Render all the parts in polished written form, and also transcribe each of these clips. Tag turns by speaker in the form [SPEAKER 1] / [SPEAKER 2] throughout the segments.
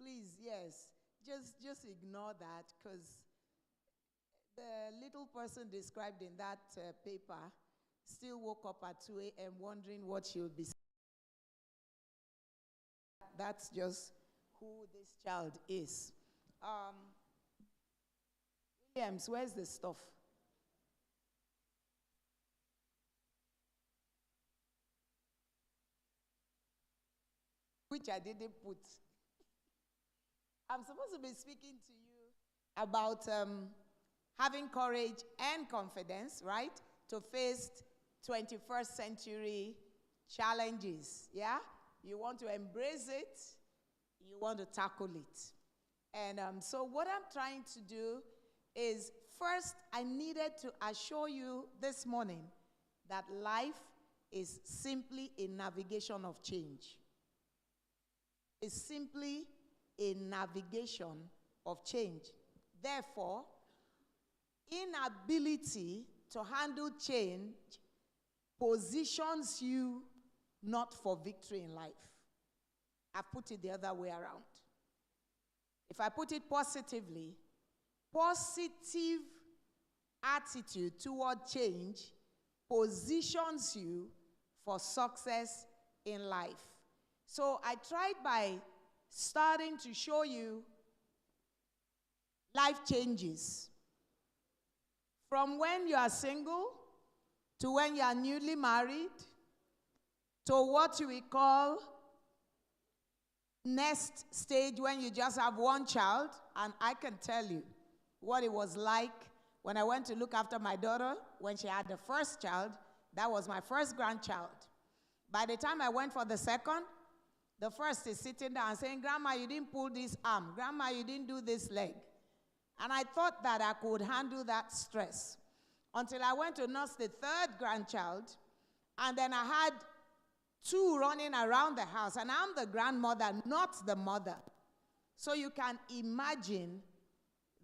[SPEAKER 1] Please, yes. Just ignore that, because the little person described in that paper still woke up at 2 a.m. wondering what she would be saying. That's just who this child is. Williams, where's the stuff? Which I didn't put. I'm supposed to be speaking to you about having courage and confidence, right? To face 21st century challenges, yeah? You want to embrace it, you want to tackle it. And so what I'm trying to do is, first, I needed to assure you this morning that life is simply a navigation of change. It's simply a navigation of change. Therefore, inability to handle change positions you not for victory in life. I put it the other way around. If I put it positively, positive attitude toward change positions you for success in life. So I tried by starting to show you life changes. From when you are single, to when you are newly married, to what we call next stage when you just have one child. And I can tell you what it was like when I went to look after my daughter when she had the first child. That was my first grandchild. By the time I went for the second, the first is sitting down and saying, "Grandma, you didn't pull this arm. Grandma, you didn't do this leg." And I thought that I could handle that stress until I went to nurse the third grandchild, and then I had two running around the house, and I'm the grandmother, not the mother. So you can imagine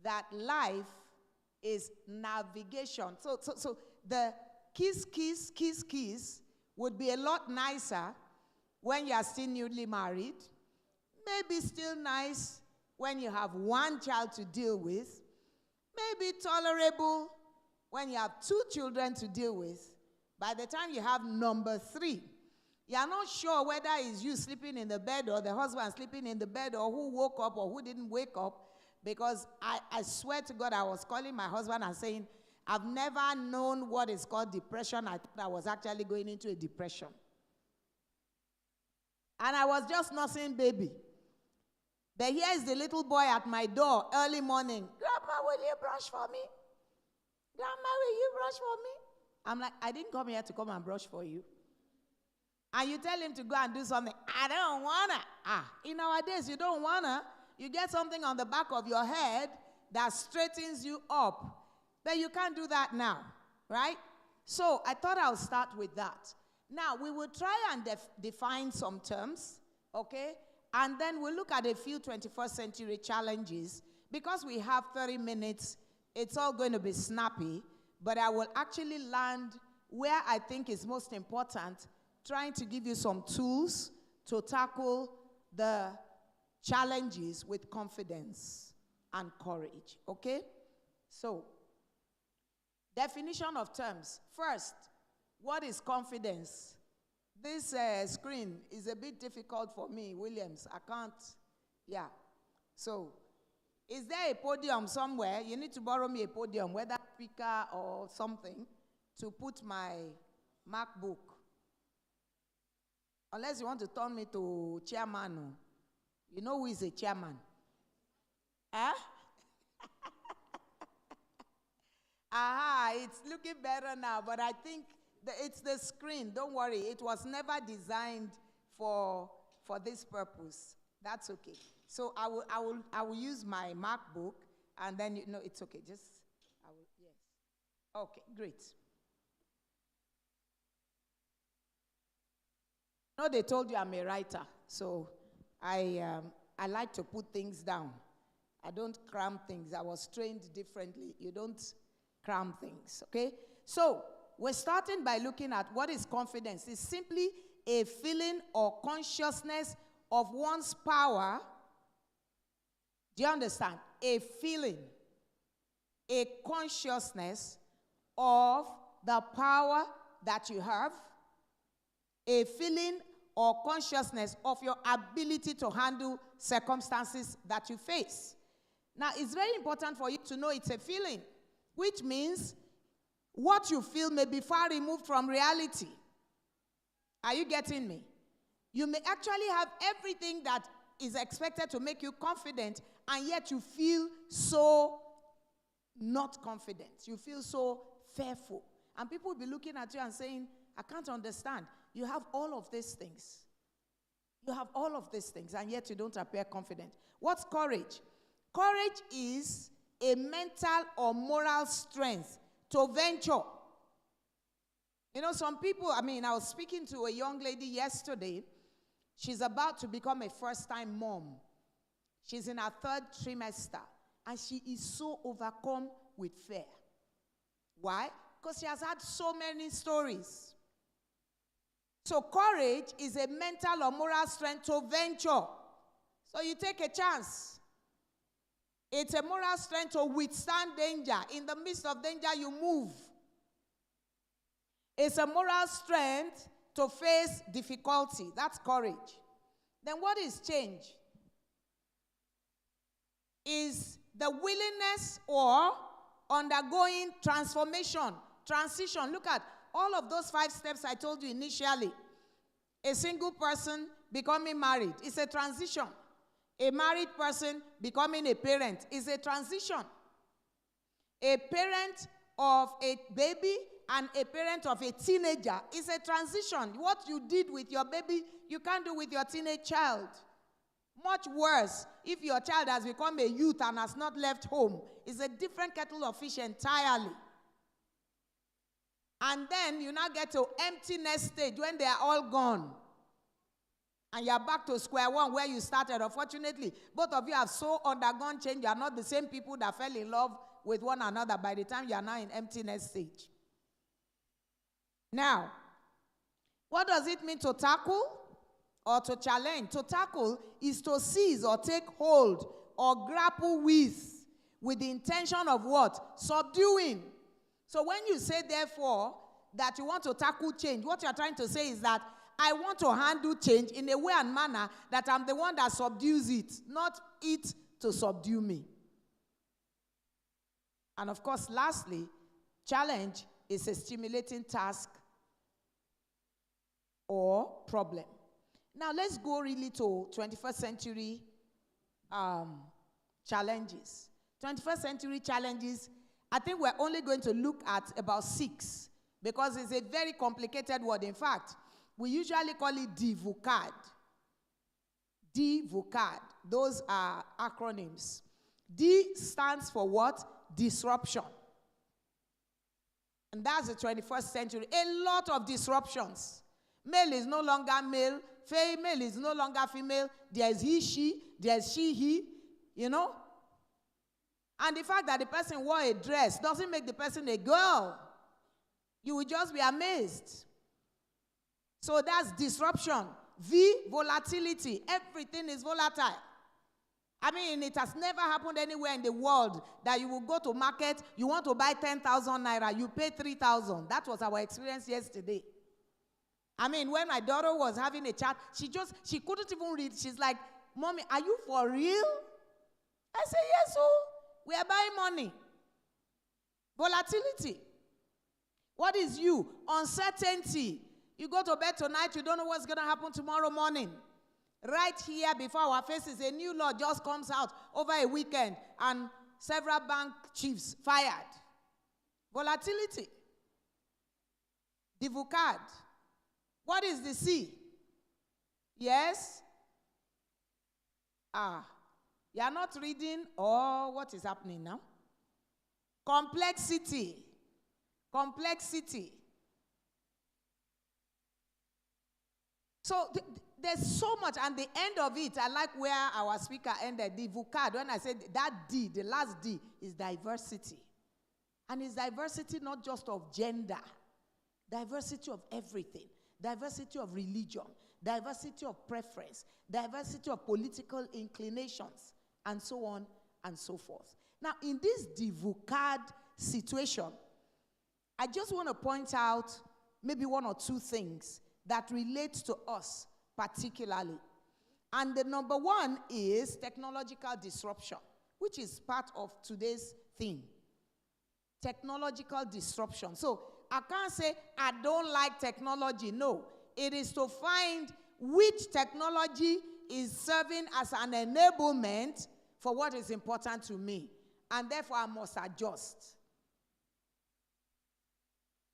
[SPEAKER 1] that life is navigation. So the kiss would be a lot nicer when you are still newly married, maybe still nice when you have one child to deal with, maybe tolerable when you have two children to deal with. By the time you have number 3, you are not sure whether it's you sleeping in the bed or the husband sleeping in the bed, or who woke up or who didn't wake up, because I swear to God, I was calling my husband and saying, "I've never known what is called depression. I thought I was actually going into a depression." And I was just nursing baby. But here is the little boy at my door early morning. "Grandma, will you brush for me? Grandma, will you brush for me?" I'm like, "I didn't come here to come and brush for you." And you tell him to go and do something. "I don't wanna." In our days, you don't wanna. You get something on the back of your head that straightens you up. But you can't do that now, right? So I thought I'll start with that. Now, we will try and define some terms, okay? And then we'll look at a few 21st century challenges. Because we have 30 minutes, it's all going to be snappy, but I will actually land where I think is most important, trying to give you some tools to tackle the challenges with confidence and courage, okay? So, definition of terms. First, what is confidence? This screen is a bit difficult for me, Williams. I can't, yeah. So, is there a podium somewhere? You need to borrow me a podium, whether speaker or something, to put my MacBook. Unless you want to turn me to chairman. You know who is a chairman? It's looking better now, but I think it's the screen. Don't worry. It was never designed for this purpose. That's okay. So I will use my MacBook, and then it's okay. Yes. Okay, great. They told you I'm a writer, so I like to put things down. I don't cram things. I was trained differently. You don't cram things, okay? So we're starting by looking at what is confidence. It's simply a feeling or consciousness of one's power Do you understand? A feeling, a consciousness of the power that you have, a feeling or consciousness of your ability to handle circumstances that you face. Now, it's very important for you to know it's a feeling, which means what you feel may be far removed from reality. Are you getting me? You may actually have everything that is expected to make you confident, and yet you feel so not confident. You feel so fearful. And people will be looking at you and saying, I can't understand. You have all of these things. You have all of these things, and yet you don't appear confident. What's courage? Courage is a mental or moral strength to venture. You know, some people, I was speaking to a young lady yesterday. She's about to become a first-time mom. She's in her 3rd trimester, and she is so overcome with fear. Why? Because she has had so many stories. So courage is a mental or moral strength to venture. So you take a chance. It's a moral strength to withstand danger. In the midst of danger, you move. It's a moral strength to face difficulty. That's courage. Then what is change? Is the willingness or undergoing transformation, transition. Look at all of those 5 steps I told you initially. A single person becoming married is a transition. A married person becoming a parent is a transition. A parent of a baby and a parent of a teenager is a transition. What you did with your baby, you can't do with your teenage child. Much worse, if your child has become a youth and has not left home, it's a different kettle of fish entirely. And then you now get to emptiness stage when they are all gone. And you are back to square one where you started. Unfortunately, both of you have so undergone change. You are not the same people that fell in love with one another by the time you are now in emptiness stage. Now, what does it mean to tackle or to challenge? To tackle is to seize or take hold or grapple with the intention of what? Subduing. So when you say, therefore, that you want to tackle change, what you're trying to say is that I want to handle change in a way and manner that I'm the one that subdues it, not it to subdue me. And of course, lastly, challenge is a stimulating task or problem. Now, let's go really to 21st century challenges. 21st century challenges, I think we're only going to look at about 6 because it's a very complicated word. In fact, we usually call it DVOCAD. DVOCAD. Those are acronyms. D stands for what? Disruption. And that's the 21st century. A lot of disruptions. Male is no longer male. Female is no longer female. There's he, she. There's she, he. You know? And the fact that the person wore a dress doesn't make the person a girl. You will just be amazed. So that's disruption. V, volatility. Everything is volatile. I mean, it has never happened anywhere in the world that you will go to market, you want to buy 10,000 naira, you pay 3,000. That was our experience yesterday. I mean, when my daughter was having a chat, she couldn't even read. She's like, Mommy, are you for real? I say, yes, oh, we are buying money. Volatility. What is you? Uncertainty. You go to bed tonight, you don't know what's going to happen tomorrow morning. Right here before our faces, a new law just comes out over a weekend and several bank chiefs fired. Volatility. DVOCAD. What is the C? Yes? You are not reading or what is happening now? Complexity. Complexity. So there's so much, and the end of it, I like where our speaker ended, the vocab. When I said that D, the last D, is diversity. And it's diversity not just of gender, diversity of everything, diversity of religion, diversity of preference, diversity of political inclinations. and so on and so forth. Now, in this divocad situation, I just want to point out maybe one or two things that relate to us particularly. And the number one is technological disruption, which is part of today's theme. Technological disruption. So I can't say I don't like technology. No, it is to find which technology is serving as an enablement for what is important to me. And therefore I must adjust.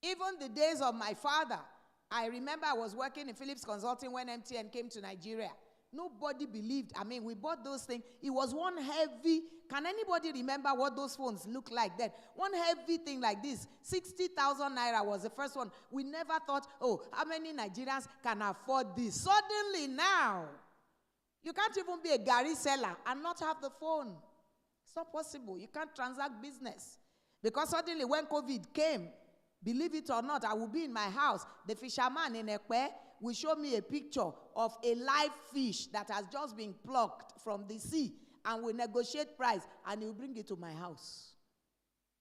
[SPEAKER 1] Even the days of my father, I remember I was working in Philips Consulting when MTN came to Nigeria. Nobody believed. I mean, we bought those things. It was one heavy. Can anybody remember what those phones looked like then? One heavy thing like this. 60,000 naira was the first one. We never thought, oh, how many Nigerians can afford this? Suddenly now, you can't even be a Gary seller and not have the phone. It's not possible. You can't transact business. Because suddenly when COVID came, believe it or not, I will be in my house. The fisherman in Ekpe will show me a picture of a live fish that has just been plucked from the sea, and we negotiate price, and he will bring it to my house.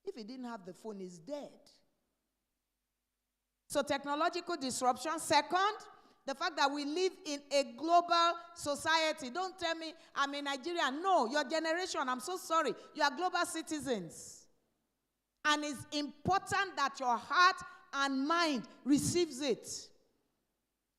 [SPEAKER 1] If he didn't have the phone, he's dead. So technological disruption. Second, the fact that we live in a global society. Don't tell me I'm a Nigerian. No, your generation, I'm so sorry. You are global citizens. And it's important that your heart and mind receives it.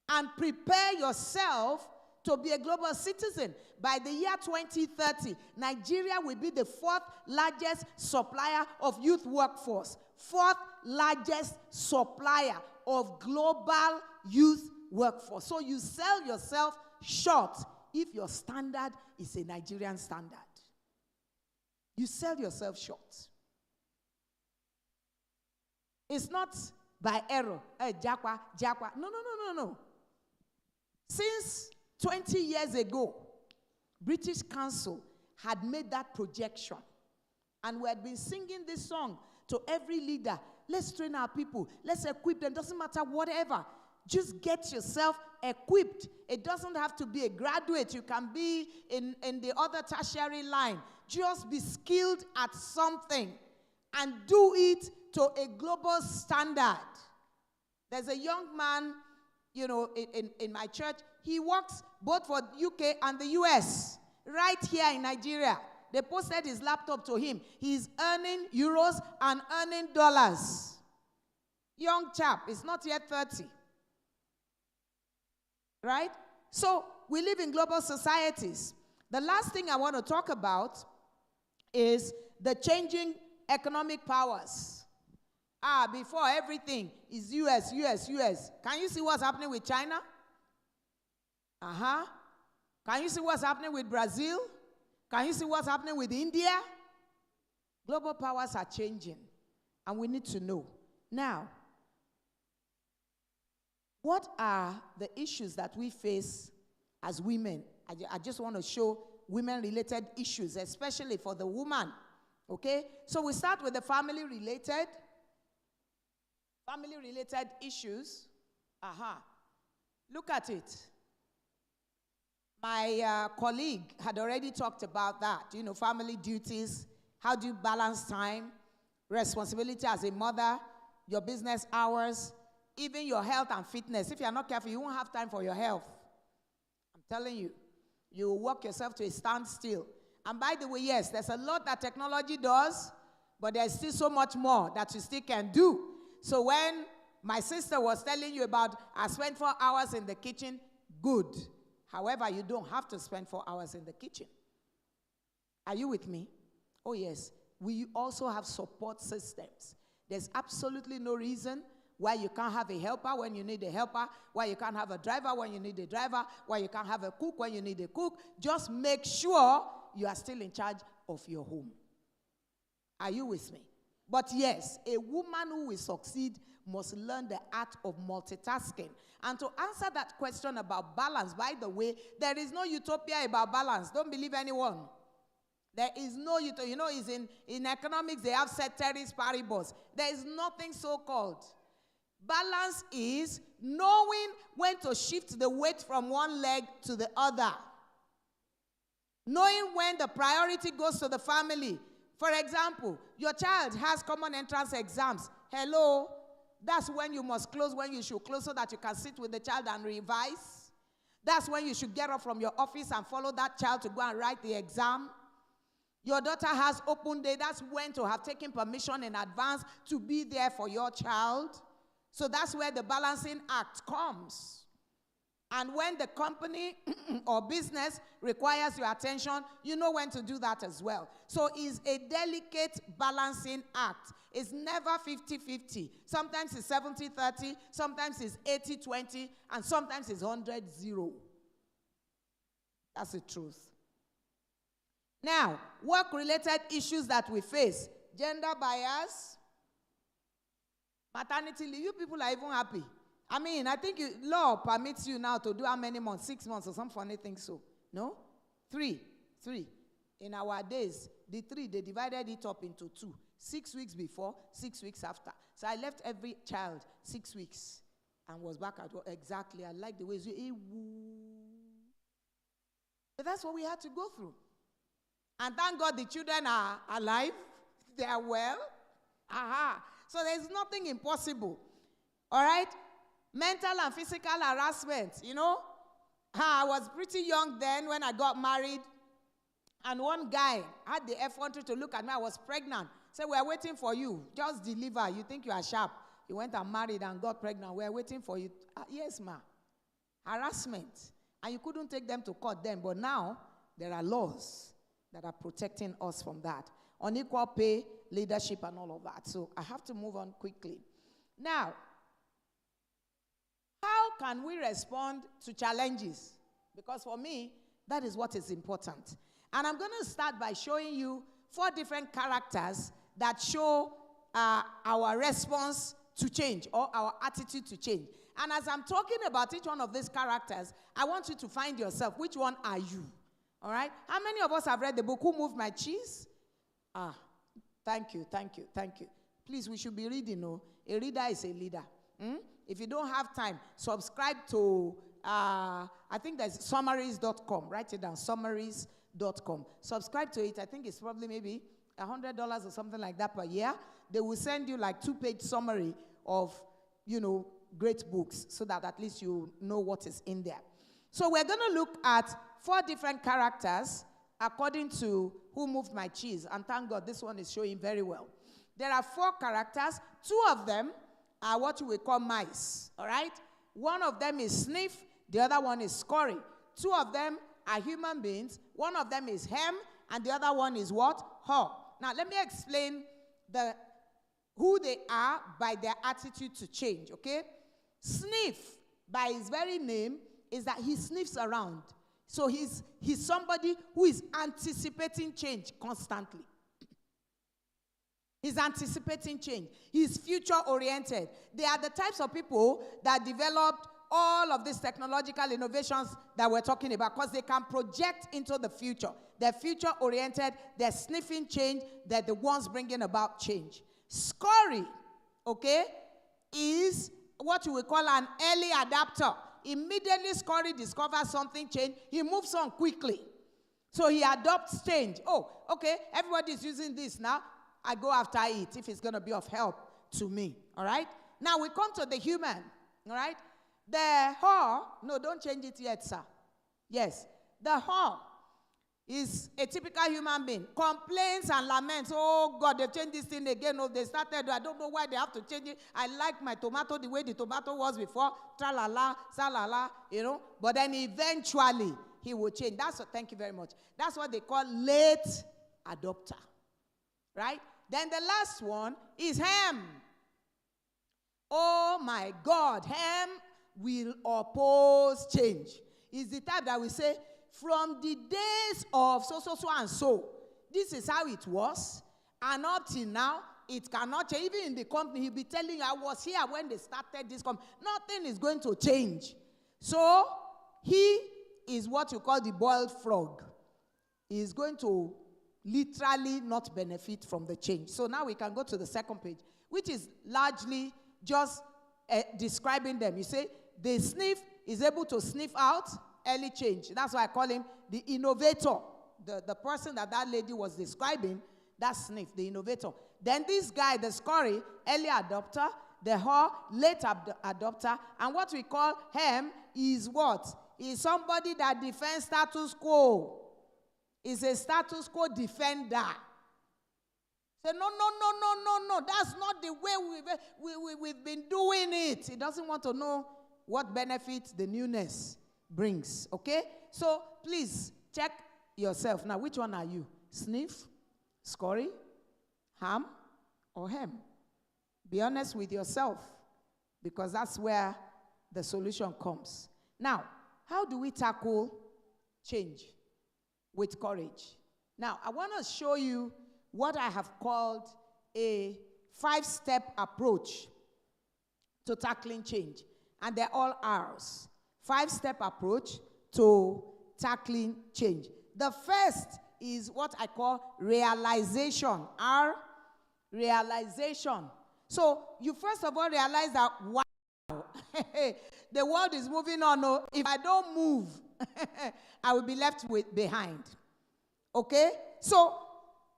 [SPEAKER 1] And prepare yourself to be a global citizen. By the year 2030, Nigeria will be the fourth largest supplier of youth workforce. Fourth largest supplier of global youth workforce. So you sell yourself short if your standard is a Nigerian standard. You sell yourself short. It's not by error. Jakwa. No. Since 20 years ago, British Council had made that projection. And we had been singing this song to every leader. Let's train our people. Let's equip them. Doesn't matter whatever. Just get yourself equipped. It doesn't have to be a graduate. You can be in the other tertiary line. Just be skilled at something and do it to a global standard. There's a young man, in my church. He works both for UK and the US, right here in Nigeria. They posted his laptop to him. He's earning euros and earning dollars. Young chap, he's not yet 30. Right? So we live in global societies. The last thing I want to talk about is the changing economic powers. Before everything is US. Can you see what's happening with China? Can you see what's happening with Brazil? Can you see what's happening with India? Global powers are changing, and we need to know. Now, what are the issues that we face as women? I just want to show women-related issues, especially for the woman. Okay? So we start with the family-related issues. Look at it. My colleague had already talked about that. Family duties. How do you balance time, responsibility as a mother, your business hours, even your health and fitness. If you're not careful, you won't have time for your health. I'm telling you. You will work yourself to a standstill. And by the way, yes, there's a lot that technology does, but there's still so much more that you still can do. So when my sister was telling you about, I spent 4 hours in the kitchen, good. However, you don't have to spend 4 hours in the kitchen. Are you with me? Oh, yes. We also have support systems. There's absolutely no reason why you can't have a helper when you need a helper, why you can't have a driver when you need a driver, why you can't have a cook when you need a cook. Just make sure you are still in charge of your home. Are you with me? But yes, a woman who will succeed must learn the art of multitasking. And to answer that question about balance, by the way, there is no utopia about balance. Don't believe anyone. There is no utopia. It's in economics, they have ceteris paribus. There is nothing so-called. Balance is knowing when to shift the weight from one leg to the other. Knowing when the priority goes to the family. For example, your child has common entrance exams. Hello, that's when you must close, when you should close so that you can sit with the child and revise. That's when you should get up from your office and follow that child to go and write the exam. Your daughter has open day. That's when to have taken permission in advance to be there for your child. So that's where the balancing act comes. And when the company or business requires your attention, you know when to do that as well. So it's a delicate balancing act. It's never 50-50. Sometimes it's 70-30, sometimes it's 80-20, and sometimes it's 100-0. That's the truth. Now, work-related issues that we face. Gender bias, maternity leave. You people are even happy. I mean, I think law permits you now to do how many months? 6 months or some funny thing so. No? 3. In our days, the 3, they divided it up into 2. 6 weeks before, 6 weeks after. So I left every child 6 weeks and was back at work. Exactly. I like the way you. But that's what we had to go through. And thank God the children are alive. They are well. Aha. So there's nothing impossible. All right? Mental and physical harassment, you know. I was pretty young then when I got married. And one guy had the effrontery to look at me. I was pregnant. Said, we are waiting for you. Just deliver. You think you are sharp. He went and married and got pregnant. We are waiting for you. Yes, ma. Harassment. And you couldn't take them to court then. But now, there are laws that are protecting us from that. Unequal pay, leadership, and all of that. So I have to move on quickly. Now, how can we respond to challenges? Because for me, that is what is important. And I'm going to start by showing you 4 different characters that show our response to change or our attitude to change. And as I'm talking about each one of these characters, I want you to find yourself. Which one are you? All right? How many of us have read the book, Who Moved My Cheese? Thank you. Please, we should be reading. No? A reader is a leader. If you don't have time, subscribe to, I think there's summaries.com. Write it down, summaries.com. Subscribe to it. I think it's probably maybe $100 or something like that per year. They will send you like 2-page summary of, great books so that at least you know what is in there. So we're going to look at 4 different characters according to Who Moved My Cheese. And thank God this one is showing very well. There are 4 characters. 2 of them are what we call mice, all right? One of them is Sniff, the other one is Scurry. 2 of them are human beings. One of them is Hem, and the other one is what? Haw. Now, let me explain who they are by their attitude to change, okay? Sniff, by his very name, is that he sniffs around. So he's somebody who is anticipating change constantly. He's anticipating change. He's future-oriented. They are the types of people that developed all of these technological innovations that we're talking about because they can project into the future. They're future-oriented. They're sniffing change. They're the ones bringing about change. Scurry, okay, is what you would call an early adapter. Immediately Scurry discovers something change, he moves on quickly. So he adopts change. Oh, okay, everybody's using this now. I go after it if it's going to be of help to me, all right? Now we come to the human, all right? The haw, no, don't change it yet, sir. Yes, the haw is a typical human being. Complains and laments. Oh, God, they changed this thing again. Oh, they started. I don't know why they have to change it. I like my tomato the way the tomato was before. Tra-la-la, sa-la-la, But then eventually, he will change. Thank you very much. That's what they call late adopter. Right? Then the last one is Hem. Oh, my God. Hem will oppose change. Is the type that we say, from the days of so and so, this is how it was, and up till now, it cannot change. Even in the company, he'll be telling you, I was here when they started this company. Nothing is going to change. So, he is what you call the boiled frog. He is going to literally not benefit from the change. So now we can go to the second page, which is largely just describing them. You say, is able to sniff out early change. That's why I call him the innovator. the person that lady was describing, that's sniff, the innovator. Then this guy, the scurry, early adopter, the haw, late adopter, and what we call hem is what? Is somebody that defends status quo. Is a status quo defender. Say, no, that's not the way we've been doing it. He doesn't want to know what benefits the newness brings, okay? So please check yourself. Now, which one are you? Sniff, scurry, ham, or hem? Be honest with yourself, because that's where the solution comes. Now, how do we tackle change? With courage. Now, I want to show you what I have called a 5-step approach to tackling change. And they're all ours. 5-step approach to tackling change. The first is what I call realization. R, realization. So you first of all realize that, wow, the world is moving on. Oh, if I don't move, I will be left behind. Okay? So,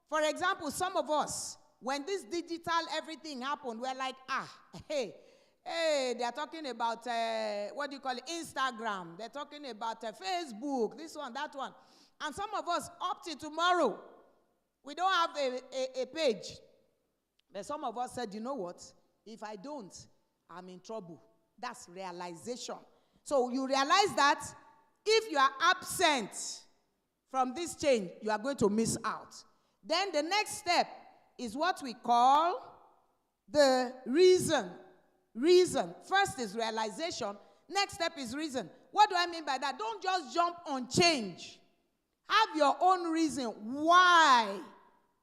[SPEAKER 1] for example, some of us, when this digital everything happened, we're like, hey, they are talking about, what do you call it, Instagram. They're talking about Facebook, this one, that one. And some of us, up to tomorrow, we don't have a page. But some of us said, you know what? If I don't, I'm in trouble. That's realization. So you realize that if you are absent from this change, you are going to miss out. Then the next step is what we call the reason. Reason. First is realization. Next step is reason. What do I mean by that? Don't just jump on change. Have your own reason. Why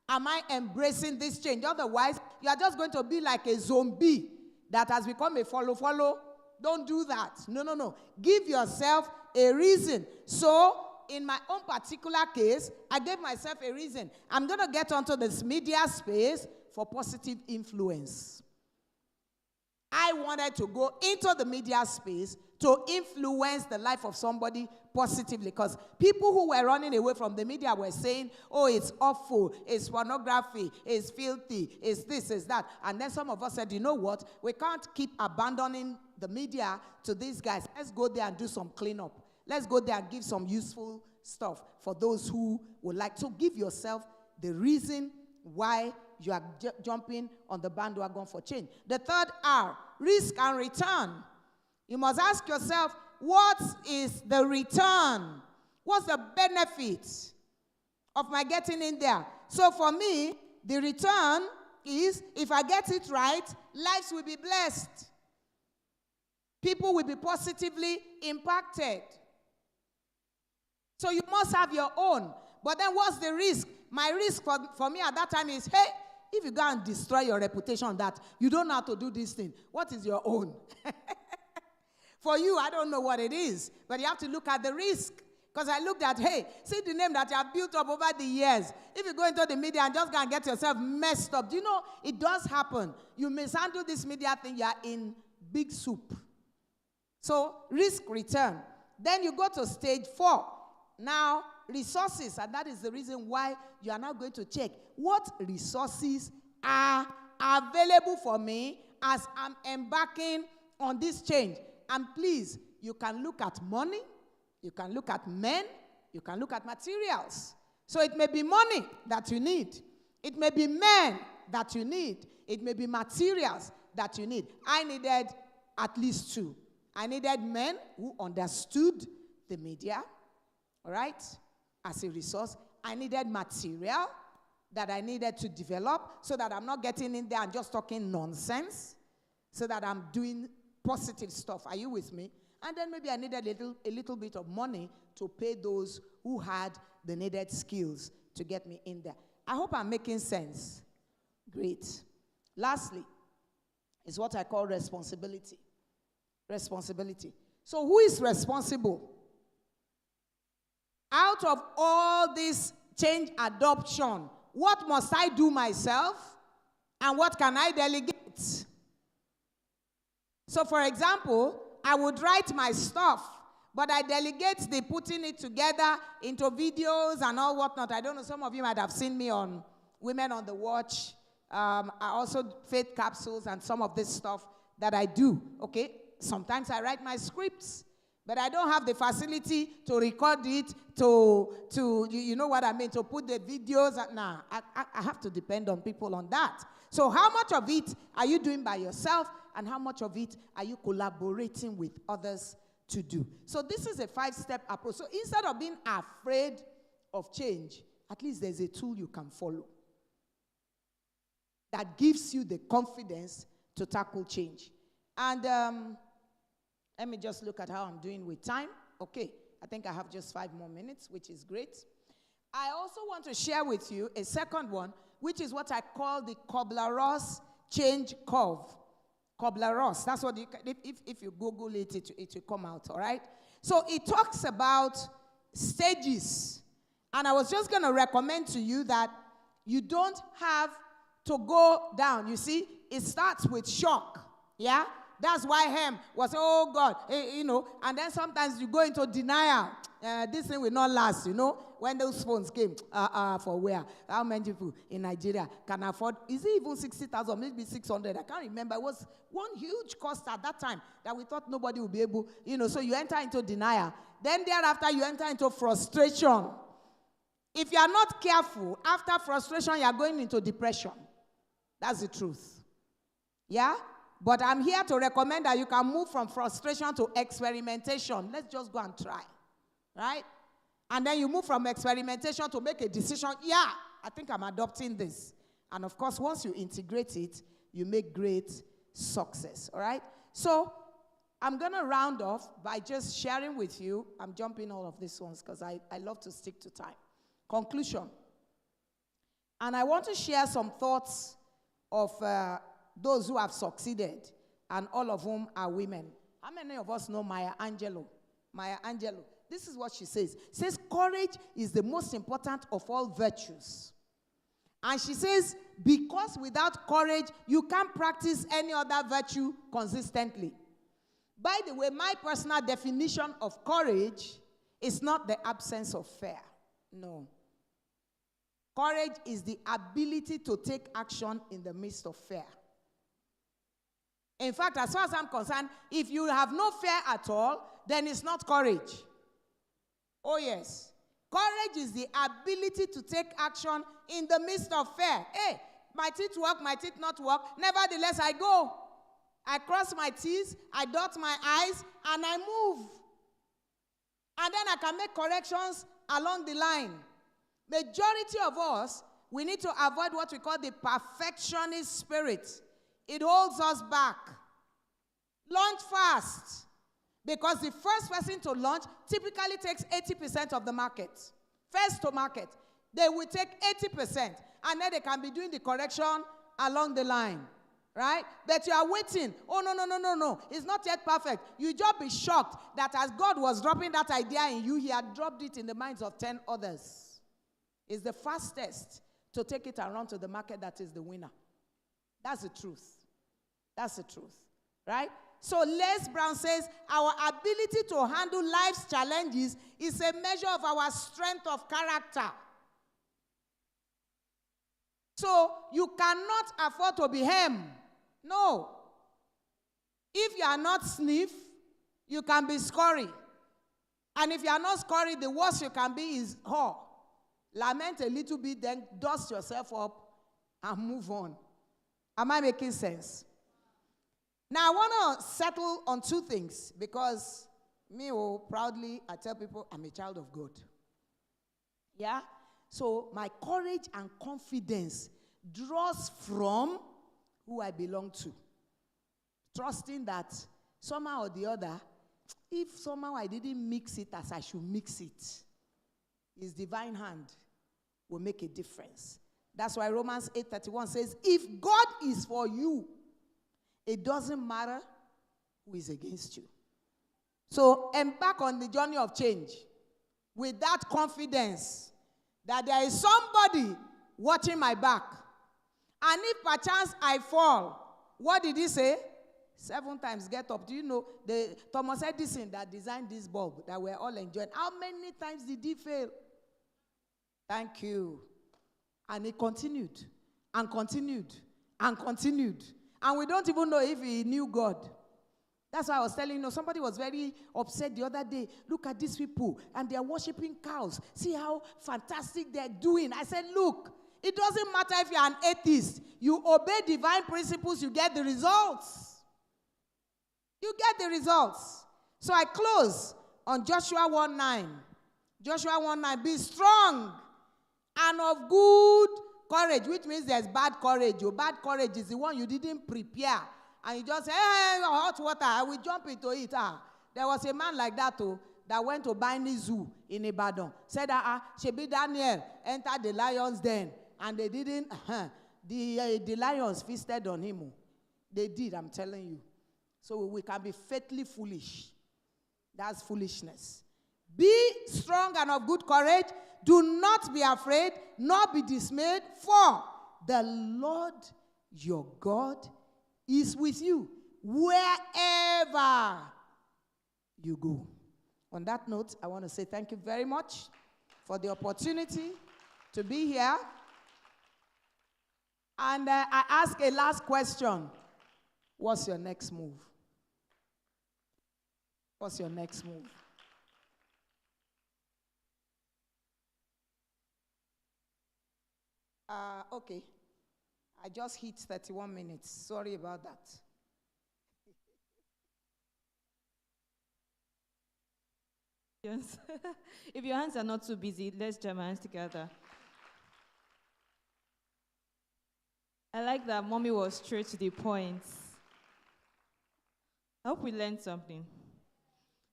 [SPEAKER 1] am I embracing this change? Otherwise, you are just going to be like a zombie that has become a follow. Don't do that. No. Give yourself a reason. So, in my own particular case, I gave myself a reason. I'm going to get onto this media space for positive influence. I wanted to go into the media space to influence the life of somebody positively, because people who were running away from the media were saying, oh, it's awful, it's pornography, it's filthy, it's this, it's that. And then some of us said, you know what? We can't keep abandoning the media to these guys. Let's go there and do some cleanup. Let's go there and give some useful stuff for those who would like to. Give yourself the reason why you are jumping on the bandwagon for change. The third R, risk and return. You must ask yourself, what is the return? What's the benefit of my getting in there? So for me, the return is, if I get it right, lives will be blessed. People will be positively impacted. So you must have your own. But then what's the risk? My risk for me at that time is, hey, if you go and destroy your reputation that you don't know how to do this thing, what is your own? For you, I don't know what it is, but you have to look at the risk. Because I looked at, hey, see the name that you have built up over the years. If you go into the media and just go and get yourself messed up, do you know, it does happen. You mishandle this media thing, you are in big soup. So, risk return. Then you go to stage 4. Now, resources, and that is the reason why you are now going to check what resources are available for me as I'm embarking on this change. And please, you can look at money, you can look at men, you can look at materials. So it may be money that you need. It may be men that you need. It may be materials that you need. I needed at least 2. I needed men who understood the media, all right, as a resource. I needed material that I needed to develop so that I'm not getting in there and just talking nonsense, so that I'm doing positive stuff. Are you with me? And then maybe I needed a little bit of money to pay those who had the needed skills to get me in there. I hope I'm making sense. Great. Lastly, is what I call responsibility. Responsibility. So who is responsible? Out of all this change adoption, what must I do myself and what can I delegate? So for example, I would write my stuff, but I delegate the putting it together into videos and all whatnot. I don't know, some of you might have seen me on Women on the Watch. I also faith capsules and some of this stuff that I do, okay? Sometimes I write my scripts, but I don't have the facility to record it, to you know what I mean, to put the videos. Nah, I have to depend on people on that. So how much of it are you doing by yourself, and how much of it are you collaborating with others to do? So this is a 5-step approach. So instead of being afraid of change, at least there's a tool you can follow that gives you the confidence to tackle change. And let me just look at how I'm doing with time. Okay, I think I have just 5 more minutes, which is great. I also want to share with you a second one, which is what I call the Kubler-Ross change curve. Kubler-Ross, that's what you can, if you Google it, it will come out, all right? So it talks about stages. And I was just going to recommend to you that you don't have to go down. You see, it starts with shock, yeah? That's why Ham was, oh God, you know, and then sometimes you go into denial. This thing will not last, you know. When those phones came, for where? How many people in Nigeria can afford? Is it even 60,000, maybe 600? I can't remember. It was one huge cost at that time that we thought nobody would be able, you know. So you enter into denial. Then thereafter, you enter into frustration. If you are not careful, after frustration, you are going into depression. That's the truth. Yeah? But I'm here to recommend that you can move from frustration to experimentation. Let's just go and try. Right? And then you move from experimentation to make a decision. Yeah, I think I'm adopting this. And of course, once you integrate it, you make great success. All right? So I'm going to round off by just sharing with you. I'm jumping all of these ones because I love to stick to time. Conclusion. And I want to share some thoughts of those who have succeeded, and all of whom are women. How many of us know Maya Angelou? Maya Angelou. This is what she says. She says, courage is the most important of all virtues. And she says, because without courage, you can't practice any other virtue consistently. By the way, my personal definition of courage is not the absence of fear. No. Courage is the ability to take action in the midst of fear. In fact, as far as I'm concerned, if you have no fear at all, then it's not courage. Oh, yes. Courage is the ability to take action in the midst of fear. Hey, my teeth work, my teeth not work. Nevertheless, I go. I cross my T's, I dot my I's, and I move. And then I can make corrections along the line. Majority of us, we need to avoid what we call the perfectionist spirit. It holds us back. Launch fast. Because the first person to launch typically takes 80% of the market. First to market. They will take 80%. And then they can be doing the correction along the line. Right? But you are waiting. Oh, no. It's not yet perfect. You just be shocked that as God was dropping that idea in you, he had dropped it in the minds of 10 others. It's the fastest to take it around to the market that is the winner. That's the truth. That's the truth. Right? So Les Brown says, our ability to handle life's challenges is a measure of our strength of character. So you cannot afford to be hem. No. If you are not sniff, you can be scurry. And if you are not scurry, the worst you can be is haw. Lament a little bit, then dust yourself up and move on. Am I making sense? Now, I want to settle on 2 things because proudly, I tell people I'm a child of God. Yeah? So my courage and confidence draws from who I belong to. Trusting that somehow or the other, if somehow I didn't mix it as I should mix it, His divine hand will make a difference. That's why Romans 8:31 says, if God is for you, it doesn't matter who is against you. So embark on the journey of change with that confidence that there is somebody watching my back. And if perchance I fall, what did he say? 7 times get up. Do you know the Thomas Edison that designed this bulb that we're all enjoying? How many times did he fail? Thank you. And he continued and continued and continued. And we don't even know if he knew God. That's why I was telling you, somebody was very upset the other day. Look at these people, and they're worshiping cows. See how fantastic they're doing. I said, look, it doesn't matter if you're an atheist. You obey divine principles, you get the results. You get the results. So I close on Joshua 1:9. Joshua 1:9, be strong and of good courage, which means there's bad courage. Your bad courage is the one you didn't prepare. And you just say, hey, hot water, I will jump into it. There was a man like that too, that went to Binding Zoo in Ibadan. Said, Shebi Daniel entered the lion's den. And they didn't, the lions feasted on him. They did, I'm telling you. So we can be fatally foolish. That's foolishness. Be strong and of good courage. Do not be afraid, nor be dismayed, for the Lord your God is with you wherever you go. On that note, I want to say thank you very much for the opportunity to be here. And I ask a last question. What's your next move? What's your next move? Okay. I just hit 31 minutes. Sorry about that.
[SPEAKER 2] Yes. If your hands are not too busy, let's jam our hands together. I like that mommy was straight to the point. I hope we learned something.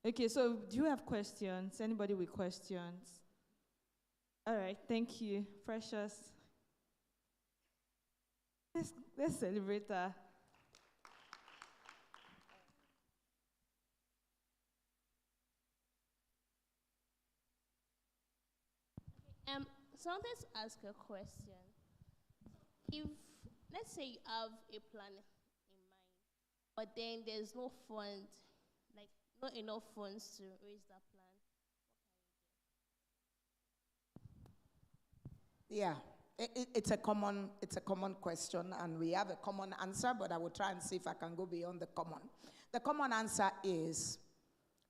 [SPEAKER 2] Okay, so do you have questions? Anybody with questions? All right, thank you. Precious. Let's celebrate her.
[SPEAKER 3] So I wanted to ask a question. If, let's say you have a plan in mind, but then there's no fund, like not enough funds to raise that plan,
[SPEAKER 1] Yeah, it's a common question, and we have a common answer, but I will try and see if I can go beyond the common. The common answer is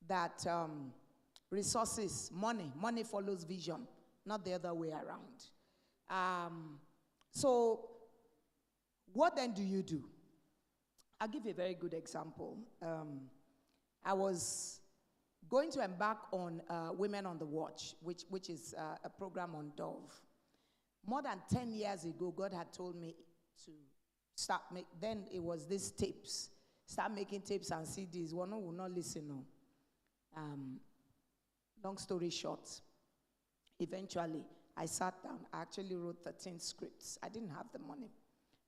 [SPEAKER 1] that resources, money follows vision, not the other way around. So what then do you do? I'll give you a very good example. I was going to embark on Women on the Watch, which is a program on Dove. More than 10 years ago, God had told me to start then it was these tapes. Start making tapes and CDs. One will not listen. No. Long story short, eventually, I sat down. I actually wrote 13 scripts. I didn't have the money.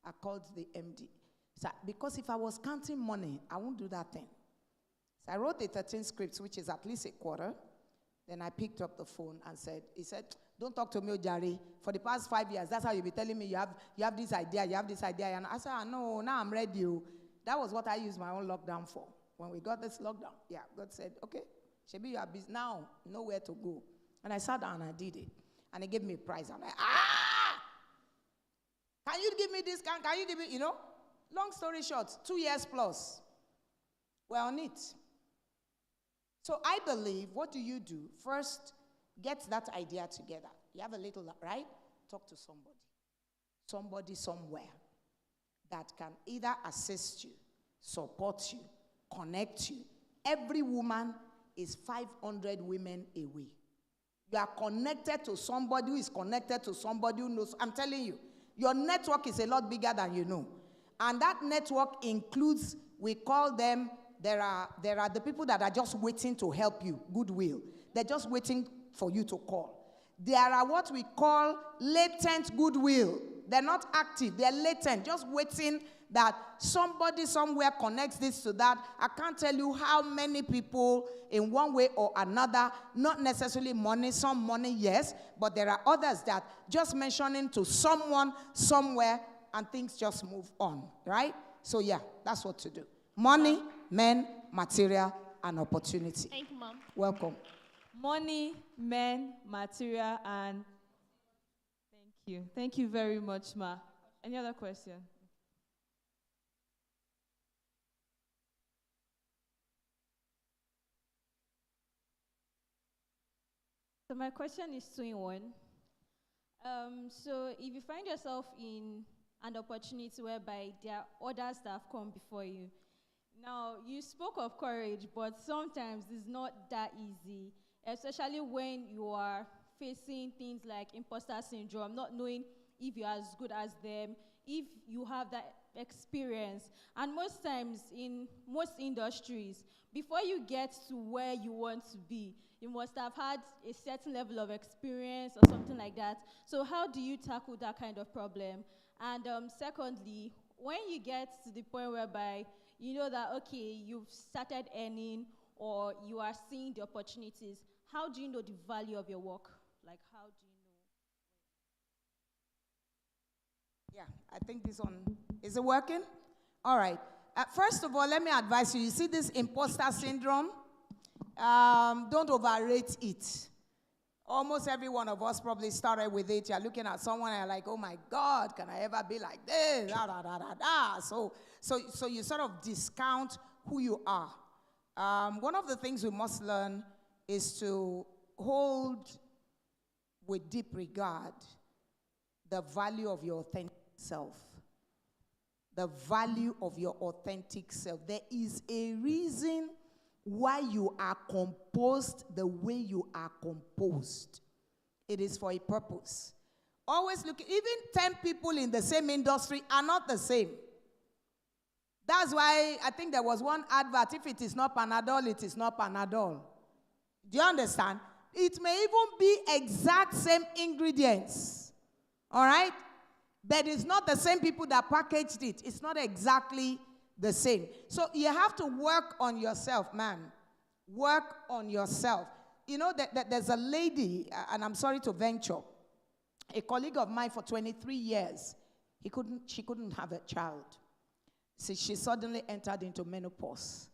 [SPEAKER 1] I called the MD. So, because if I was counting money, I won't do that thing. So I wrote the 13 scripts, which is at least a quarter. Then I picked up the phone and he said, don't talk to me, Ojari. For the past 5 years, that's how you be telling me you have this idea, you have this idea. And I said, no, now I'm ready. That was what I used my own lockdown for. When we got this lockdown, God said, okay, Shebi, you are busy now, nowhere to go. And I sat down and I did it. And he gave me a prize. I'm like, can you give me this? Can you give me, Long story short, 2 years plus. We're on it. So I believe, what do you do? First, get that idea together. You have a little, right? Talk to somebody. Somebody somewhere that can either assist you, support you, connect you. Every woman is 500 women away. You are connected to somebody who is connected to somebody who knows. I'm telling you, your network is a lot bigger than you know. And that network includes, we call them, there are the people that are just waiting to help you, goodwill. They're just waiting for you to call. There are what we call latent goodwill. They're not active, they're latent, just waiting that somebody somewhere connects this to that. I can't tell you how many people in one way or another, not necessarily money, some money, yes, but there are others that just mentioning to someone somewhere and things just move on, right? So yeah, that's what to do. Money, men, material, and opportunity.
[SPEAKER 3] Thank you, Mom.
[SPEAKER 1] Welcome.
[SPEAKER 2] Money, men, material, and thank you. Thank you very much, Ma. Any other question? So my question is two in one. So if you find yourself in an opportunity whereby there are others that have come before you, now you spoke of courage, but sometimes it's not that easy, especially when you are facing things like imposter syndrome, not knowing if you're as good as them, if you have that experience. And most times in most industries, before you get to where you want to be, you must have had a certain level of experience or something like that. So how do you tackle that kind of problem? And secondly, when you get to the point whereby you know that, okay, you've started earning or you are seeing the opportunities, how do you know the value of your work? Like, how do you know?
[SPEAKER 1] Yeah, I think this one, is it working? All right. First of all, let me advise you. You see this imposter syndrome? Don't overrate it. Almost every one of us probably started with it. You're looking at someone and you're like, oh my God, can I ever be like this? Da, da, da, da, da. So you sort of discount who you are. One of the things we must learn is to hold with deep regard the value of your authentic self. The value of your authentic self. There is a reason why you are composed the way you are composed. It is for a purpose. Always look, even 10 people in the same industry are not the same. That's why I think there was one advert, if it is not Panadol, it is not Panadol. Do you understand? It may even be exact same ingredients. All right? But it's not the same people that packaged it. It's not exactly the same. So you have to work on yourself, man. Work on yourself. You know that there's a lady, and I'm sorry to venture, a colleague of mine for 23 years. She couldn't have a child. So she suddenly entered into menopause.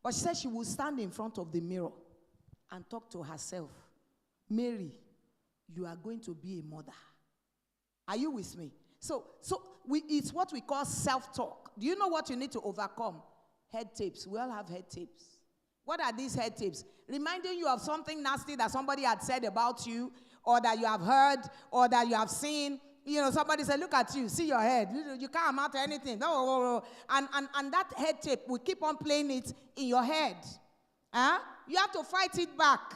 [SPEAKER 1] But she said she would stand in front of the mirror and talk to herself. Mary, you are going to be a mother. Are you with me? It's what we call self-talk. Do you know what you need to overcome? Head tapes. We all have head tapes. What are these head tapes? Reminding you of something nasty that somebody had said about you, or that you have heard, or that you have seen. You know, somebody said, look at you, see your head. You can't amount to anything. And that head tape, we keep on playing it in your head. You have to fight it back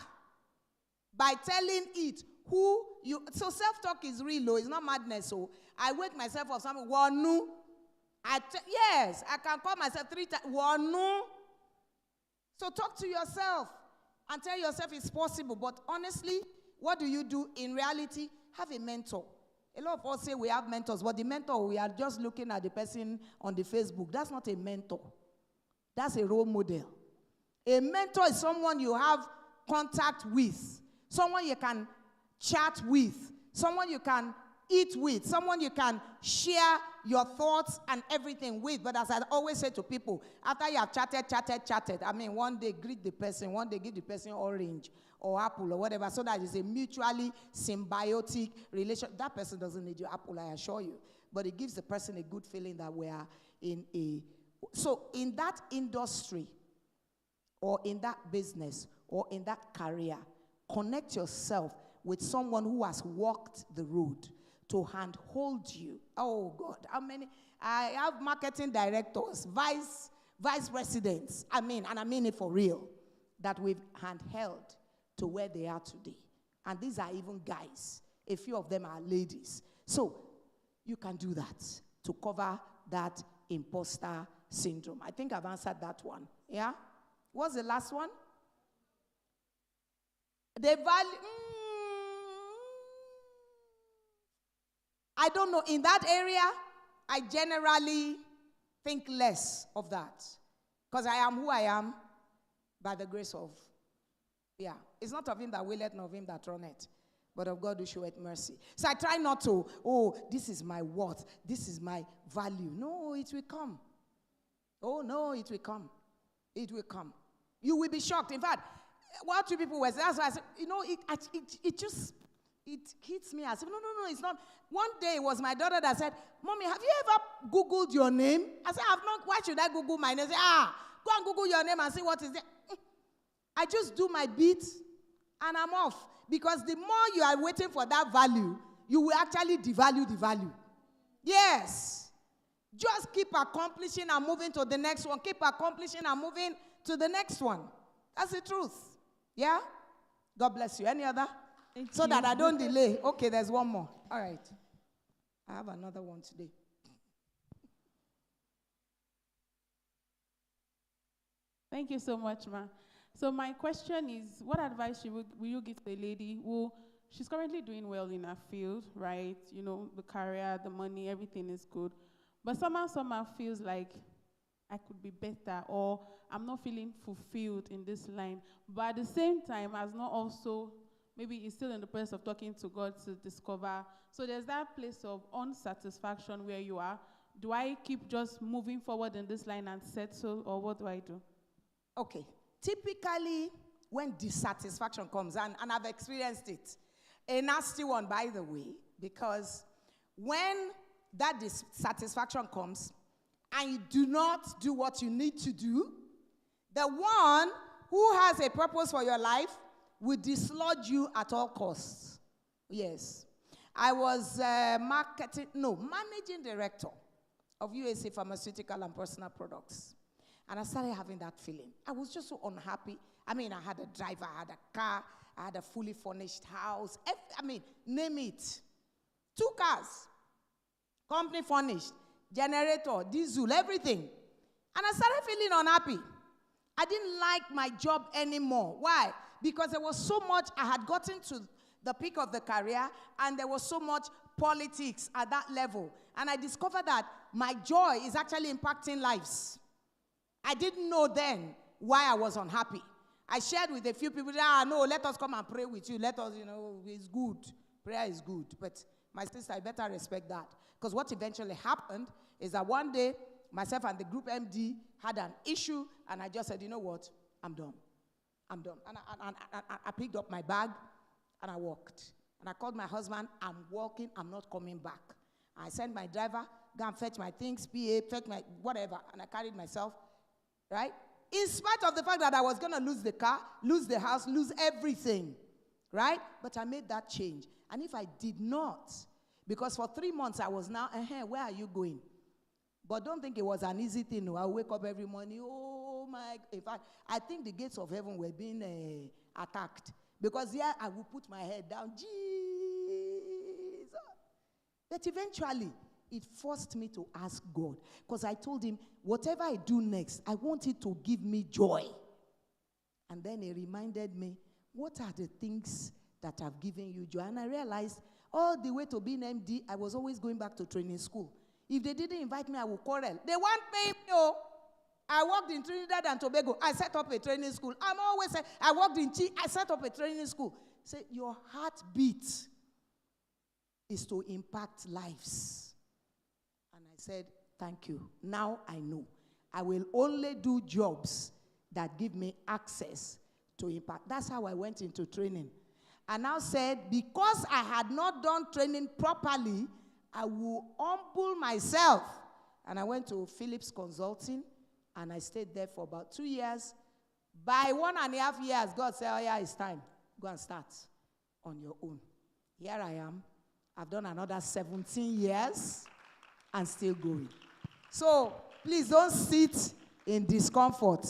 [SPEAKER 1] by telling it who you... So self-talk is real, though. It's not madness. So I wake myself up something. Wanu. Yes, I can call myself 3 times. Wanu. So talk to yourself and tell yourself it's possible. But honestly, what do you do? In reality, have a mentor. A lot of us say we have mentors, but the mentor, we are just looking at the person on the Facebook. That's not a mentor. That's a role model. A mentor is someone you have contact with, someone you can chat with, someone you can eat with, someone you can share your thoughts and everything with. But as I always say to people, after you have chatted, I mean, one day greet the person, one day give the person orange or apple or whatever, so that it's a mutually symbiotic relation. That person doesn't need your apple, I assure you. But it gives the person a good feeling that we are in a... So in that industry, or in that business, or in that career, connect yourself with someone who has walked the road to handhold you. Oh God, how many? I have marketing directors, vice presidents, and I mean it for real, that we've handheld to where they are today. And these are even guys. A few of them are ladies. So you can do that to cover that imposter syndrome. I think I've answered that one. Yeah? What's the last one? The value. I don't know. In that area, I generally think less of that. Because I am who I am by the grace of... Yeah. It's not of him that willeth, nor of him that runneth, but of God who showeth mercy. So I try not to, this is my worth, this is my value. No, it will come. Oh, no, it will come. It will come. You will be shocked. In fact, what two people were saying, that's why I said, it hits me as if, no, it's not. One day it was my daughter that said, Mommy, have you ever Googled your name? I said, I've not. Why should I Google my name? I said, go and Google your name and see what is there. I just do my bit and I'm off. Because the more you are waiting for that value, you will actually devalue the value. Yes. Just keep accomplishing and moving to the next one. Keep accomplishing and moving to the next one. That's the truth. Yeah? God bless you. Any other? So that I don't delay. Okay, there's one more. All right. I have another one today.
[SPEAKER 4] Thank you so much, Ma. So my question is, what advice will you give to a lady who, she's currently doing well in her field, right? You know, the career, the money, everything is good. But somehow feels like I could be better, or I'm not feeling fulfilled in this line. But at the same time, has not also, maybe is still in the process of talking to God to discover. So there's that place of unsatisfaction where you are. Do I keep just moving forward in this line and settle, or what do I do?
[SPEAKER 1] Okay. Typically, when dissatisfaction comes, and I've experienced it, a nasty one, by the way, because when that dissatisfaction comes and you do not do what you need to do, the one who has a purpose for your life will dislodge you at all costs. Yes. I was managing director of USA Pharmaceutical and Personal Products. And I started having that feeling. I was just so unhappy. I mean, I had a driver, I had a car, I had a fully furnished house. Name it. 2 cars. Company furnished. Generator, diesel, everything. And I started feeling unhappy. I didn't like my job anymore. Why? Because there was so much, I had gotten to the peak of the career, and there was so much politics at that level. And I discovered that my joy is actually impacting lives. I didn't know then why I was unhappy. I shared with a few people, no, let us come and pray with you. Let us, it's good. Prayer is good. But my sister, I better respect that. Because what eventually happened is that one day, myself and the group MD had an issue, and I just said, you know what? I'm done. I'm done. And I picked up my bag, and I walked. And I called my husband, I'm walking, I'm not coming back. I sent my driver, go and fetch my things, PA, fetch my whatever, and I carried myself. Right? In spite of the fact that I was going to lose the car, lose the house, lose everything. Right? But I made that change. And if I did not, because for 3 months I was now, where are you going? But don't think it was an easy thing. No. I wake up every morning, oh my, in fact, I think the gates of heaven were being attacked. Because here I would put my head down, Jesus. But eventually, it forced me to ask God. Because I told him, whatever I do next, I want it to give me joy. And then he reminded me, what are the things that have given you joy? And I realized, all the way to being MD, I was always going back to training school. If they didn't invite me, I would quarrel. They weren't paying me. Oh. I worked in Trinidad and Tobago. I set up a training school. I'm always saying, I worked in Chi. I set up a training school. Say, your heartbeat is to impact lives. And I said, thank you. Now I know. I will only do jobs that give me access to impact. That's how I went into training. I now said, because I had not done training properly, I will humble myself. And I went to Phillips Consulting, and I stayed there for about 2 years. By 1.5 years, God said, oh yeah, it's time. Go and start on your own. Here I am. I've done another 17 years and still going. So please don't sit in discomfort.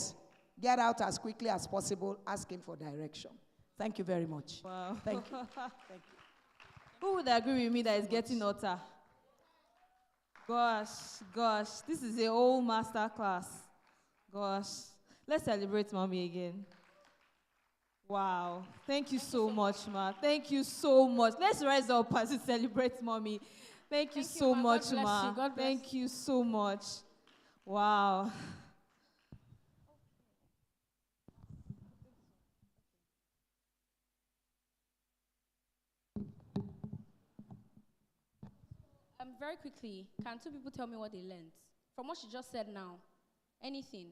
[SPEAKER 1] Get out as quickly as possible. Ask him for direction. Thank you very much.
[SPEAKER 2] Wow.
[SPEAKER 1] Thank you. Thank you.
[SPEAKER 2] Who would agree with me that it's getting hotter? Gosh, this is a whole master class. Gosh, let's celebrate mommy again. Wow, thank you so much, ma. Thank you so much. Let's rise up as we celebrate mommy. Thank you so much, ma. Thank you so much. Wow.
[SPEAKER 3] Very quickly, can 2 people tell me what they learned? From what she just said now,
[SPEAKER 2] Anything.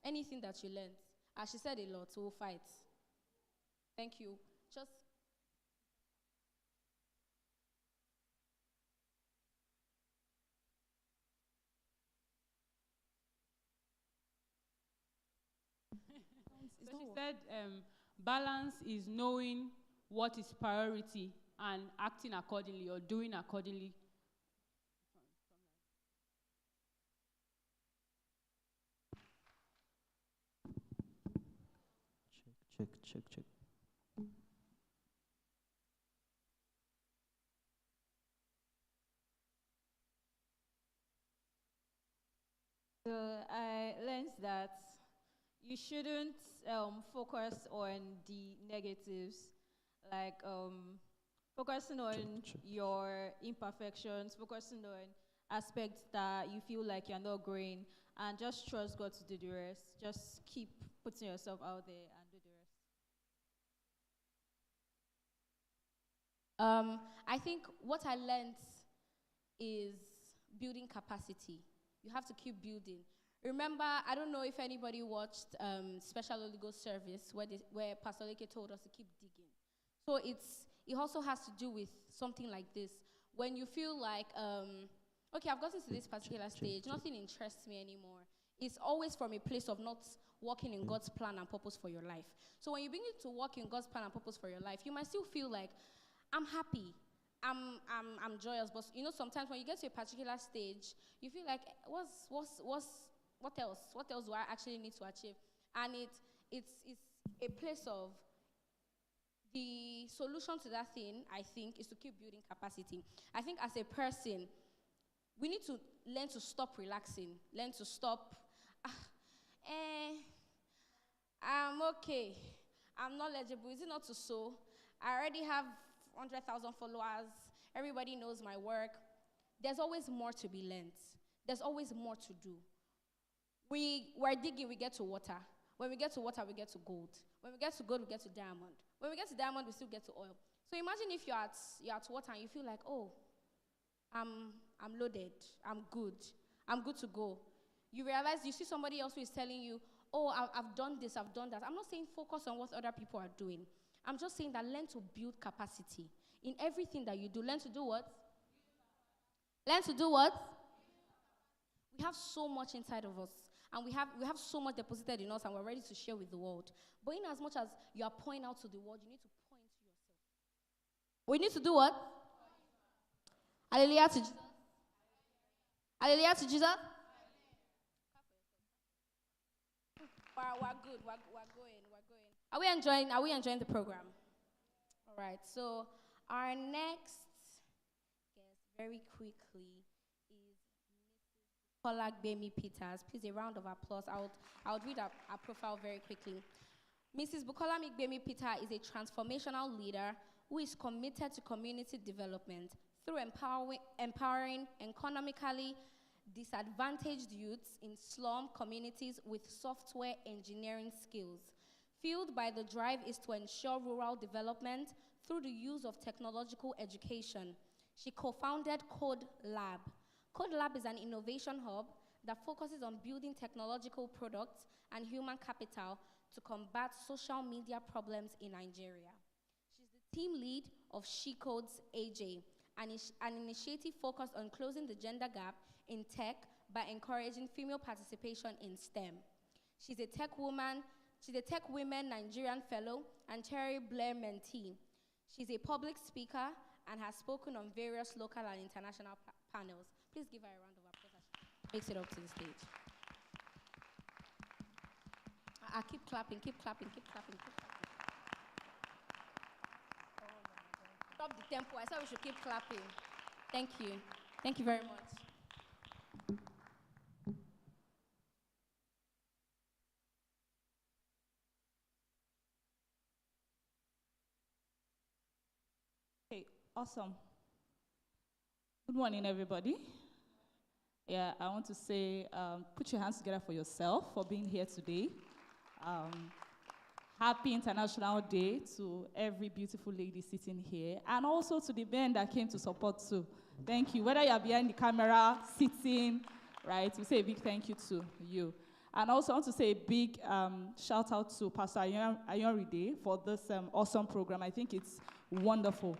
[SPEAKER 2] Anything that you learned. As she said a lot, we'll fight. Thank you. Just
[SPEAKER 4] So she said balance is knowing what is priority and acting accordingly or doing accordingly.
[SPEAKER 5] Check.
[SPEAKER 2] so I learned that you shouldn't focus on the negatives, like focusing on
[SPEAKER 5] Check.
[SPEAKER 2] your imperfections, focusing on aspects that you feel like you're not growing, and just trust God to do the rest. Just keep putting yourself out there and do the rest. I think what I learned is building capacity. You have to keep building. Remember, I don't know if anybody watched Special Holy Ghost service where Pastor Leke told us to keep digging. So it also has to do with something like this. When you feel like, okay, I've gotten to this particular stage, nothing interests me anymore. It's always from a place of not walking in God's plan and purpose for your life. So when you begin to walk in God's plan and purpose for your life, you might still feel like, I'm happy. I'm joyous, but sometimes when you get to a particular stage, you feel like what else? What else do I actually need to achieve? And it's a place of the solution to that thing, I think, is to keep building capacity. I think as a person, we need to learn to stop relaxing, learn to stop, I'm okay, I'm knowledgeable, is it not to so? I already have 100,000 followers. Everybody knows my work. There's always more to be learned. There's always more to do. We're digging, we get to water. When we get to water, we get to gold. When we get to gold, we get to diamond. When we get to diamond, we still get to oil. So imagine if you're at water and you feel like, oh, I'm loaded. I'm good to go. You realize you see somebody else who is telling you, oh, I've done this, I've done that. I'm not saying focus on what other people are doing. I'm just saying that learn to build capacity. In everything that you do, learn to do what? Learn to do what? We have so much inside of us. And we have so much deposited in us and we're ready to share with the world. But in as much as you are pouring out to the world, you need to pour into yourself. We need to do what? Hallelujah to Jesus. Hallelujah to Jesus. We're good. We're going. Are we enjoying the program? All right. So our next guest, very quickly, is Mrs. Bukola Peters. Please, a round of applause. I would read our profile very quickly. Mrs. Bukola Peters is a transformational leader who is committed to community development through empowering economically disadvantaged youths in slum communities with software engineering skills. Fueled by the drive is to ensure rural development through the use of technological education. She co-founded Code Lab. Code Lab is an innovation hub that focuses on building technological products and human capital to combat social media problems in Nigeria. She's the team lead of She Codes AJ, an initiative focused on closing the gender gap in tech by encouraging female participation in STEM. She's a Tech Women Nigerian Fellow and Terry Blair mentee. She's a public speaker and has spoken on various local and international panels. Please give her a round of applause as she makes it up to the stage. I keep clapping. Stop the tempo. I said we should keep clapping. Thank you. Thank you very much.
[SPEAKER 6] Okay, awesome. Good morning, everybody. Yeah, I want to say, put your hands together for yourself for being here today. Happy International Day to every beautiful lady sitting here, and also to the men that came to support too. Thank you. Whether you're behind the camera, sitting, right? We say a big thank you to you. And also I want to say a big shout out to Pastor Ayon for this awesome program. I think it's wonderful.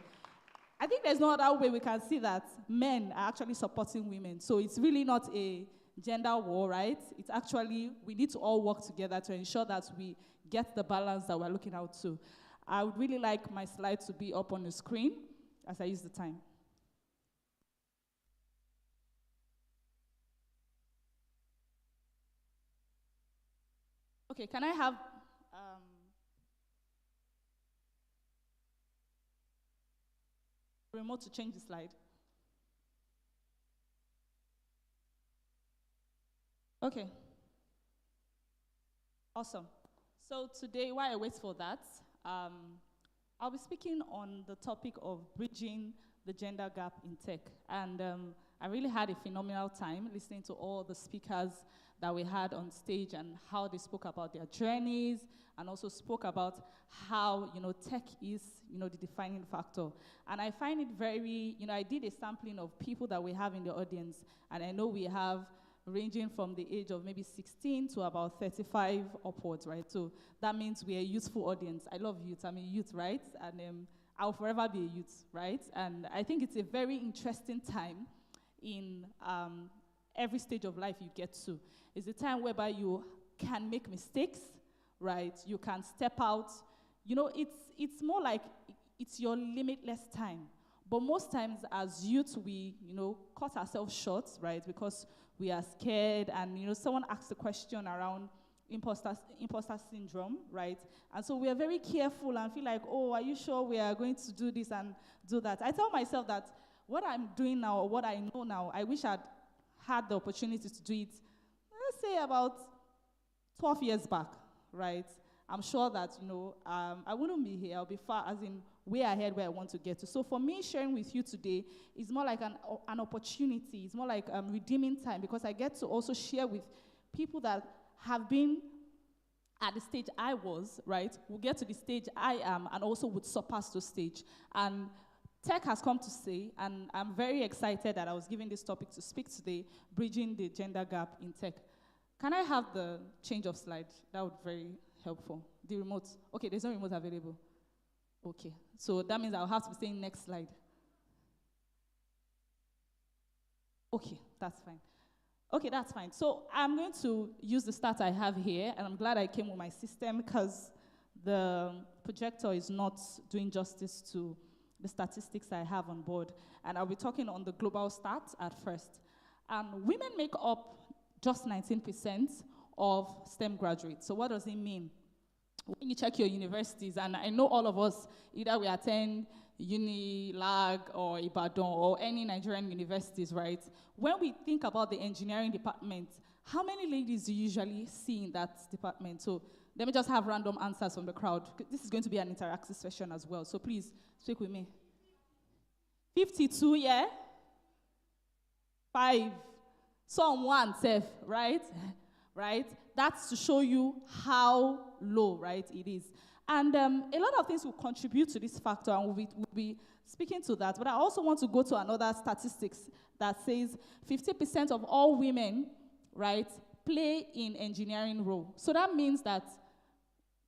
[SPEAKER 6] I think there's no other way we can see that men are actually supporting women. So it's really not a gender war, right? It's actually, we need to all work together to ensure that we get the balance that we're looking out to. I would really like my slide to be up on the screen as I use the time. Okay, can I have remote to change the slide? Okay. Awesome. So today, while I wait for that, I'll be speaking on the topic of bridging the gender gap in tech. And I really had a phenomenal time listening to all the speakers that we had on stage and how they spoke about their journeys and also spoke about how, tech is, the defining factor. And I find it very, I did a sampling of people that we have in the audience, and I know we have ranging from the age of maybe 16 to about 35 upwards, right? So that means we're a youthful audience. I love youth. I'm a youth, right? And I'll forever be a youth, right? And I think it's a very interesting time in every stage of life you get to. It's a time whereby you can make mistakes, right? You can step out. It's more like it's your limitless time. But most times as youth, we, cut ourselves short, right? Because we are scared, and, someone asked a question around imposter syndrome, right? And so we are very careful and feel like, oh, are you sure we are going to do this and do that? I tell myself that what I'm doing now, or what I know now, I wish I'd had the opportunity to do it, let's say about 12 years back, right? I'm sure that, I wouldn't be here. I'll be far, as in, way ahead where I want to get to. So for me, sharing with you today is more like an opportunity. It's more like redeeming time, because I get to also share with people that have been at the stage I was, right, will get to the stage I am and also would surpass the stage. And tech has come to stay, and I'm very excited that I was given this topic to speak today, bridging the gender gap in tech. Can I have the change of slide? That would be very helpful. The remote. Okay, there's no remote available. Okay, so that means I'll have to be saying next slide. Okay, that's fine. Okay, that's fine. So I'm going to use the stat I have here, and I'm glad I came with my system because the projector is not doing justice to the statistics I have on board. And I'll be talking on the global stats at first. Women make up just 19% of STEM graduates. So what does it mean? When you check your universities, and I know all of us, either we attend Unilag or Ibadan or any Nigerian universities, right? When we think about the engineering department, how many ladies do you usually see in that department? So let me just have random answers from the crowd. This is going to be an interactive session as well, so please speak with me. 52, yeah? 5. Someone, Seth, right? Right? That's to show you how low, right, it is. And a lot of things will contribute to this factor, and we'll be speaking to that. But I also want to go to another statistics that says 50% of all women, right, play in engineering role. So that means that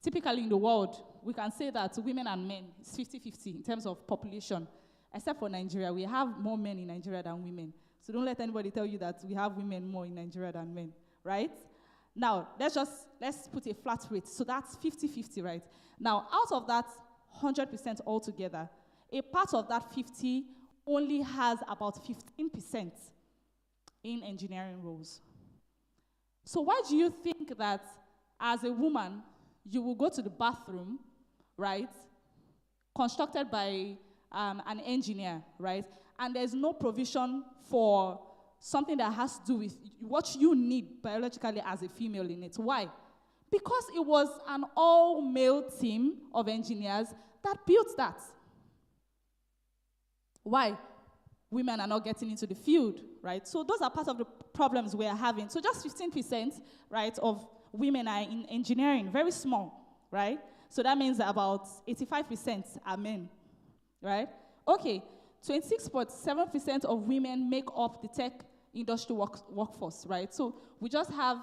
[SPEAKER 6] typically in the world, we can say that women and men is 50-50 in terms of population. Except for Nigeria, we have more men in Nigeria than women. So don't let anybody tell you that we have women more in Nigeria than men, right? Now, let's put a flat rate. So that's 50-50, right? Now, out of that 100% altogether, a part of that 50 only has about 15% in engineering roles. So why do you think that as a woman, you will go to the bathroom, right, constructed by an engineer, right, and there's no provision for something that has to do with what you need biologically as a female in it? Why? Because it was an all-male team of engineers that built that. Why? Women are not getting into the field, right? So those are part of the problems we are having. So just 15%, right, of women are in engineering, very small, right? So that means about 85% are men, right? Okay, 26.7% of women make up the tech industry workforce, right? So we just have,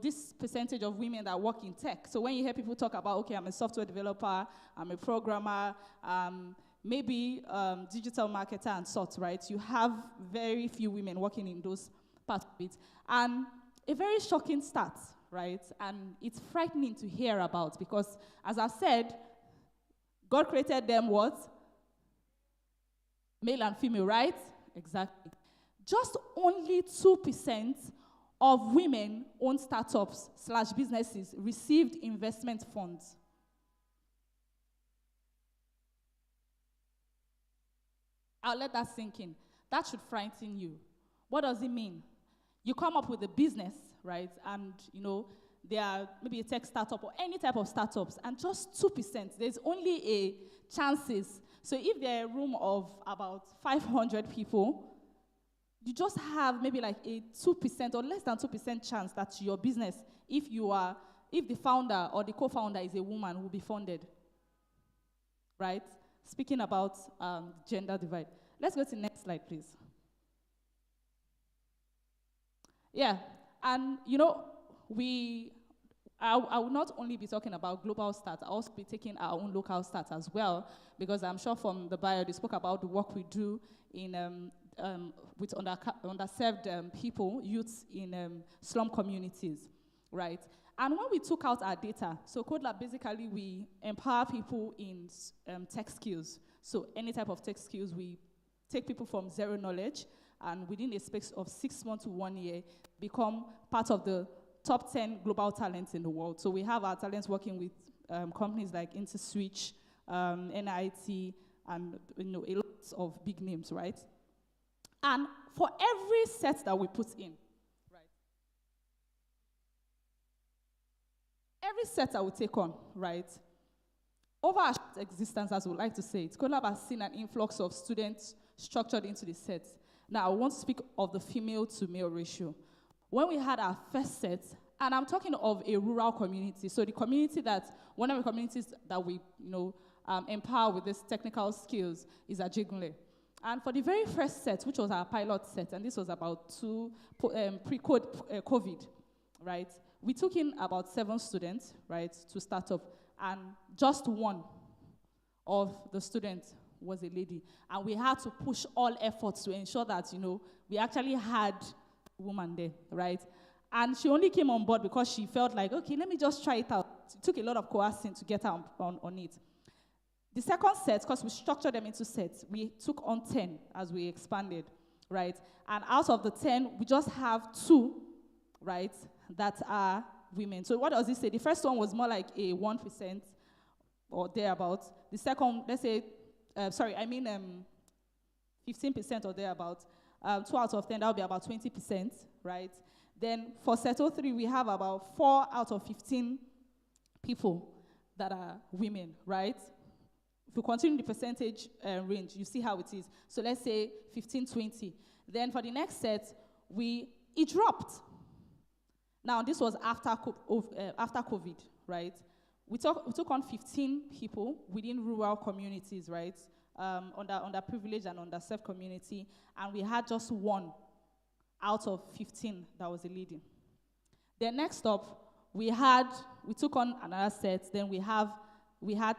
[SPEAKER 6] this percentage of women that work in tech. So when you hear people talk about, okay, I'm a software developer, I'm a programmer, maybe digital marketer and sorts, right? You have very few women working in those parts of it. And a very shocking stat, right? And it's frightening to hear about because, as I've said, God created them what? Male and female, right? Exactly. Just only 2% of women-owned startups/businesses received investment funds. I'll let that sink in. That should frighten you. What does it mean? You come up with a business, right? And, they are maybe a tech startup or any type of startups, and just 2%, there's only a chances. So if there are a room of about 500 people, you just have maybe like a 2% or less than 2% chance that your business, if the founder or the co-founder is a woman, will be funded, right? Speaking about gender divide. Let's go to the next slide, please. Yeah, and I will not only be talking about global stats, I'll also be taking our own local stats as well, because I'm sure from the bio, they spoke about the work we do in with underserved people, youths in slum communities, right? And when we took out our data, so CodeLab, basically we empower people in tech skills. So any type of tech skills, we take people from zero knowledge, and within a space of 6 months to 1 year, become part of the top 10 global talents in the world. So we have our talents working with companies like InterSwitch, NIT, and a lot of big names, right? And for every set that we put in, right? Every set that we take on, right? Over our existence, as we like to say it, CodeLab has seen an influx of students structured into the sets. Now, I want to speak of the female to male ratio. When we had our first set, and I'm talking of a rural community, so the community one of the communities that we, empower with these technical skills is Ajegunle. And for the very first set, which was our pilot set, and this was about pre-COVID, right? We took in about 7 students, right, to start up, and just one of the students was a lady. And we had to push all efforts to ensure that, we actually had a woman there, right? And she only came on board because she felt like, okay, let me just try it out. It took a lot of coercing to get her on it. The second set, because we structured them into sets, we took on 10 as we expanded, right? And out of the 10, we just have 2, right, that are women. So what does it say? The first one was more like a 1% or thereabouts. The second, let's say, 15% or thereabouts. 2 out of 10, that would be about 20%, right? Then for set 03, we have about 4 out of 15 people that are women, right? If we continue the percentage range, you see how it is. So let's say 15, 20. Then for the next set, it dropped. Now, this was after COVID, right? We took on 15 people within rural communities, right? Underprivileged and underserved community, and we had just 1 out of 15 that was a lady. Then next up, we took on another set, then we had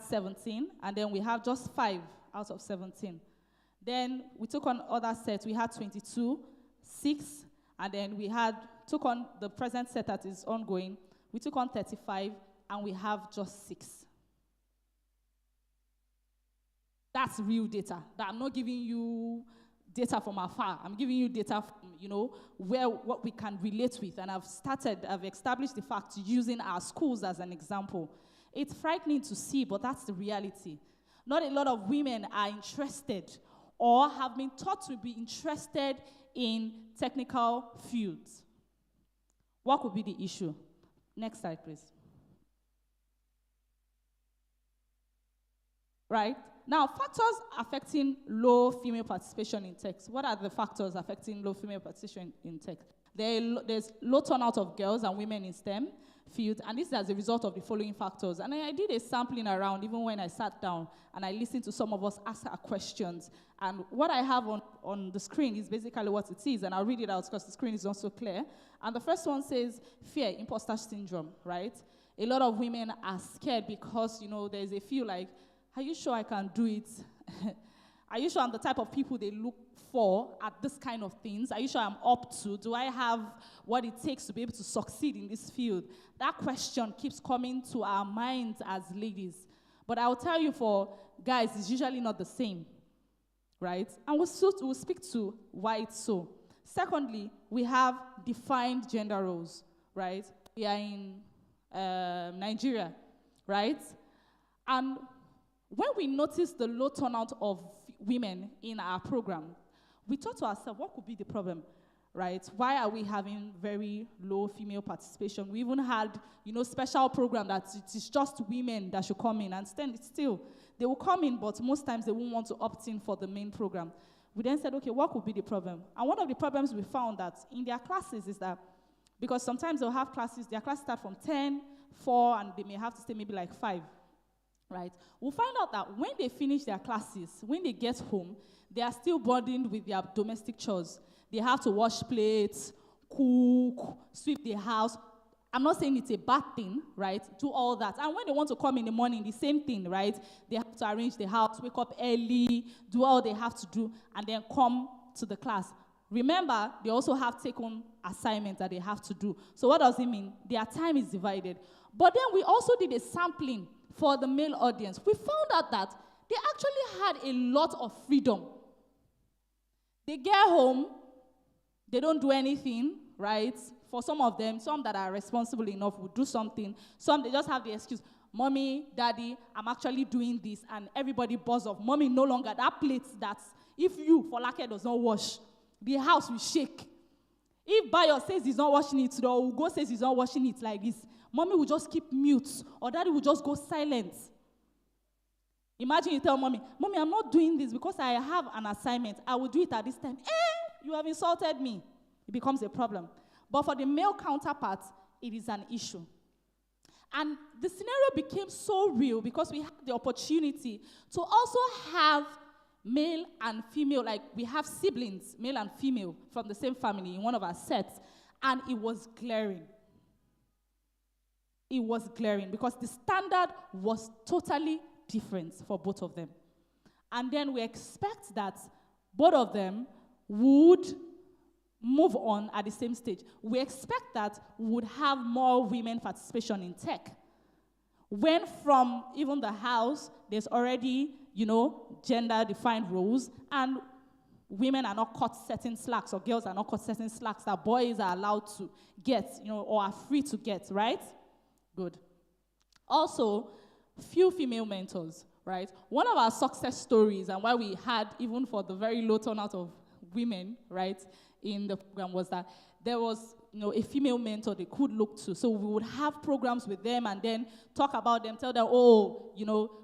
[SPEAKER 6] 17, and then we have just 5 out of 17. Then we took on other sets, we had 22, 6, and then we took on the present set that is ongoing, we took on 35, and we have just 6. That's real data. That I'm not giving you data from afar. I'm giving you data from, what we can relate with. And I've established the fact using our schools as an example. It's frightening to see, but that's the reality. Not a lot of women are interested or have been taught to be interested in technical fields. What could be the issue? Next slide, please. Right? Now, factors affecting low female participation in tech. What are the factors affecting low female participation in tech? There's low turnout of girls and women in STEM fields, and this is as a result of the following factors. And I did a sampling around, even when I sat down, and I listened to some of us ask our questions. And what I have on the screen is basically what it is, and I'll read it out because the screen is not so clear. And the first one says, fear, imposter syndrome, right? A lot of women are scared because, there's a feel like, are you sure I can do it? Are you sure I'm the type of people they look for at this kind of things? Are you sure I'm up to? Do I have what it takes to be able to succeed in this field? That question keeps coming to our minds as ladies. But I'll tell you, for guys, it's usually not the same, right? And we'll speak to why it's so. Secondly, we have defined gender roles, right? We are in Nigeria, right? And when we notice the low turnout of women in our program, we thought to ourselves, what could be the problem, right? Why are we having very low female participation? We even had, special program that it is just women that should come in, and still, they will come in, but most times they won't want to opt in for the main program. We then said, okay, what could be the problem? And one of the problems we found that in their classes is that, because sometimes they'll have classes, their classes start from 10, 4, and they may have to stay maybe like 5. Right? We'll find out that when they finish their classes, when they get home, they are still burdened with their domestic chores. They have to wash plates, cook, sweep the house. I'm not saying it's a bad thing, right? Do all that. And when they want to come in the morning, the same thing, right? They have to arrange the house, wake up early, do all they have to do, and then come to the class. Remember, they also have take-home assignments that they have to do. So what does it mean? Their time is divided. But then we also did a sampling for the male audience. We found out that they actually had a lot of freedom. They get home, they don't do anything, right? For some of them, some that are responsible enough will do something. Some, they just have the excuse, mommy, daddy, I'm actually doing this, and everybody buzz off. Mommy, no longer. That plate that if you, for lack does not wash, the house will shake. If Bayo says he's not washing it, or Ugo says he's not washing it like this, mommy will just keep mute, or daddy will just go silent. Imagine you tell mommy, I'm not doing this because I have an assignment. I will do it at this time. You have insulted me. It becomes a problem. But for the male counterpart, it is an issue. And the scenario became so real because we had the opportunity to also have male and female, like we have siblings, male and female, from the same family in one of our sets, and it was glaring. It was glaring because the standard was totally different for both of them. And then we expect that both of them would move on at the same stage. We expect that we would have more women participation in tech. When from even the house, there's already, gender-defined roles, and women are not caught certain slacks, or girls are not caught certain slacks that boys are allowed to get, or are free to get, right? Good. Also, few female mentors, right? One of our success stories, and why we had, even for the very low turnout of women, right, in the program, was that there was, a female mentor they could look to. So we would have programs with them and then talk about them, tell them,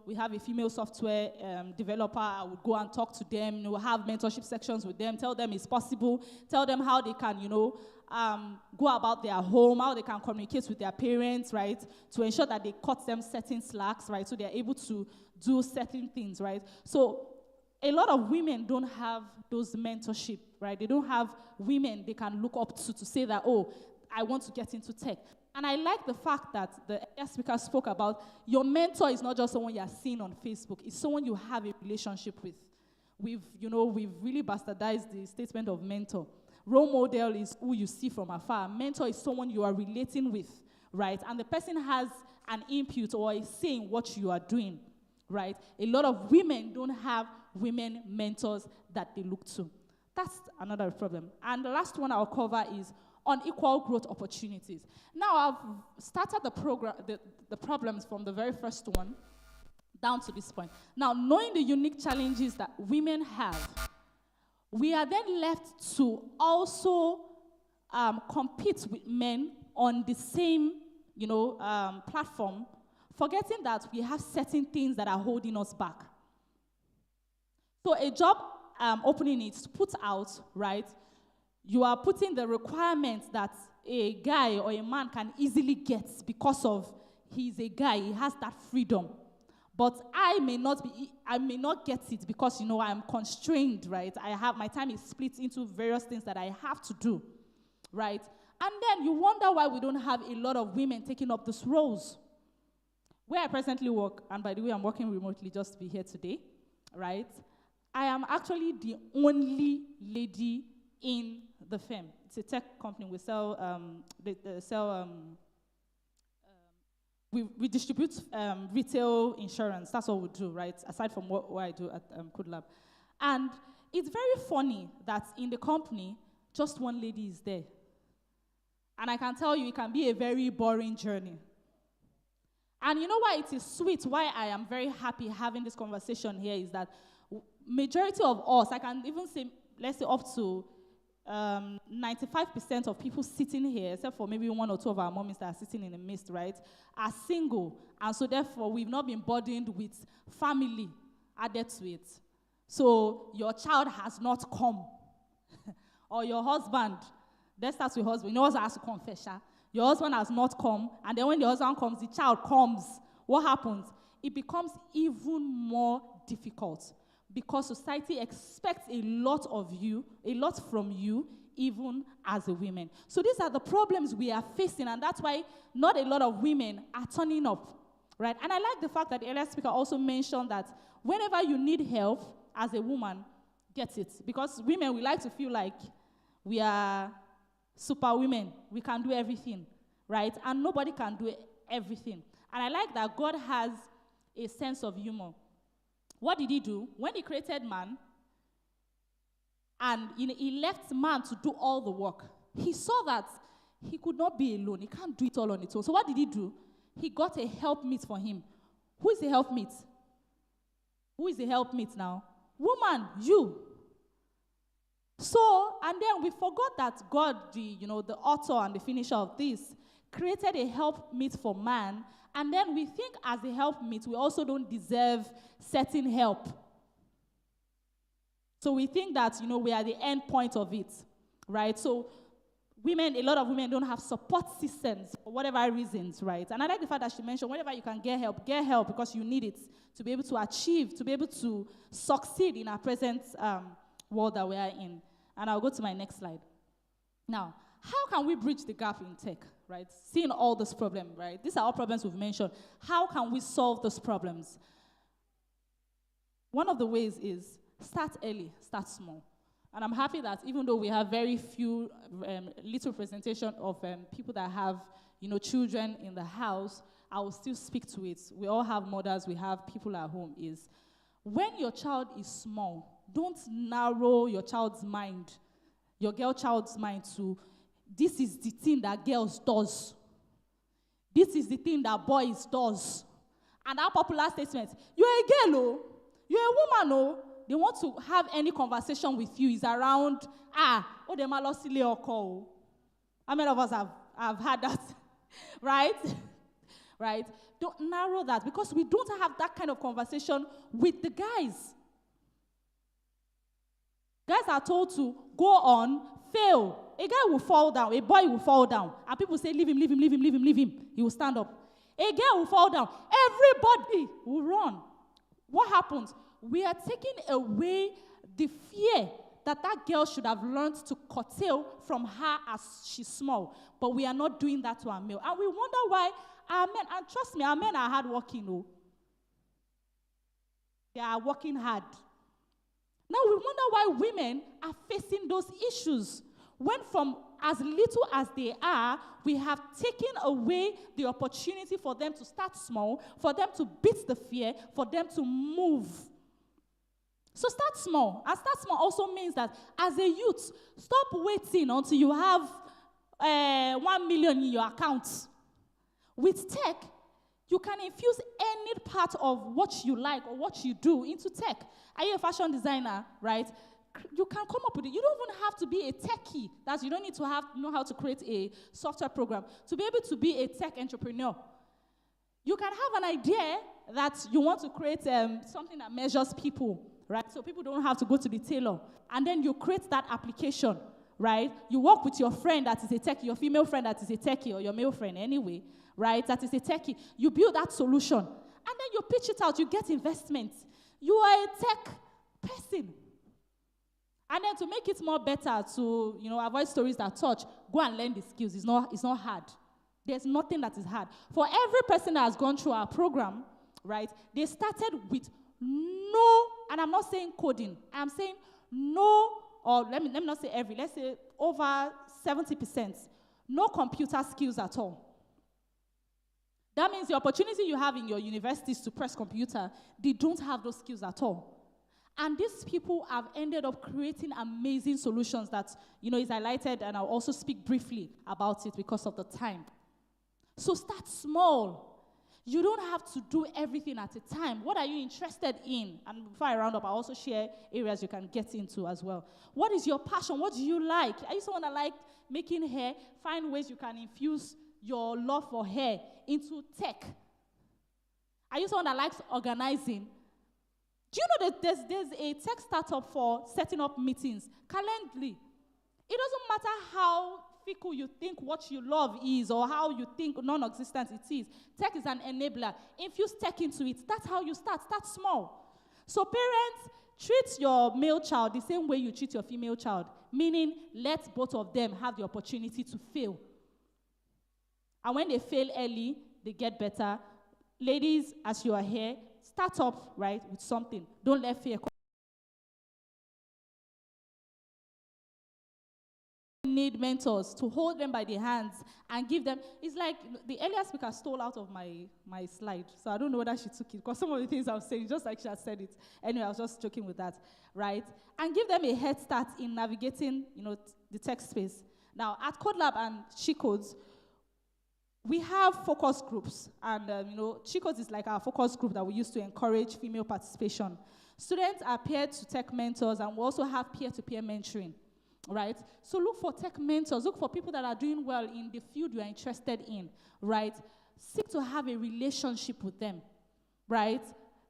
[SPEAKER 6] we have a female software developer. I would go and talk to them, have mentorship sections with them, tell them it's possible, tell them how they can, go about their home, how they can communicate with their parents, right, to ensure that they cut them certain slacks, right, so they're able to do certain things, right. So a lot of women don't have those mentorship, right? They don't have women they can look up to say that, I want to get into tech. And I like the fact that the guest speaker spoke about your mentor is not just someone you're seeing on Facebook. It's someone you have a relationship with. We've really bastardized the statement of mentor. Role model is who you see from afar. Mentor is someone you are relating with, right? And the person has an input or is saying what you are doing, right? A lot of women don't have women mentors that they look to. That's another problem. And the last one I'll cover is unequal growth opportunities. Now, I've started the problems from the very first one down to this point. Now, knowing the unique challenges that women have, we are then left to also compete with men on the same, platform, forgetting that we have certain things that are holding us back. So a job opening is put out, right? You are putting the requirements that a guy or a man can easily get because of he's a guy, he has that freedom. But I may not get it because, I'm constrained, right? My time is split into various things that I have to do, right? And then you wonder why we don't have a lot of women taking up these roles. Where I presently work, and by the way, I'm working remotely just to be here today, right? I am actually the only lady in the firm. It's a tech company. We sell, we distribute retail insurance. That's what we do, right? Aside from what I do at Kudlab. And it's very funny that in the company, just one lady is there. And I can tell you, it can be a very boring journey. And you know why it is sweet, why I am very happy having this conversation here is that majority of us, I can even say, let's say up to 95% of people sitting here, except for maybe one or two of our mommies that are sitting in the midst, right, are single. And so therefore, we've not been burdened with family added to it. So your child has not come. Or your husband, let's start with husband. You know what has to confess, your husband has not come, and then when the husband comes, the child comes. What happens? It becomes even more difficult because society expects a lot of you, a lot from you, even as a woman. So these are the problems we are facing, and that's why not a lot of women are turning up, right? And I like the fact that the earlier speaker also mentioned that whenever you need help as a woman, get it. Because women, we like to feel like we are super women. We can do everything, right? And nobody can do everything. And I like that God has a sense of humor. What did he do? When he created man, and he left man to do all the work, he saw that he could not be alone. He can't do it all on his own. So what did he do? He got a helpmeet for him. Who is the helpmeet? Who is the helpmeet now? Woman, you. So, and then we forgot that God, the author and the finisher of this, created a helpmeet for man, and then we think as a helpmeet, we also don't deserve certain help. So we think that, we are the end point of it, right? So a lot of women don't have support systems for whatever reasons, right? And I like the fact that she mentioned, whenever you can get help because you need it to be able to achieve, to be able to succeed in our present world that we are in. And I'll go to my next slide. Now, how can we bridge the gap in tech, right? Seeing all this problem, right? These are all problems we've mentioned. How can we solve those problems? One of the ways is start early, start small. And I'm happy that even though we have very few, little presentation of people that have, children in the house, I will still speak to it. We all have mothers, we have people at home, is when your child is small, don't narrow your child's mind, your girl child's mind to, this is the thing that girls does. This is the thing that boys does. And that popular statement, you're a girl, oh, you're a woman, oh. They want to have any conversation with you is around, they malosile or call. How many of us have had that? Right? Right? Don't narrow that because we don't have that kind of conversation with the guys. Guys are told to go on, fail. A guy will fall down, a boy will fall down, and people say, leave him. He will stand up. A girl will fall down. Everybody will run. What happens? We are taking away the fear that girl should have learned to curtail from her as she's small. But we are not doing that to our male. And we wonder why our men, and trust me, our men are hardworking. Oh. They are working hard. Now we wonder why women are facing those issues. When from as little as they are, we have taken away the opportunity for them to start small, for them to beat the fear, for them to move. So start small. And start small also means that as a youth, stop waiting until you have 1 million in your account. With tech, you can infuse any part of what you like or what you do into tech. Are you a fashion designer, right? You can come up with it. You don't even have to be a techie. You don't need to know how to create a software program to be able to be a tech entrepreneur. You can have an idea that you want to create something that measures people, right? So people don't have to go to the tailor. And then you create that application, right? You work with your friend that is a techie, your female friend that is a techie, or your male friend anyway, right? That is a techie. You build that solution. And then you pitch it out, you get investment. You are a tech person. And then to make it more better, to avoid stories that touch, go and learn the skills. It's not hard. There's nothing that is hard. For every person that has gone through our program, right, they started with no, and I'm not saying coding, I'm saying no, or let me not say every, let's say over 70%, no computer skills at all. That means the opportunity you have in your universities to press computer, they don't have those skills at all. And these people have ended up creating amazing solutions that, is highlighted, and I'll also speak briefly about it because of the time. So start small. You don't have to do everything at a time. What are you interested in? And before I round up, I'll also share areas you can get into as well. What is your passion? What do you like? Are you someone that like making hair? Find ways you can infuse your love for hair into tech. Are you someone that likes organizing? Do you know that there's a tech startup for setting up meetings? Calendly. It doesn't matter how fickle you think what you love is or how you think non-existent it is. Tech is an enabler. Infuse tech into it. That's how you start. Start small. So parents, treat your male child the same way you treat your female child, meaning let both of them have the opportunity to fail. And when they fail early, they get better. Ladies, as you are here, start up, right, with something. Don't let fear come. Need mentors to hold them by the hands and give them. It's like the earlier speaker stole out of my slide, so I don't know whether she took it, because some of the things I was saying, just like she had said it. Anyway, I was just joking with that, right? And give them a head start in navigating, the tech space. Now, at CodeLab and She Codes, we have focus groups, and She Codes is like our focus group that we use to encourage female participation. Students are paired to tech mentors, and we also have peer-to-peer mentoring. Right? So look for tech mentors. Look for people that are doing well in the field you are interested in. Right? Seek to have a relationship with them. Right?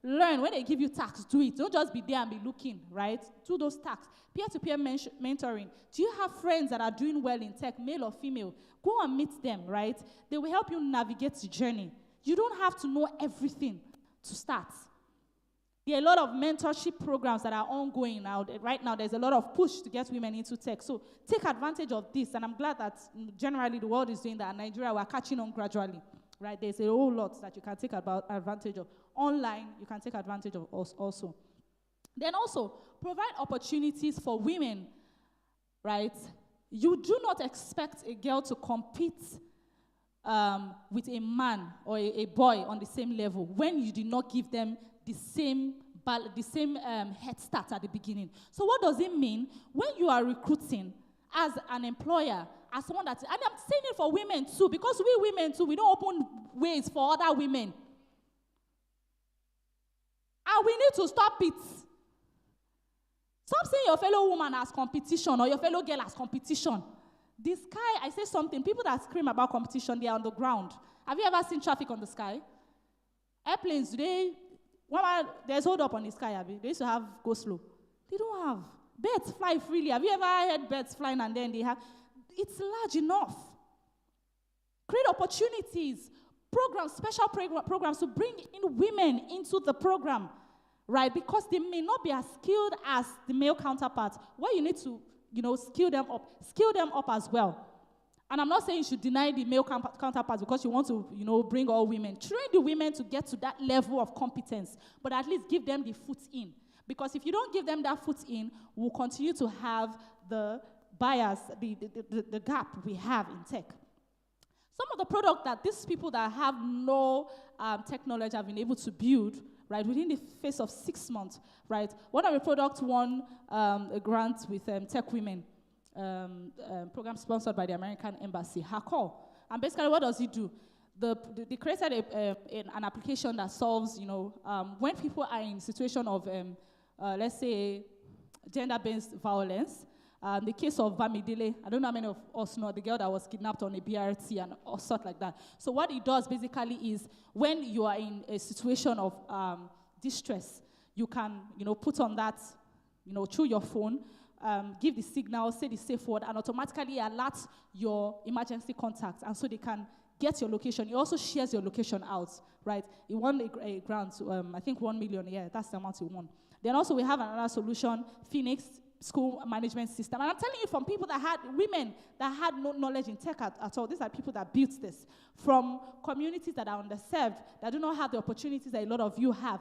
[SPEAKER 6] Learn. When they give you tasks, do it. Don't just be there and be looking. Right? Do those tasks. Peer-to-peer mentoring. Do you have friends that are doing well in tech, male or female? Go and meet them. Right? They will help you navigate the journey. You don't have to know everything to start. There are a lot of mentorship programs that are ongoing now. Right now, there's a lot of push to get women into tech. So take advantage of this. And I'm glad that generally the world is doing that. In Nigeria, we're catching on gradually. Right? There's a whole lot that you can take advantage of. Online, you can take advantage of also. Then also, provide opportunities for women. Right? You do not expect a girl to compete with a man or a boy on the same level when you do not give them the same head start at the beginning. So what does it mean when you are recruiting as an employer, as someone that, and I'm saying it for women too, because we women too, we don't open ways for other women. And we need to stop it. Stop seeing your fellow woman as competition or your fellow girl as competition. The sky, I say something, people that scream about competition, they are on the ground. Have you ever seen traffic on the sky? Airplanes, there's hold up on the sky, Abby. They used to have go slow. They don't have. Birds fly freely. Have you ever heard birds flying and then they have? It's large enough. Create opportunities, programs, special programs to bring in women into the program, right? Because they may not be as skilled as the male counterparts. Where you need to, skill them up as well. And I'm not saying you should deny the male counterparts because you want to, bring all women. Train the women to get to that level of competence, but at least give them the foot in. Because if you don't give them that foot in, we'll continue to have the bias, the gap we have in tech. Some of the products that these people that have no tech knowledge have been able to build, right, within the space of 6 months, right? One of the products won a grant with Tech Women. Program sponsored by the American Embassy, HACO. And basically, what does it do? They created an application that solves, when people are in a situation of, let's say, gender-based violence. The case of Bamidele, I don't know how many of us know, the girl that was kidnapped on a BRT and all sort like that. So what it does basically is when you are in a situation of distress, you can, put on that, through your phone, give the signal, say the safe word, and automatically alert your emergency contacts, and so they can gets your location, he also shares your location out, right? He won a grant, I think 1 million, yeah, that's the amount he won. Then also we have another solution, Phoenix School Management System. And I'm telling you, from people that had, women that had no knowledge in tech at all, these are people that built this. From communities that are underserved, that do not have the opportunities that a lot of you have.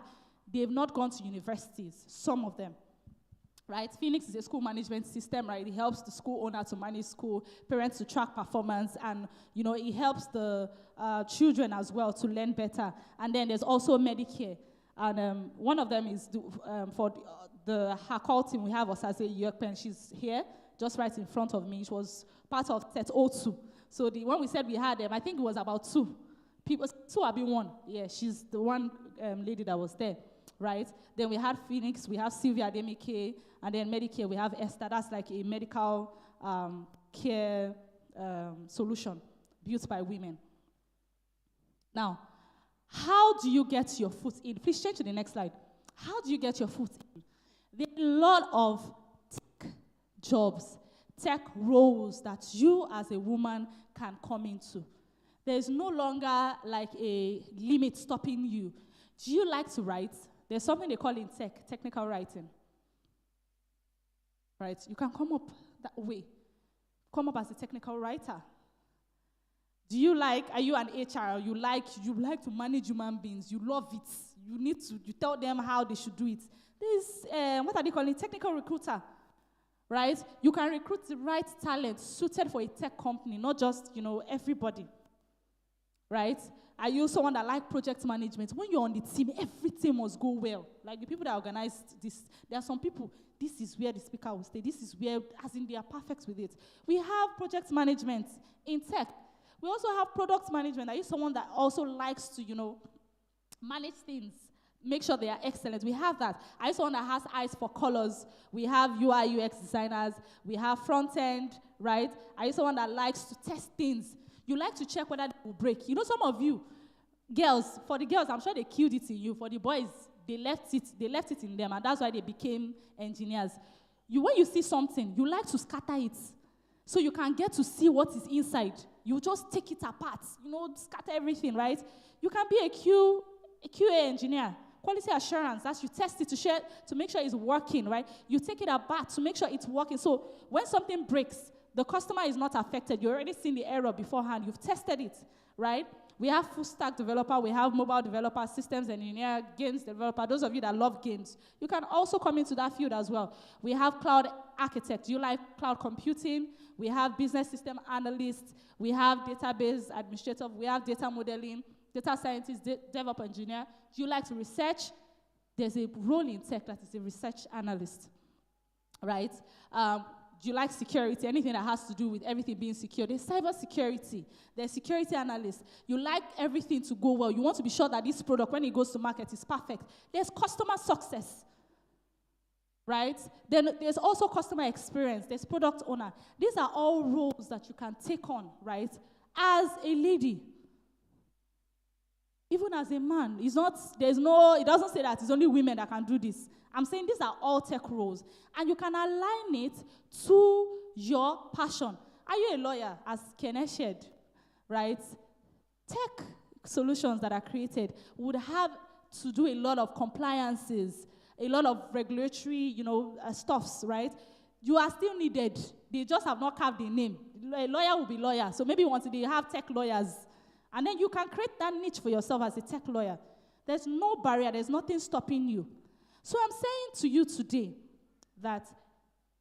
[SPEAKER 6] They've not gone to universities, some of them. Right? Phoenix is a school management system, right? It helps the school owner to manage school, parents to track performance, and, it helps the children as well to learn better. And then there's also Medicare. And one of them is for the Hakol team. We have Osaze Yokpen. She's here, just right in front of me. She was part of Set 02. So when we said we had them, I think it was about 2. People, 2 have been 1. Yeah, she's the one lady that was there. Right? Then we had Phoenix, we have Sylvia Demike, and then Medicare, we have Esther. That's like a medical care solution built by women. Now, how do you get your foot in? Please change to the next slide. How do you get your foot in? There are a lot of tech jobs, tech roles that you as a woman can come into. There's no longer like a limit stopping you. Do you like to write? There's something they call in tech, technical writing. Right? You can come up that way. Come up as a technical writer. Are you an HR? You like to manage human beings. You love it. You tell them how they should do it. There's, what are they calling? Technical recruiter. Right? You can recruit the right talent suited for a tech company, not just, everybody. Right? Are you someone that likes project management? When you're on the team, everything must go well. Like the people that organized this, there are some people, this is where the speaker will stay. This is where, as in they are perfect with it. We have project management in tech. We also have product management. Are you someone that also likes to, manage things, make sure they are excellent? We have that. Are you someone that has eyes for colors? We have UI, UX designers. We have front end, right? Are you someone that likes to test things? You like to check whether they will break. Some of you, girls, for the girls, I'm sure they killed it in you. For the boys, they left it in them, and that's why they became engineers. When you see something, you like to scatter it, so you can get to see what is inside. You just take it apart, scatter everything, right? You can be a QA engineer, quality assurance. That's you test it to make sure it's working, right? You take it apart to make sure it's working. So when something breaks, the customer is not affected. You've already seen the error beforehand. You've tested it, right? We have full stack developer. We have mobile developer, systems engineer, games developer. Those of you that love games, you can also come into that field as well. We have cloud architect. Do you like cloud computing? We have business system analyst. We have database administrator. We have data modeling, data scientist, DevOps engineer. Do you like to research? There's a role in tech that is a research analyst, right? Do you like security? Anything that has to do with everything being secure. There's cyber security. There's security analyst. You like everything to go well. You want to be sure that this product, when it goes to market, is perfect. There's customer success, right? Then there's also customer experience. There's product owner. These are all roles that you can take on, right? As a lady. Even as a man, it doesn't say that it's only women that can do this. I'm saying these are all tech roles. And you can align it to your passion. Are you a lawyer, as Kenneth shared, right? Tech solutions that are created would have to do a lot of compliances, a lot of regulatory, stuffs, right? You are still needed. They just have not carved the name. A lawyer will be lawyer. So maybe once they have tech lawyers. And then you can create that niche for yourself as a tech lawyer. There's no barrier. There's nothing stopping you. So I'm saying to you today that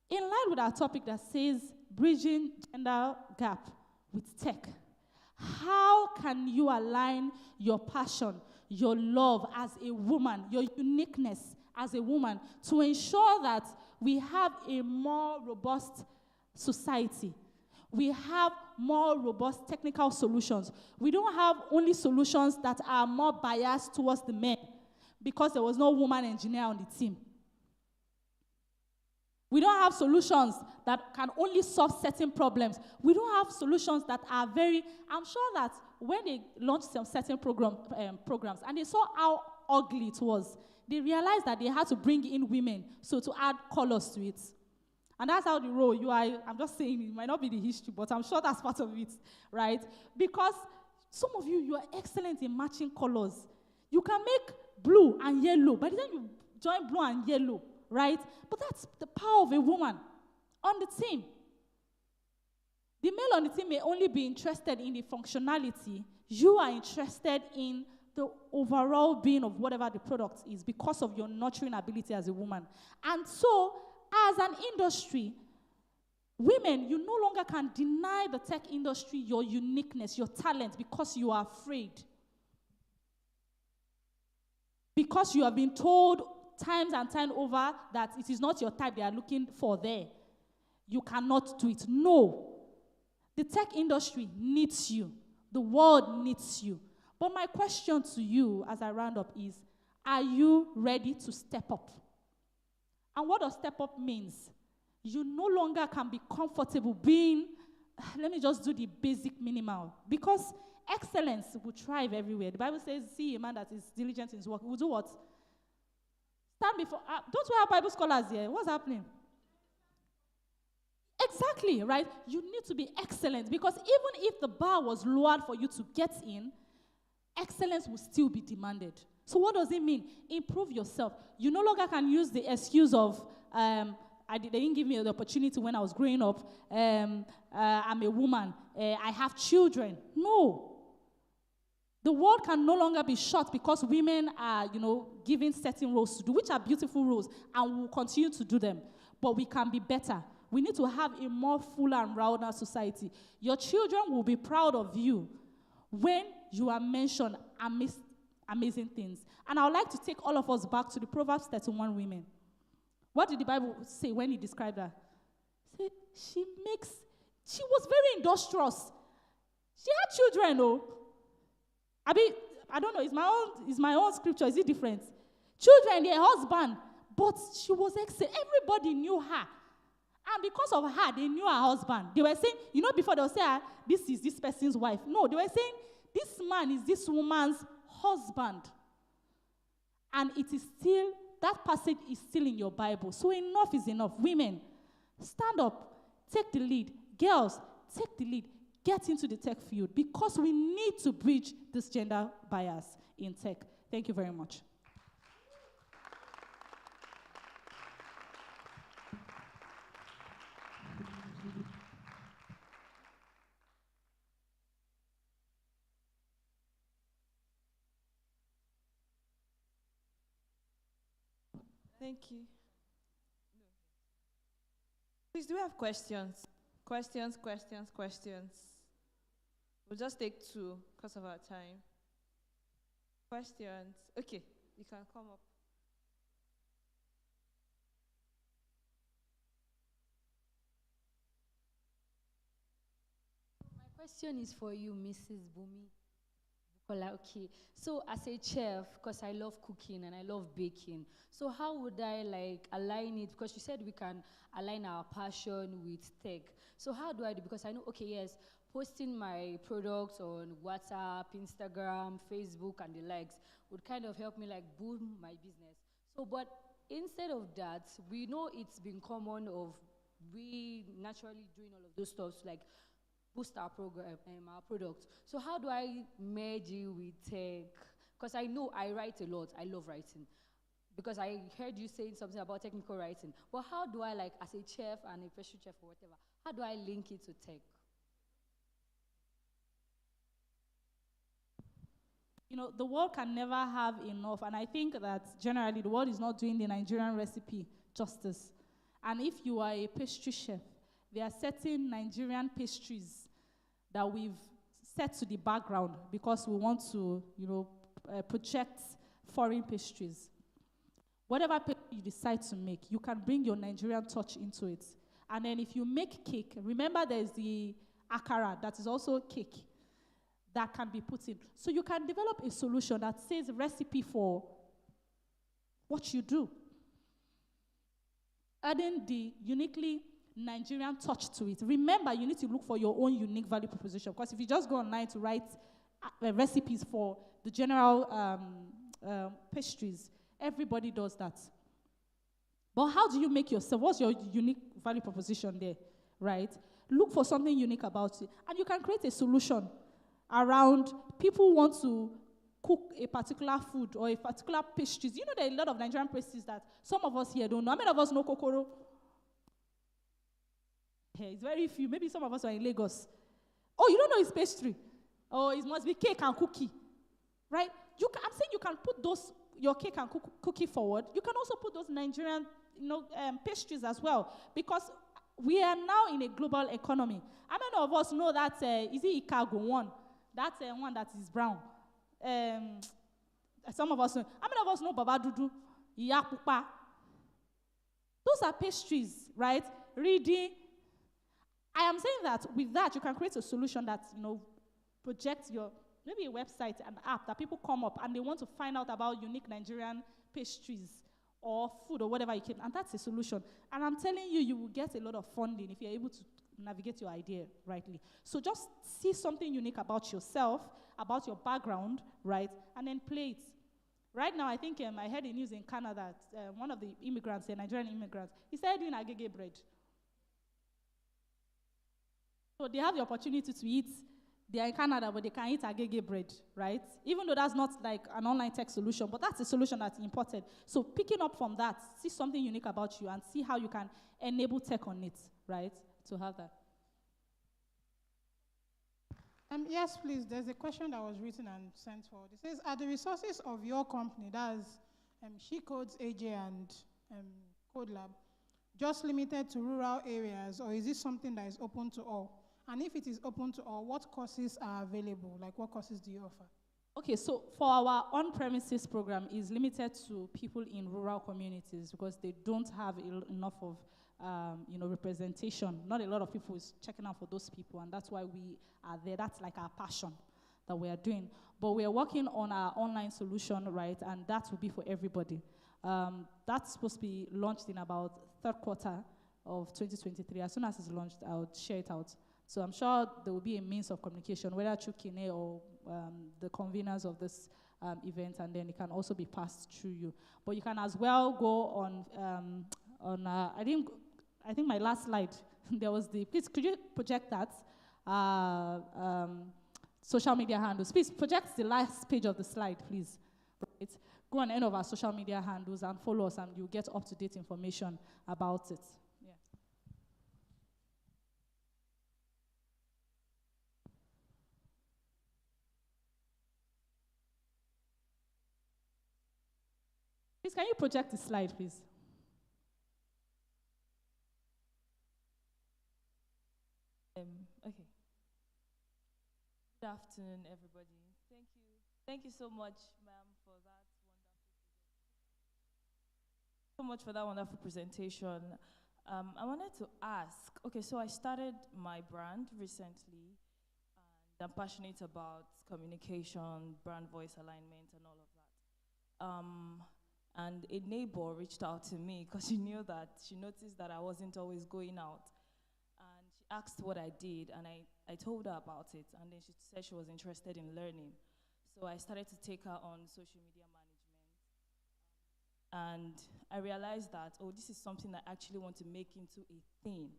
[SPEAKER 6] in line with our topic that says bridging gender gap with tech, how can you align your passion, your love as a woman, your uniqueness as a woman to ensure that we have a more robust society? We have more robust technical solutions. We don't have only solutions that are more biased towards the men because there was no woman engineer on the team. We don't have solutions that can only solve certain problems. We don't have solutions that are I'm sure that when they launched some certain programs and they saw how ugly it was, they realized that they had to bring in women to add colors to it. And that's how the role I'm just saying, it might not be the history, but I'm sure that's part of it, right? Because some of you are excellent in matching colors. You can make blue and yellow. By the time you join blue and yellow, right? But that's the power of a woman on the team. The male on the team may only be interested in the functionality. You are interested in the overall being of whatever the product is because of your nurturing ability as a woman. And so, as an industry, women, you no longer can deny the tech industry your uniqueness, your talent, because you are afraid. Because you have been told times and time over that it is not your type they are looking for there. You cannot do it. No. The tech industry needs you. The world needs you. But my question to you as I round up is, are you ready to step up? And what does step up means? You no longer can be comfortable being, let me just do the basic minimal. Because excellence will thrive everywhere. The Bible says, see a man that is diligent in his work. Will do what? Stand before, don't we have Bible scholars here? What's happening? Exactly, right? You need to be excellent, because even if the bar was lowered for you to get in, excellence will still be demanded. So what does it mean? Improve yourself. You no longer can use the excuse of, they didn't give me the opportunity when I was growing up. I'm a woman. I have children. No. The world can no longer be shut because women are, given certain roles to do, which are beautiful roles, and we will continue to do them. But we can be better. We need to have a more full and rounder society. Your children will be proud of you when you are mentioned amidst amazing things. And I would like to take all of us back to the Proverbs 31 women. What did the Bible say when he described her? He said, she was very industrious. She had children, I don't know, is my own scripture, is it different? Children, their husband, but she was excellent. Everybody knew her. And because of her, they knew her husband. They were saying, before they would say, this is this person's wife. No, they were saying, this man is this woman's husband. And it is still, that passage is still in your Bible. So enough is enough. Women, stand up, take the lead. Girls, take the lead. Get into the tech field, because we need to bridge this gender bias in tech. Thank you very much.
[SPEAKER 7] Thank you. Please, do we have questions? Questions. We'll just take two because of our time. Questions. Okay, you can come up.
[SPEAKER 8] My question is for you, Mrs. Bumi. Okay, so as a chef, because I love cooking and I love baking, so how would I align it? Because you said we can align our passion with tech. So how do I do? Because I know, okay, yes, posting my products on WhatsApp, Instagram, Facebook, and the likes would kind of help me boom my business. So, but instead of that, we know it's been common of we naturally doing all of those stuff boost our program, our product. So how do I merge it with tech? Because I know I write a lot. I love writing. Because I heard you saying something about technical writing. But how do I, as a chef and a pastry chef or whatever, how do I link it to tech?
[SPEAKER 6] The world can never have enough. And I think that generally the world is not doing the Nigerian recipe justice. And if you are a pastry chef, there are certain Nigerian pastries that we've set to the background because we want to, project foreign pastries. Whatever pastry you decide to make, you can bring your Nigerian touch into it. And then if you make cake, remember there's the akara that is also cake that can be put in. So you can develop a solution that says recipe for what you do. Adding the uniquely Nigerian touch to it. Remember, you need to look for your own unique value proposition, because if you just go online to write recipes for the general pastries, everybody does that. But how do you make yourself? What's your unique value proposition there, right? Look for something unique about it, and you can create a solution around people want to cook a particular food or a particular pastries. You know, there are a lot of Nigerian pastries that some of us here don't know. How many of us know kokoro? Yeah, it's very few. Maybe some of us are in Lagos. Oh, you don't know it's pastry. Oh, it must be cake and cookie. Right? I'm saying you can put your cake and cookie forward. You can also put those Nigerian, pastries as well, because we are now in a global economy. How many of us know that, is it Ikago one? That's one that is brown. Some of us know. How many of us know Baba Dudu, Yapupa? Those are pastries, right? Reading. I am saying that with that, you can create a solution that, projects maybe a website, an app that people come up and they want to find out about unique Nigerian pastries or food or whatever you can, and that's a solution. And I'm telling you, you will get a lot of funding if you're able to navigate your idea rightly. So just see something unique about yourself, about your background, right, and then play it. Right now, I think I heard a news in Canada that one of the immigrants, Nigerian immigrants, he started doing agege bread. So they have the opportunity to eat. They are in Canada, but they can eat agege bread, right? Even though that's not like an online tech solution, but that's a solution that's imported. So picking up from that, see something unique about you and see how you can enable tech on it, right, to have that.
[SPEAKER 9] Yes, please. There's a question that was written and sent forward. It says, are the resources of your company, that's She Codes, AJ, and Code Lab, just limited to rural areas, or is this something that is open to all? And if it is open to all, what courses are available? Like, what courses do you offer?
[SPEAKER 6] Okay, so for our on-premises program is limited to people in rural communities because they don't have enough of representation. Not a lot of people is checking out for those people, and that's why we are there. That's like our passion that we are doing. But we are working on our online solution, right, and that will be for everybody. That's supposed to be launched in about third quarter of 2023. As soon as it's launched, I'll share it out. So I'm sure there will be a means of communication, whether through Kine or the conveners of this event, and then it can also be passed through you. But you can as well go on I think my last slide, there was please could you project that? Social media handles. Please project the last page of the slide, please. Right. Go on any of our social media handles and follow us, and you'll get up-to-date information about it. Yeah. Please, can you project the slide, please?
[SPEAKER 7] Okay. Good afternoon, everybody. Thank you. Thank you so much, ma'am, for that wonderful presentation. I wanted to ask, okay, so I started my brand recently, and I'm passionate about communication, brand voice alignment, and all of that. And a neighbor reached out to me because she noticed that I wasn't always going out. And she asked what I did, and I told her about it, and then she said she was interested in learning. So I started to take her on social media management. And I realized that, this is something I actually want to make into a thing,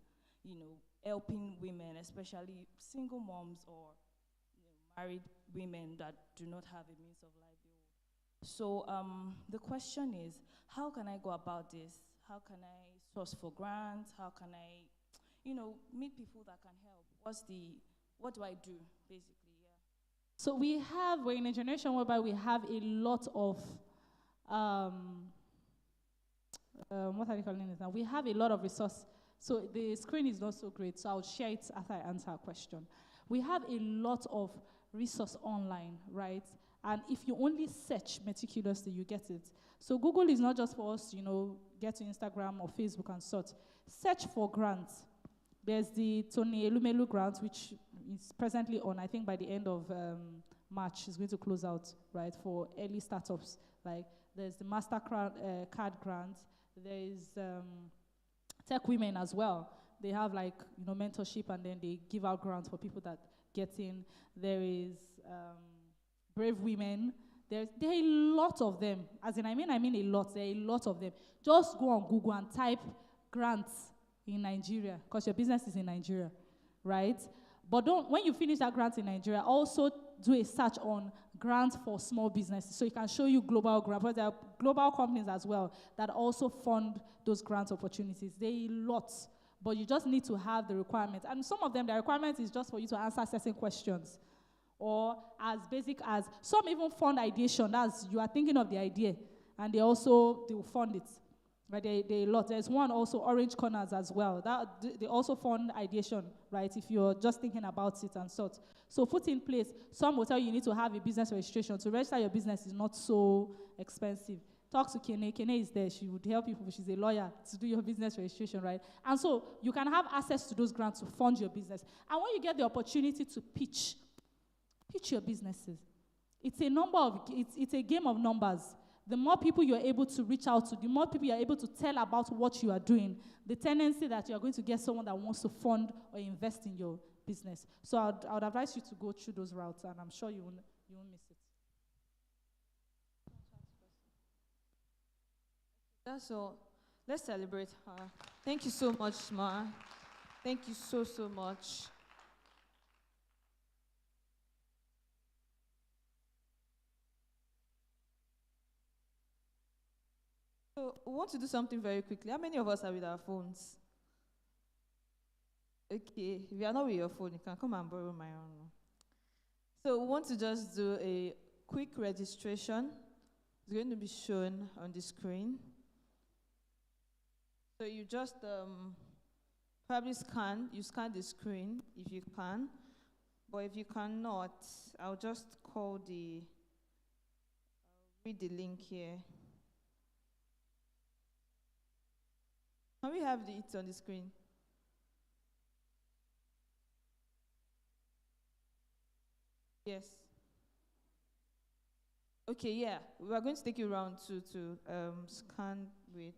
[SPEAKER 7] helping women, especially single moms or married women that do not have a means of livelihood. So the question is, how can I go about this? How can I source for grants? How can I, meet people that can help? What do I do, basically, yeah.
[SPEAKER 6] So we're in a generation whereby we have a lot of, what are they calling it now? We have a lot of resource. So the screen is not so great, so I'll share it after I answer a question. We have a lot of resource online, right? And if you only search meticulously, you get it. So Google is not just for us, get to Instagram or Facebook and search. Search for grants. There's the Tony Elumelu grant, which is presently on, I think by the end of March, is going to close out, right, for early startups. Like, there's the MasterCard grant. There's Tech Women as well. They have, mentorship, and then they give out grants for people that get in. There is Brave Women. There are a lot of them. I mean a lot. There are a lot of them. Just go on Google and type grants in Nigeria, because your business is in Nigeria, right? But don't, when you finish that grant in Nigeria, also do a search on grants for small businesses. So it can show you global grants, but there are global companies as well that also fund those grant opportunities. There are lots, but you just need to have the requirements. And some of them, the requirement is just for you to answer certain questions. Or as basic as, some even fund ideation. That's, you are thinking of the idea, and they will fund it. Right, they a lot. There's one also, Orange Corners as well. They also fund ideation, right, if you're just thinking about it and sort. So put in place, some will tell you need to have a business registration. To register your business is not so expensive. Talk to Kene. Kene is there. She would help you. She's a lawyer to do your business registration, right? And so you can have access to those grants to fund your business. And when you get the opportunity to pitch your businesses. It's a game of numbers. The more people you're able to reach out to, the more people you're able to tell about what you are doing, the tendency that you're going to get someone that wants to fund or invest in your business. So I would advise you to go through those routes, and I'm sure you won't miss it.
[SPEAKER 10] That's all. Let's celebrate her. Thank you so much, Ma. Thank you so, so much. So we want to do something very quickly. How many of us are with our phones? Okay, if you are not with your phone, you can come and borrow my own. So we want to just do a quick registration. It's going to be shown on the screen. So you just probably scan the screen if you can. But if you cannot, I'll just read the link here. Can we have it on the screen? Yes. Okay, yeah. We are going to take you around to scan with.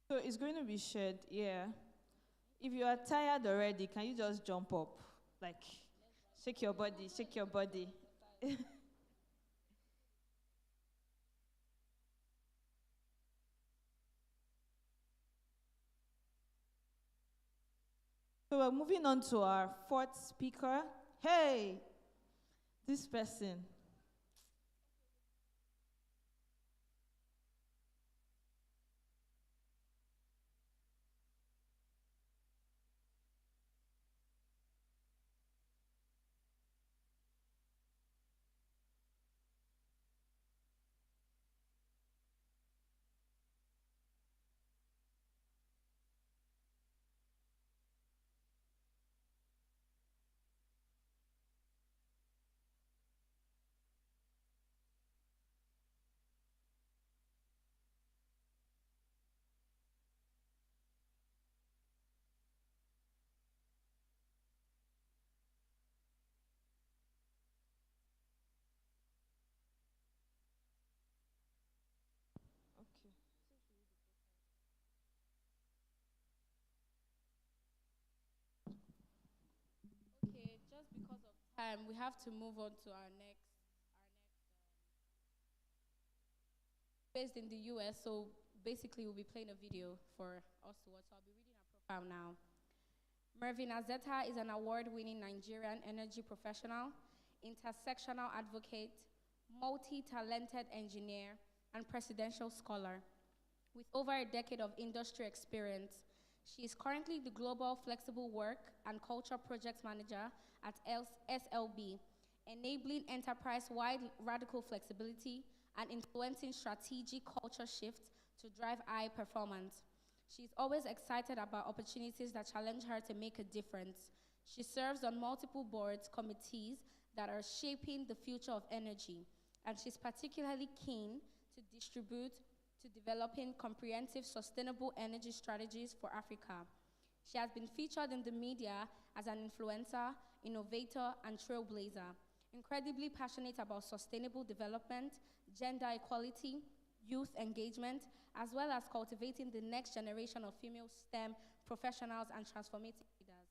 [SPEAKER 10] So it's going to be shared, yeah. If you are tired already, can you just jump up? Like, shake your body, shake your body. So we're moving on to our fourth speaker. Hey, this person. Okay.
[SPEAKER 3] Okay, just because of time, we have to move on to our next based in the US. So basically, we'll be playing a video for us to watch. So I'll be reading our profile now. Mervyn Azeta is an award-winning Nigerian energy professional, intersectional advocate, multi-talented engineer, and presidential scholar. With over a decade of industry experience, she is currently the Global Flexible Work and Culture Project Manager at SLB, enabling enterprise-wide radical flexibility and influencing strategic culture shifts to drive high performance. She's always excited about opportunities that challenge her to make a difference. She serves on multiple boards, committees that are shaping the future of energy, and she's particularly keen to developing comprehensive sustainable energy strategies for Africa. She has been featured in the media as an influencer, innovator, and trailblazer,
[SPEAKER 11] incredibly passionate about sustainable development, gender equality, youth engagement, as well as cultivating the next generation of female STEM professionals and transformative leaders.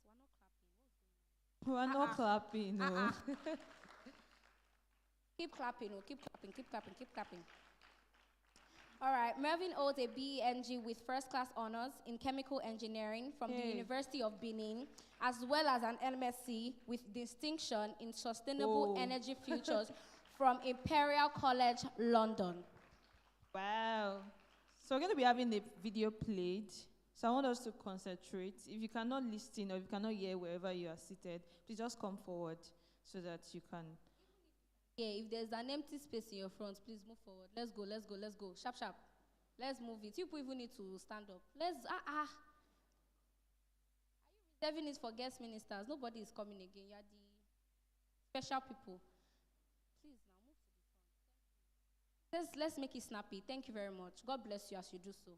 [SPEAKER 10] We're not clapping, no.
[SPEAKER 11] Keep clapping, oh, keep clapping, keep clapping, keep clapping. All right, Mervyn holds a BEng with first-class honors in chemical engineering from the University of Benin, as well as an MSc with distinction in sustainable energy futures from Imperial College London.
[SPEAKER 10] Wow. So we're going to be having a video played. So I want us to concentrate. If you cannot listen or if you cannot hear wherever you are seated, please just come forward so that you can.
[SPEAKER 11] Yeah, if there's an empty space in your front, please move forward. Let's go, let's go, let's go. Sharp, sharp. Let's move it. You people even need to stand up. Are you reserving it for guest ministers? Nobody is coming again. You are the special people. Please now move to the front. Let's make it snappy. Thank you very much. God bless you as you do so.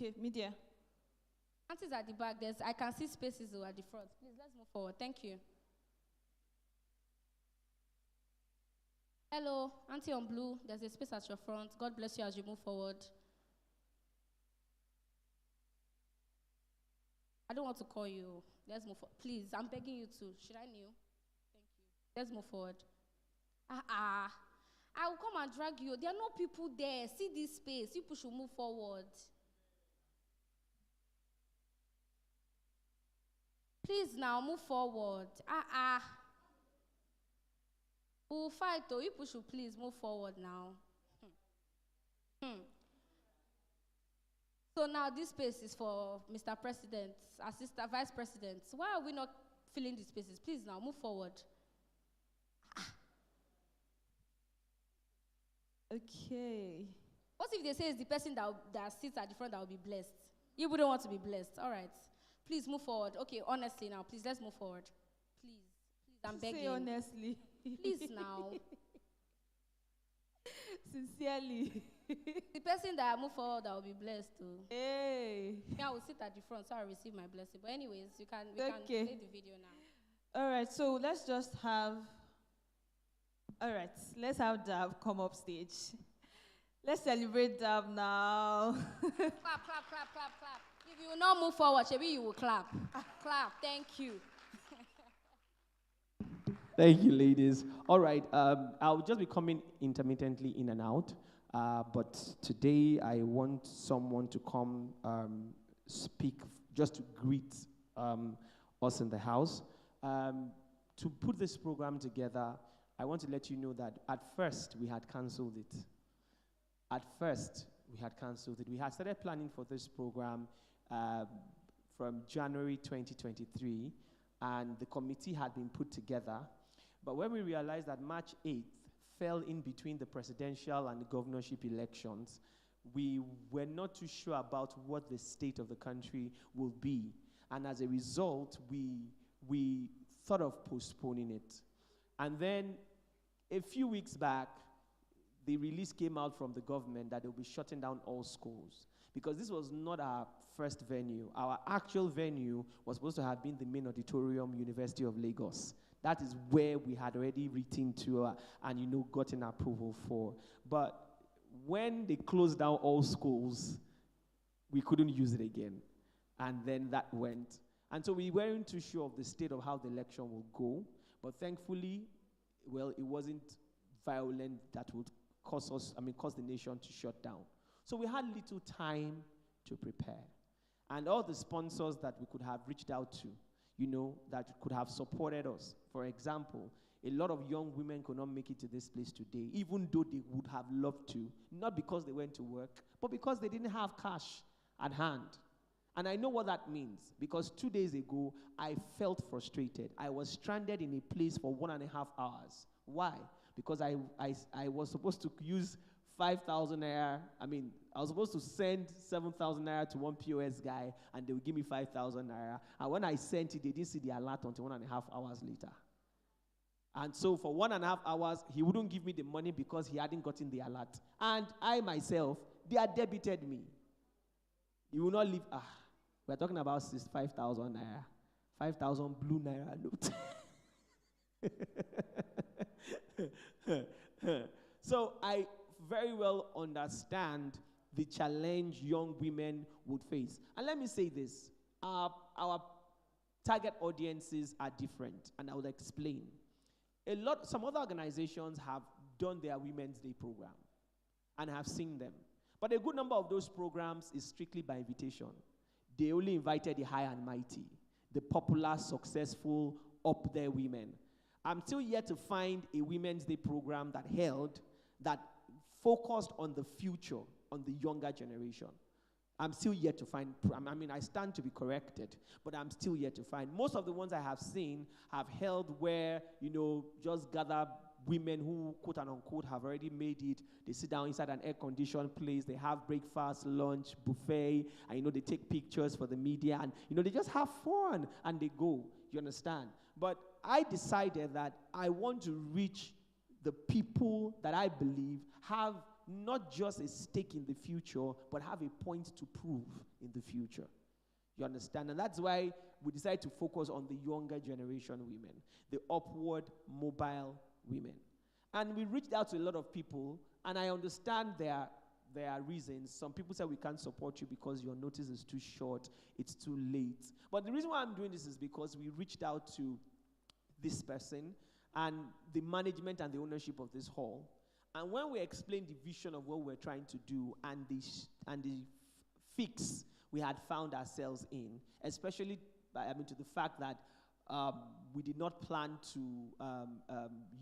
[SPEAKER 10] Okay, media.
[SPEAKER 11] Aunties at the back, I can see spaces at the front. Please, let's move forward. Thank you. Hello, Auntie on blue. There's a space at your front. God bless you as you move forward. I don't want to call you. Let's move forward. Please, I'm begging you to. Should I kneel? Thank you. Let's move forward. I will come and drag you. There are no people there. See this space. You people should move forward. Please now, move forward. We'll fight though. You people should please move forward now. So now this space is for Mr. President, Assistant Vice President. Why are we not filling the spaces? Please now, move forward.
[SPEAKER 10] Okay.
[SPEAKER 11] What if they say it's the person that sits at the front that will be blessed? You wouldn't want to be blessed. All right. Please move forward. Okay, honestly now, please, let's move forward. Please, I'm begging.
[SPEAKER 10] Say honestly.
[SPEAKER 11] Please now.
[SPEAKER 10] Sincerely.
[SPEAKER 11] The person that move forward that will be blessed too.
[SPEAKER 10] Hey.
[SPEAKER 11] Yeah, I will sit at the front so I receive my blessing. But anyways, we can play the video now.
[SPEAKER 10] All right, so let's just have. All right, let's have Dab come up stage. Let's celebrate Dab now.
[SPEAKER 11] Clap, clap, clap, clap, clap. If you will not move forward, maybe you will clap. Clap, thank you.
[SPEAKER 12] Thank you, ladies. All right, I'll just be coming intermittently in and out, but today I want someone to come speak, just to greet us in the house. To put this program together, I want to let you know that at first we had cancelled it. We had started planning for this program from January 2023, and the committee had been put together. But when we realized that March 8th fell in between the presidential and the governorship elections, we were not too sure about what the state of the country will be. And as a result, we thought of postponing it. And then a few weeks back, the release came out from the government that they'll be shutting down all schools, because this was not our first venue. Our actual venue was supposed to have been the main auditorium, University of Lagos. That is where we had already written to and gotten approval for. But when they closed down all schools, we couldn't use it again. And then that went. And so we weren't too sure of the state of how the election will go. But thankfully, well, it wasn't violent that would cause the nation to shut down. So we had little time to prepare. And all the sponsors that we could have reached out to, that could have supported us. For example, a lot of young women could not make it to this place today, even though they would have loved to, not because they went to work, but because they didn't have cash at hand. And I know what that means, because 2 days ago, I felt frustrated. I was stranded in a place for 1.5 hours. Why? Because I was supposed to use 5,000 naira. I was supposed to send 7,000 naira to one POS guy, and they would give me 5,000 naira. And when I sent it, they didn't see the alert until 1.5 hours later. And so for 1.5 hours, he wouldn't give me the money because he hadn't gotten the alert. And I myself, they had debited me. You will not leave. We're talking about 5,000 naira, 5,000 blue naira note. So I very well understand the challenge young women would face. And let me say this, our target audiences are different, and I will explain. Some other organizations have done their Women's Day program and have seen them. But a good number of those programs is strictly by invitation. They only invited the high and mighty, the popular, successful, up there women. I'm still yet to find a Women's Day program that focused on the future, on the younger generation. I'm still yet to find, I stand to be corrected, but I'm still yet to find. Most of the ones I have seen have held where, just gather women who, quote and unquote, have already made it. They sit down inside an air-conditioned place. They have breakfast, lunch, buffet, and, they take pictures for the media, and, they just have fun, and they go. You understand? But I decided that I want to reach the people that I believe have not just a stake in the future, but have a point to prove in the future. You understand? And that's why we decided to focus on the younger generation women, the upward mobile women. And we reached out to a lot of people, and I understand their reasons. Some people say we can't support you because your notice is too short, it's too late. But the reason why I'm doing this is because we reached out to this person and the management and the ownership of this hall. And when we explained the vision of what we're trying to do and the fix we had found ourselves in, especially to the fact that we did not plan to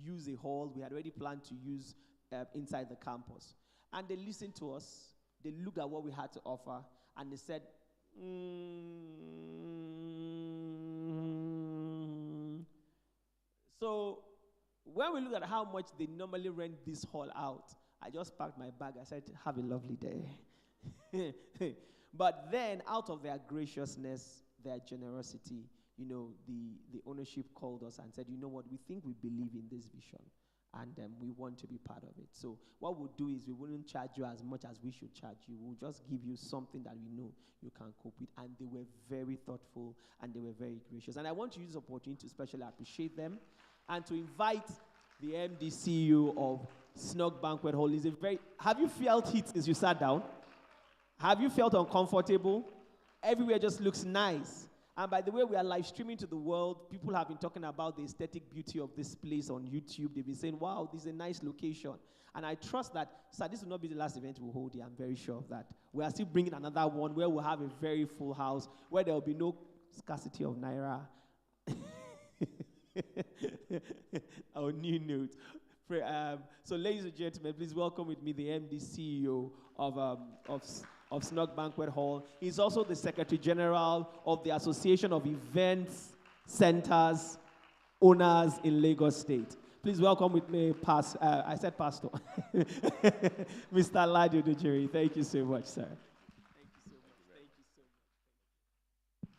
[SPEAKER 12] use a hall. We had already planned to use inside the campus. And they listened to us. They looked at what we had to offer, and they said, So when we look at how much they normally rent this hall out, I just packed my bag. I said, have a lovely day. But then, out of their graciousness, their generosity, the ownership called us and said, you know what, we think we believe in this vision, and we want to be part of it. So what we'll do is we wouldn't charge you as much as we should charge you. We'll just give you something that we know you can cope with. And they were very thoughtful, and they were very gracious. And I want to use this opportunity to especially appreciate them and to invite the MD CEO of Snug Banquet Hall. Have you felt heat since you sat down? Have you felt uncomfortable? Everywhere just looks nice. And by the way, we are live streaming to the world. People have been talking about the aesthetic beauty of this place on YouTube. They've been saying, wow, this is a nice location. And I trust that, sir, this will not be the last event we'll hold here. I'm very sure of that. We are still bringing another one where we'll have a very full house, where there will be no scarcity of naira. Our new note. So, ladies and gentlemen, please welcome with me the MD CEO of Snug Banquet Hall. He's also the Secretary General of the Association of Events Centers Owners in Lagos State. Please welcome with me, I said Pastor, Mr. Ladio Dujiri. Thank you so much, sir. Thank you so much. Thank you so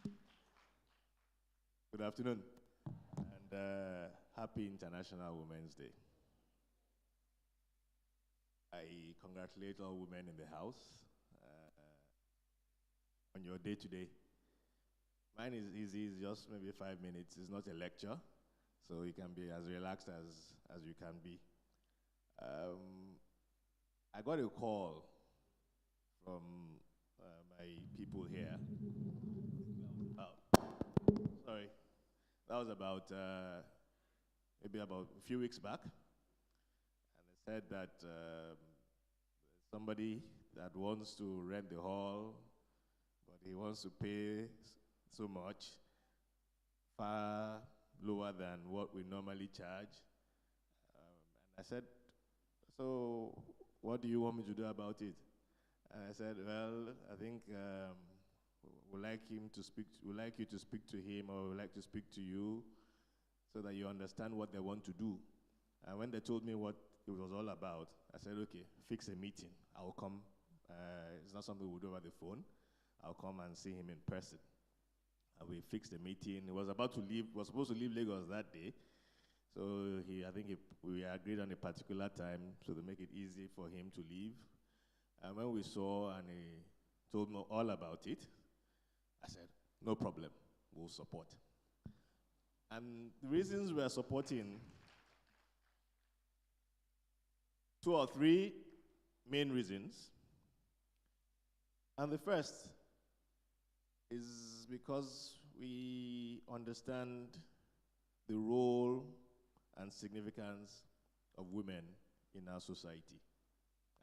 [SPEAKER 12] much.
[SPEAKER 13] Good afternoon, and happy International Women's Day. I congratulate all women in the house on your day today. Mine is easy, it's just maybe 5 minutes. It's not a lecture, so you can be as relaxed as you can be. I got a call from my people here. Sorry, that was about maybe about a few weeks back, and they said that somebody that wants to rent the hall, but he wants to pay so much, far lower than what we normally charge. And I said, so what do you want me to do about it? And I said, well, I think we'd like you to speak to him, or we'd like to speak to you, so that you understand what they want to do. And when they told me what it was all about, I said, okay, fix a meeting. I'll come. It's not something we'll do over the phone. I'll come and see him in person. And we fixed the meeting. He was about to leave, was supposed to leave Lagos that day. So we agreed on a particular time so to make it easy for him to leave. And when we saw, and he told me all about it, I said, no problem, we'll support. And the reasons we are supporting, 2 or 3 main reasons. And the first is because we understand the role and significance of women in our society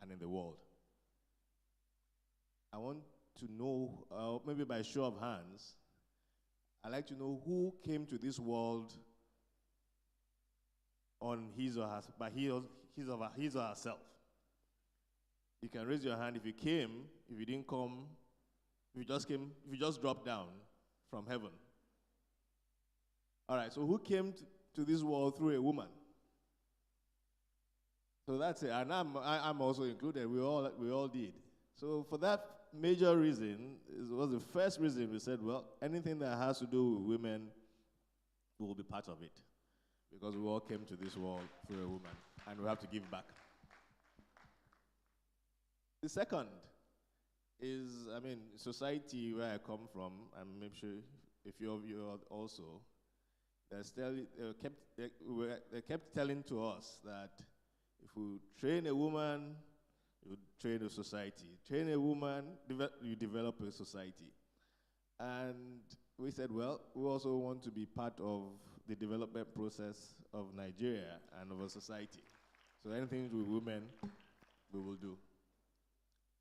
[SPEAKER 13] and in the world. I want to know, maybe by show of hands, I'd like to know who came to this world on his or her, by his or herself. You can raise your hand if you came, if you didn't come, if you just came, if you just dropped down from heaven. All right, so who came to this world through a woman? So that's it, and I'm also included. We all did. So for that major reason, it was the first reason we said, well, anything that has to do with women will be part of it, because we all came to this world through a woman, and we have to give back. The second is, society where I come from, and I'm sure a few of you also, they kept telling to us that if we train a woman, you train a society. Train a woman, you develop a society. And we said, well, we also want to be part of the development process of Nigeria and of a society. So anything with women, we will do.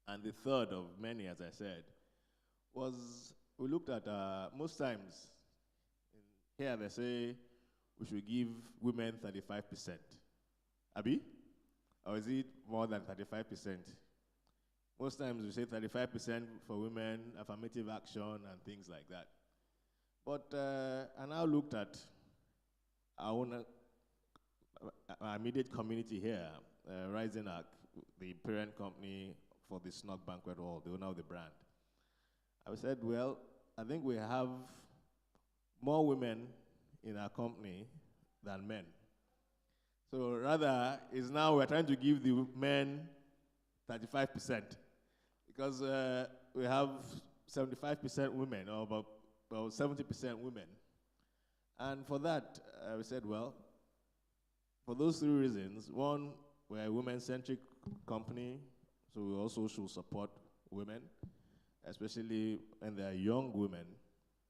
[SPEAKER 13] And the third of many, as I said, was we looked at, most times, here they say we should give women 35%. Abi? Or is it more than 35%? Most times we say 35% for women, affirmative action, and things like that. But I now looked at our immediate community here, Rising Arc, the parent company for the Snug Banquet Hall, the owner of the brand. I said, well, I think we have more women in our company than men. So rather, is now we're trying to give the men 35%, because we have 75% women, or about 70% women. And for that, we said, well, for those 3 reasons, one, we're a women-centric company, so we also should support women, especially when they are young women,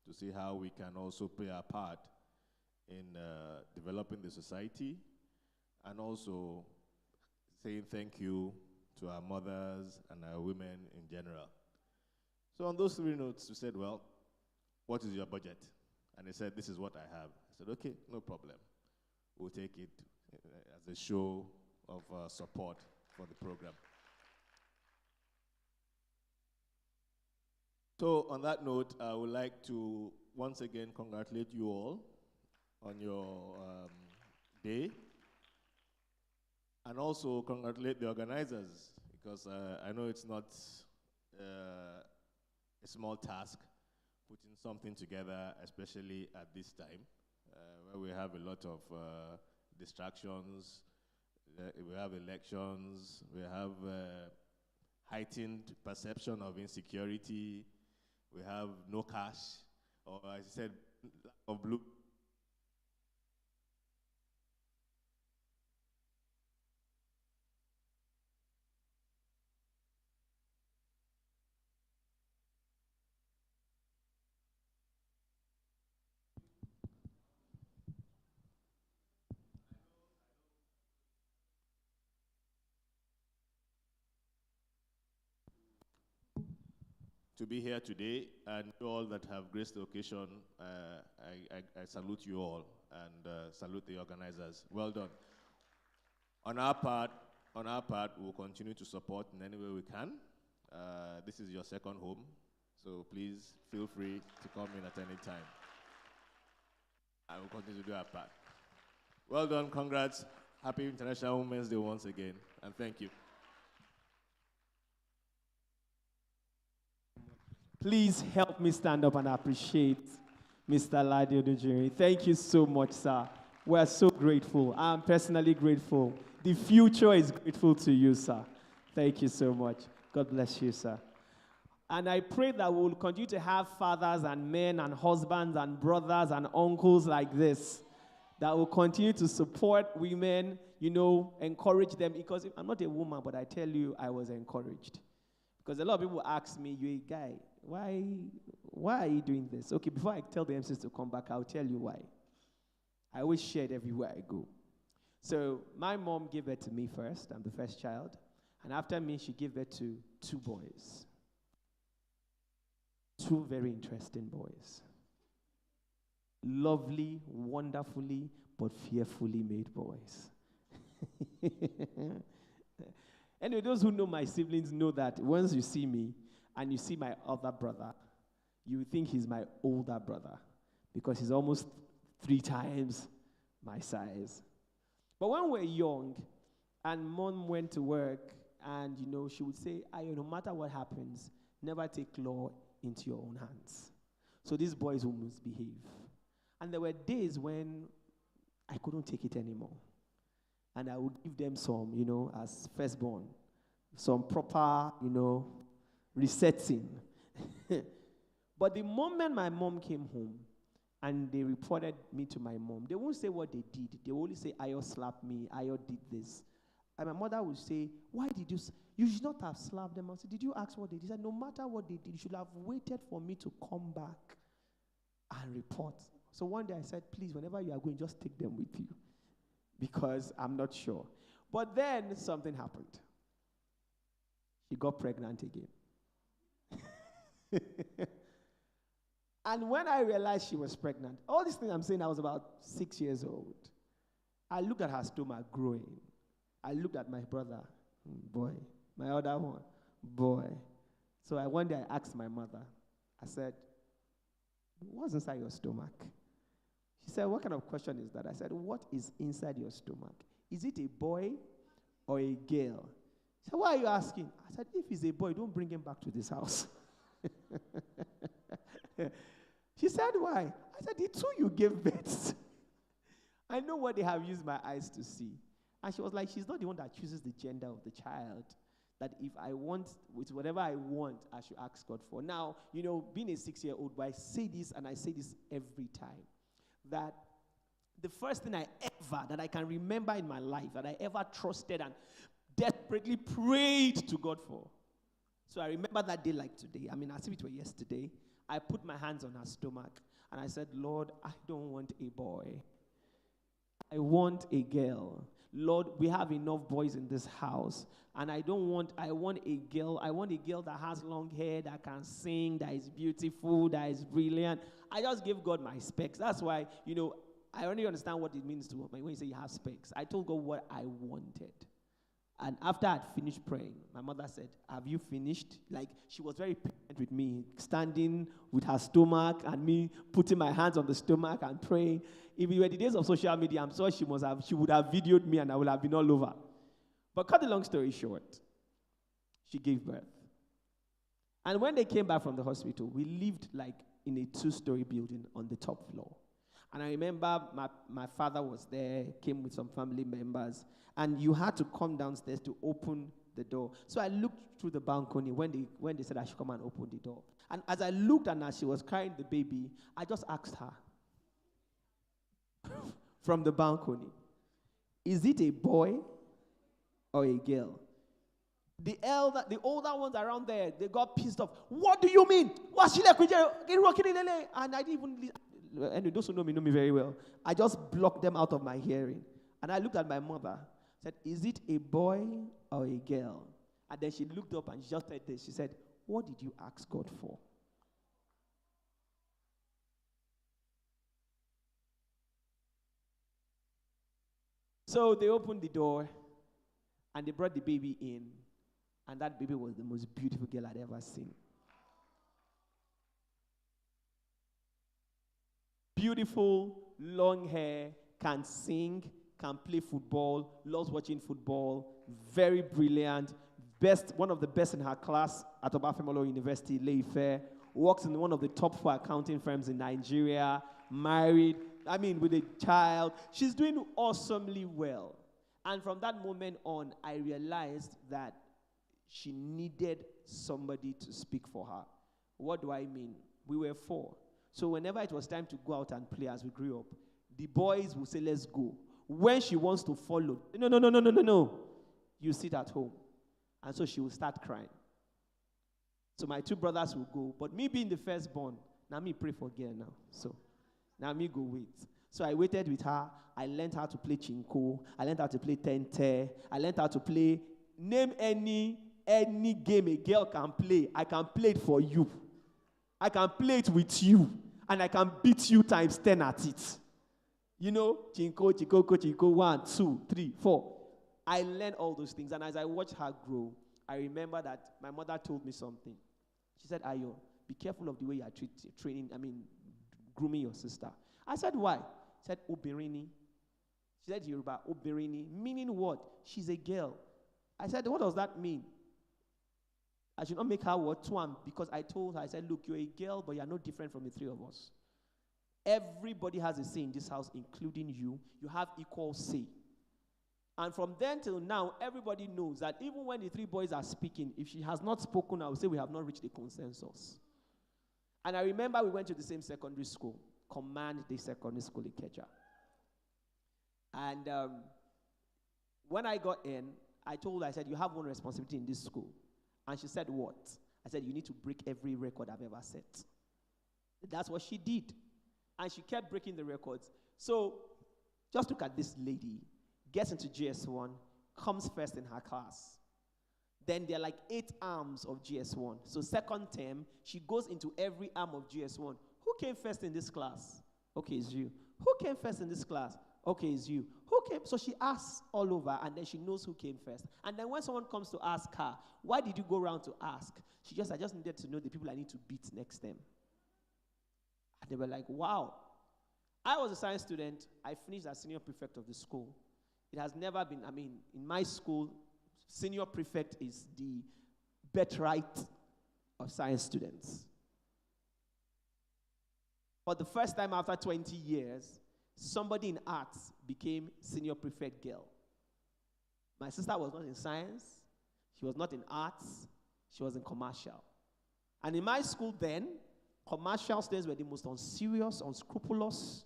[SPEAKER 13] to see how we can also play our part in developing the society, and also saying thank you to our mothers and our women in general. So on those 3 notes, we said, well, what is your budget? And they said, this is what I have. I said, okay, no problem. We'll take it as a show of support for the program. So on that note, I would like to once again congratulate you all on your day, and also congratulate the organizers, because I know it's not a small task putting something together, especially at this time, where we have a lot of distractions, we have elections, we have heightened perception of insecurity, we have no cash, or as I said, lack of blue. To be here today, and all that have graced the occasion, I salute you all, and salute the organizers. Well done. On our part, we'll continue to support in any way we can. This is your second home, so please feel free to come in at any time. I will continue to do our part. Well done, congrats. Happy International Women's Day once again, and thank you.
[SPEAKER 12] Please help me stand up and appreciate Mr. Ladi Odunjiri. Thank you so much, sir. We are so grateful. I'm personally grateful. The future is grateful to you, sir. Thank you so much. God bless you, sir. And I pray that we will continue to have fathers and men and husbands and brothers and uncles like this that will continue to support women, encourage them. Because I'm not a woman, but I tell you, I was encouraged. Because a lot of people ask me, you're a guy, why are you doing this? Okay, before I tell the MCs to come back, I'll tell you why. I always share it everywhere I go. So my mom gave birth to me first. I'm the first child. And after me, she gave birth to 2 boys. 2 very interesting boys. Lovely, wonderfully, but fearfully made boys. Anyway, those who know my siblings know that once you see me and you see my other brother, you would think he's my older brother because he's almost 3 times my size. But when we're young and mom went to work and, she would say, no matter what happens, never take law into your own hands. So these boys will misbehave. And there were days when I couldn't take it anymore. And I would give them some, as firstborn, some proper, resetting. But the moment my mom came home and they reported me to my mom, they won't say what they did. They will only say, Ayo slapped me, Ayo did this. And my mother would say, why did you should not have slapped them. I said, did you ask what they did? She said, no matter what they did, you should have waited for me to come back and report. So one day I said, please, whenever you are going, just take them with you. Because I'm not sure. But then something happened. She got pregnant again. And when I realized she was pregnant, all these things I'm saying, I was about 6 years old. I looked at her stomach growing. I looked at my brother, boy. My other one, boy. So one day I asked my mother, I said, what's inside your stomach? She said, what kind of question is that? I said, what is inside your stomach? Is it a boy or a girl? She said, why are you asking? I said, if he's a boy, don't bring him back to this house. She said, why? I said, the 2 you gave birth. I know what they have used my eyes to see. And she was like, she's not the one that chooses the gender of the child. That if I want, with whatever I want, I should ask God for. Now, being a 6-year-old, but I say this and I say this every time, that the first thing that I can remember in my life, that I ever trusted and desperately prayed to God for. So I remember that day like today. As if it were yesterday. I put my hands on her stomach and I said, Lord, I don't want a boy. I want a girl. Lord, we have enough boys in this house. And I want a girl. I want a girl that has long hair, that can sing, that is beautiful, that is brilliant. I just give God my specs. That's why, I only understand what it means to when you say you have specs. I told God what I wanted. And after I'd finished praying, my mother said, have you finished? Like, she was very patient with me, standing with her stomach and me putting my hands on the stomach and praying. If it were the days of social media, I'm sure she would have videoed me and I would have been all over. But cut the long story short, she gave birth. And when they came back from the hospital, we lived like in a 2-story building on the top floor. And I remember my father was there, came with some family members, and you had to come downstairs to open the door. So I looked through the balcony when they said I should come and open the door. And as I looked and as she was carrying the baby, I just asked her from the balcony, is it a boy or a girl? The older ones around there, they got pissed off. What do you mean? And I didn't even, anyway, those who know me very well. I just blocked them out of my hearing. And I looked at my mother, said, is it a boy or a girl? And then she looked up and she just said this. She said, what did you ask God for? So they opened the door and they brought the baby in. And that baby was the most beautiful girl I'd ever seen. Beautiful, long hair, can sing, can play football, loves watching football, very brilliant, one of the best in her class at Obafemolo University, Ileife, works in one of the top 4 accounting firms in Nigeria, married, with a child. She's doing awesomely well. And from that moment on, I realized that She needed somebody to speak for her. What do I mean? We were 4. So whenever it was time to go out and play as we grew up, the boys would say, let's go. When she wants to follow, no. You sit at home. And so she will start crying. So my 2 brothers will go. But me being the firstborn, now me pray for girl now. So now me go wait. So I waited with her. I learned how to play chinko. I learned how to play tente. I learned how to play, name any game a girl can play. I can play it for you. I can play it with you. And I can beat you times 10 at it. You know, chinko, 1, 2, 3, 4. I learned all those things. And as I watched her grow, I remember that my mother told me something. She said, Ayo, be careful of the way you are grooming your sister. I said, why? She said, Obirini. She said, Yoruba, Obirini. Meaning what? She's a girl. I said, what does that mean? I should not make her what? Twam. Because I told her, I said, look, you're a girl, but you're no different from the 3 of us. Everybody has a say in this house, including you. You have equal say. And from then till now, everybody knows that even when the 3 boys are speaking, if she has not spoken, I will say we have not reached a consensus. And I remember we went to the same secondary school, Command Day Secondary School in Keja. And when I got in, I told her, I said, you have one responsibility in this school. And she said, what? I said, you need to break every record I've ever set. That's what she did. And she kept breaking the records. So just look at this lady. Gets into GS1, comes first in her class. Then there are like 8 arms of GS1. So second term, she goes into every arm of GS1. Who came first in this class? Okay, it's you. Who came first in this class? Okay, it's you. Who came? So she asks all over, and then she knows who came first. And then when someone comes to ask her, why did you go around to ask? I just needed to know the people I need to beat next term. And they were like, wow. I was a science student. I finished as senior prefect of the school. It has never been, in my school, senior prefect is the birthright of science students. For the first time after 20 years, somebody in arts became senior prefect girl. My sister was not in science. She was not in arts. She was in commercial. And in my school then, commercial students were the most unserious, unscrupulous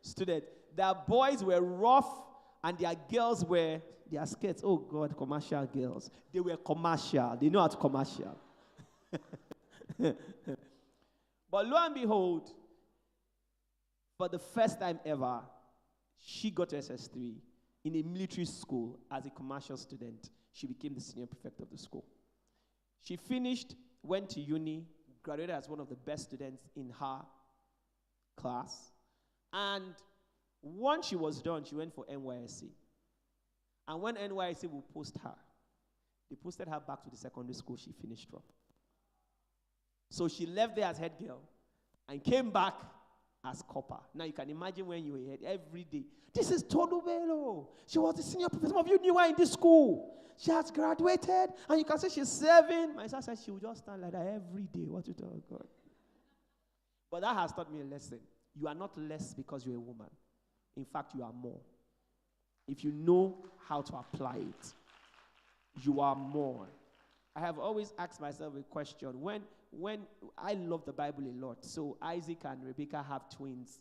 [SPEAKER 12] student. Their boys were rough and their girls were, their skirts, oh God, commercial girls. They were commercial. They know how to commercial. But lo and behold, for the first time ever, she got to SS3 in a military school as a commercial student. She became the senior prefect of the school. She finished, went to uni, graduated as one of the best students in her class. And once she was done, she went for NYSC. And when NYSC will post her, they posted her back to the secondary school she finished from. So she left there as head girl and came back as copper. Now you can imagine when you were head every day. This is Tolubelo. She was the senior professor. Some of you knew her in this school. She has graduated, and you can say she's serving. My sister said she will just stand like that every day. What you tell God? But that has taught me a lesson. You are not less because you're a woman. In fact, you are more. If you know how to apply it, you are more. I have always asked myself a question. When I love the Bible a lot, so Isaac and Rebekah have twins.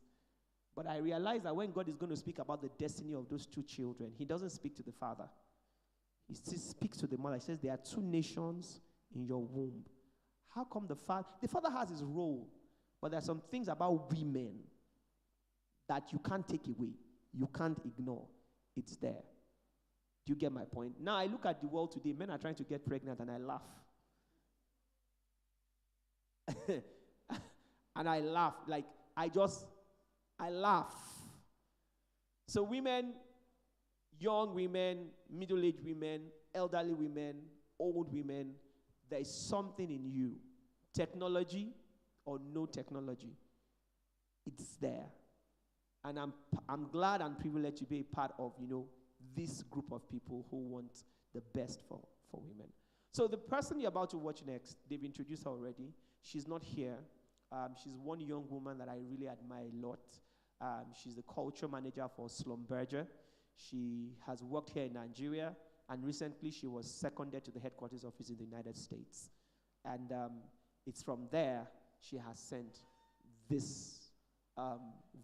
[SPEAKER 12] But I realize that when God is going to speak about the destiny of those 2 children, he doesn't speak to the father. He speaks to the mother. He says, there are 2 nations in your womb. How come the father has his role, but there are some things about women that you can't take away. You can't ignore. It's there. Do you get my point? Now I look at the world today, men are trying to get pregnant and I laugh. And I laugh. Like, I laugh. So women, young women, middle-aged women, elderly women, old women, there is something in you. Technology or no technology, it's there. And I'm glad and privileged to be a part of, this group of people who want the best for women. So the person you're about to watch next, they've introduced her already. She's not here. She's one young woman that I really admire a lot. She's the culture manager for Slumberger. She has worked here in Nigeria, and recently she was seconded to the headquarters office in the United States. And it's from there she has sent this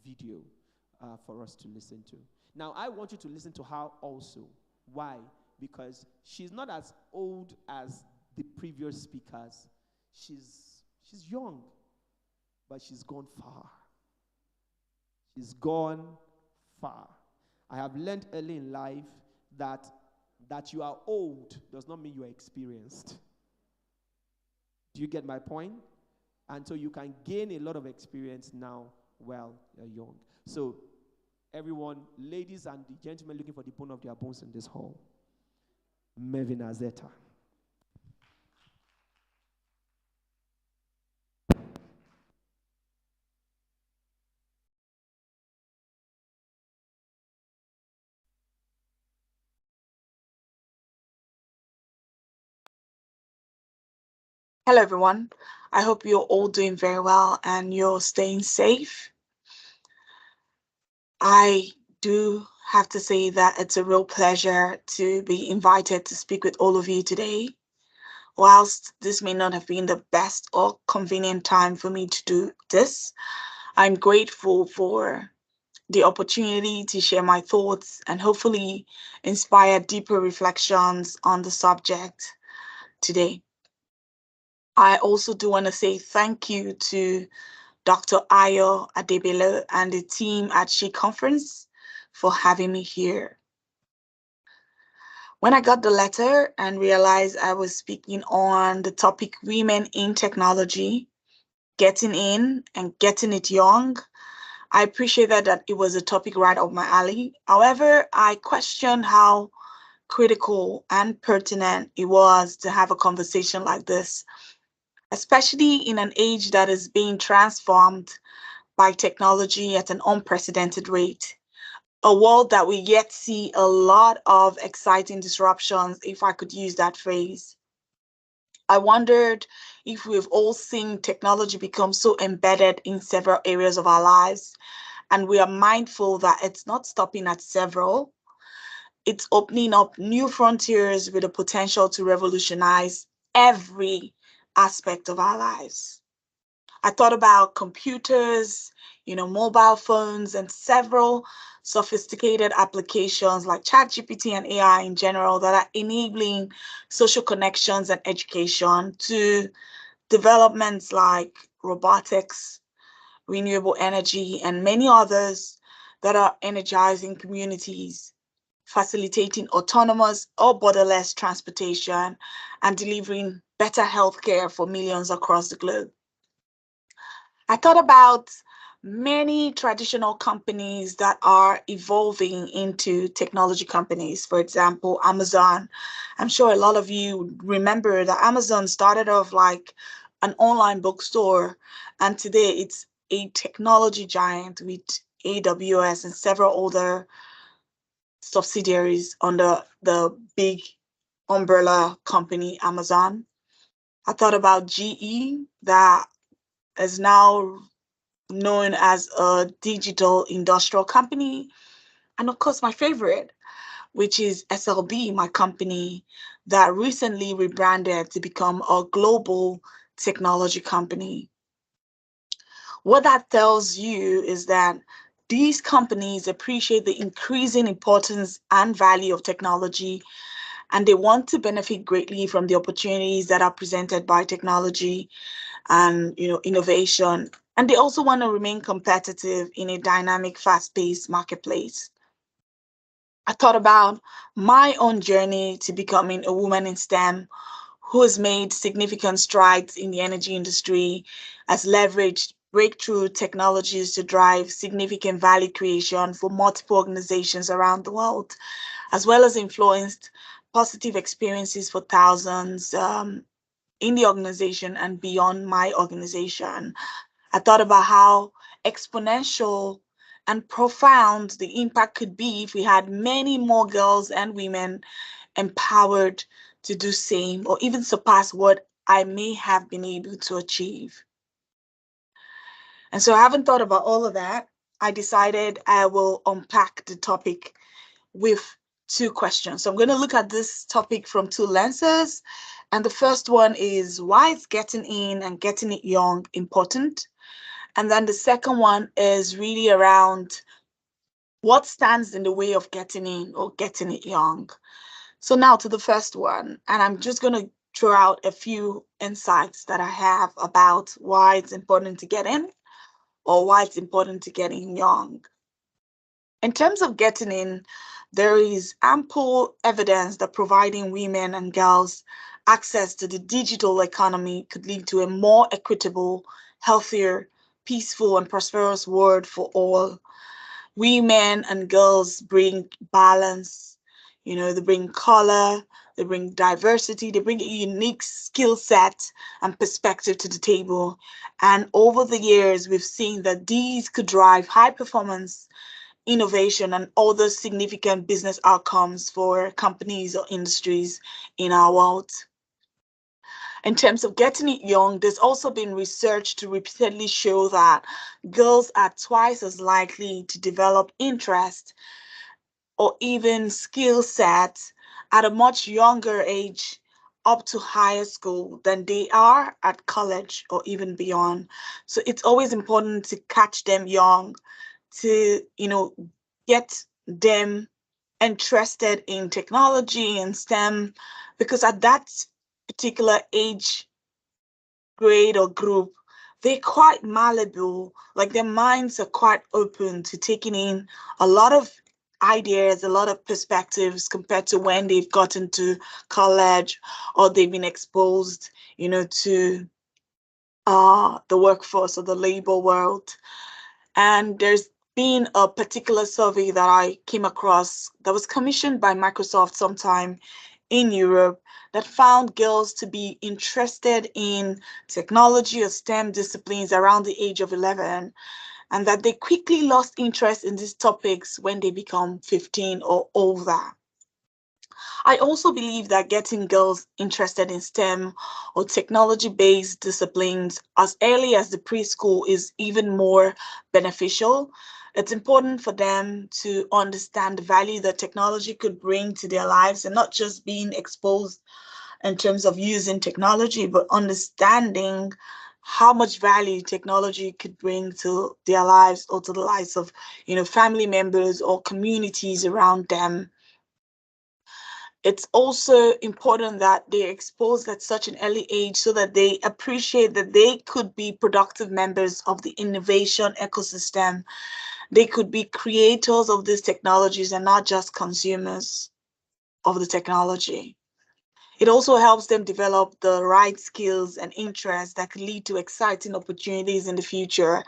[SPEAKER 12] video for us to listen to. Now, I want you to listen to her also. Why? Because she's not as old as the previous speakers. She's young, but she's gone far. She's gone far. I have learned early in life that you are old does not mean you are experienced. Do you get my point? And so you can gain a lot of experience now while you're young. So everyone, ladies and the gentlemen looking for the bone of their bones in this hall, Mervin Azeta.
[SPEAKER 14] Hello, everyone. I hope you're all doing very well and you're staying safe. I do have to say that it's a real pleasure to be invited to speak with all of you today. Whilst this may not have been the best or convenient time for me to do this, I'm grateful for the opportunity to share my thoughts and hopefully inspire deeper reflections on the subject today. I also do want to say thank you to Dr. Ayo Adebele and the team at She Conference for having me here. When I got the letter and realized I was speaking on the topic women in technology, getting in and getting it young, I appreciated that it was a topic right up my alley. However, I questioned how critical and pertinent it was to have a conversation like this, especially in an age that is being transformed by technology at an unprecedented rate. A world that we yet see a lot of exciting disruptions, if I could use that phrase. I wondered if we've all seen technology become so embedded in several areas of our lives, and we are mindful that it's not stopping at several. It's opening up new frontiers with the potential to revolutionize every aspect of our lives. I thought about computers, mobile phones, and several sophisticated applications like ChatGPT and AI in general that are enabling social connections and education, to developments like robotics, renewable energy, and many others that are energizing communities, facilitating autonomous or borderless transportation, and delivering better healthcare for millions across the globe. I thought about many traditional companies that are evolving into technology companies. For example, Amazon. I'm sure a lot of you remember that Amazon started off like an online bookstore, and today it's a technology giant with AWS and several other subsidiaries under the big umbrella company Amazon. I thought about GE, that is now known as a digital industrial company. And of course, my favorite, which is SLB, my company that recently rebranded to become a global technology company. What that tells you is that these companies appreciate the increasing importance and value of technology, and they want to benefit greatly from the opportunities that are presented by technology and innovation. And they also want to remain competitive in a dynamic, fast-paced marketplace. I thought about my own journey to becoming a woman in STEM who has made significant strides in the energy industry, has leveraged breakthrough technologies to drive significant value creation for multiple organizations around the world, as well as influenced positive experiences for thousands in the organization and beyond my organization. I thought about how exponential and profound the impact could be if we had many more girls and women empowered to do same or even surpass what I may have been able to achieve. And so, having thought about all of that, I decided I will unpack the topic with two questions. So I'm going to look at this topic from two lenses. And the first one is, why is getting in and getting it young important? And then the second one is really around what stands in the way of getting in or getting it young. So now to the first one, and I'm just going to throw out a few insights that I have about why it's important to get in or why it's important to get in young. In terms of getting in, there is ample evidence that providing women and girls access to the digital economy could lead to a more equitable, healthier, peaceful, and prosperous world for all. Women and girls bring balance, they bring color, they bring diversity, they bring a unique skill set and perspective to the table. And over the years, we've seen that these could drive high performance, innovation, and other significant business outcomes for companies or industries in our world. In terms of getting it young, there's also been research to repeatedly show that girls are twice as likely to develop interest or even skill sets at a much younger age up to higher school than they are at college or even beyond. So it's always important to catch them young, to get them interested in technology and STEM, because at that particular age grade or group, they're quite malleable. Like their minds are quite open to taking in a lot of ideas, a lot of perspectives compared to when they've gotten to college or they've been exposed, to the workforce or the labor world. And there's been a particular survey that I came across that was commissioned by Microsoft sometime in Europe that found girls to be interested in technology or STEM disciplines around the age of 11, and that they quickly lost interest in these topics when they become 15 or older. I also believe that getting girls interested in STEM or technology-based disciplines as early as the preschool is even more beneficial. It's important for them to understand the value that technology could bring to their lives and not just being exposed in terms of using technology, but understanding how much value technology could bring to their lives or to the lives of, family members or communities around them. It's also important that they're exposed at such an early age so that they appreciate that they could be productive members of the innovation ecosystem. They could be creators of these technologies and not just consumers of the technology. It also helps them develop the right skills and interests that could lead to exciting opportunities in the future,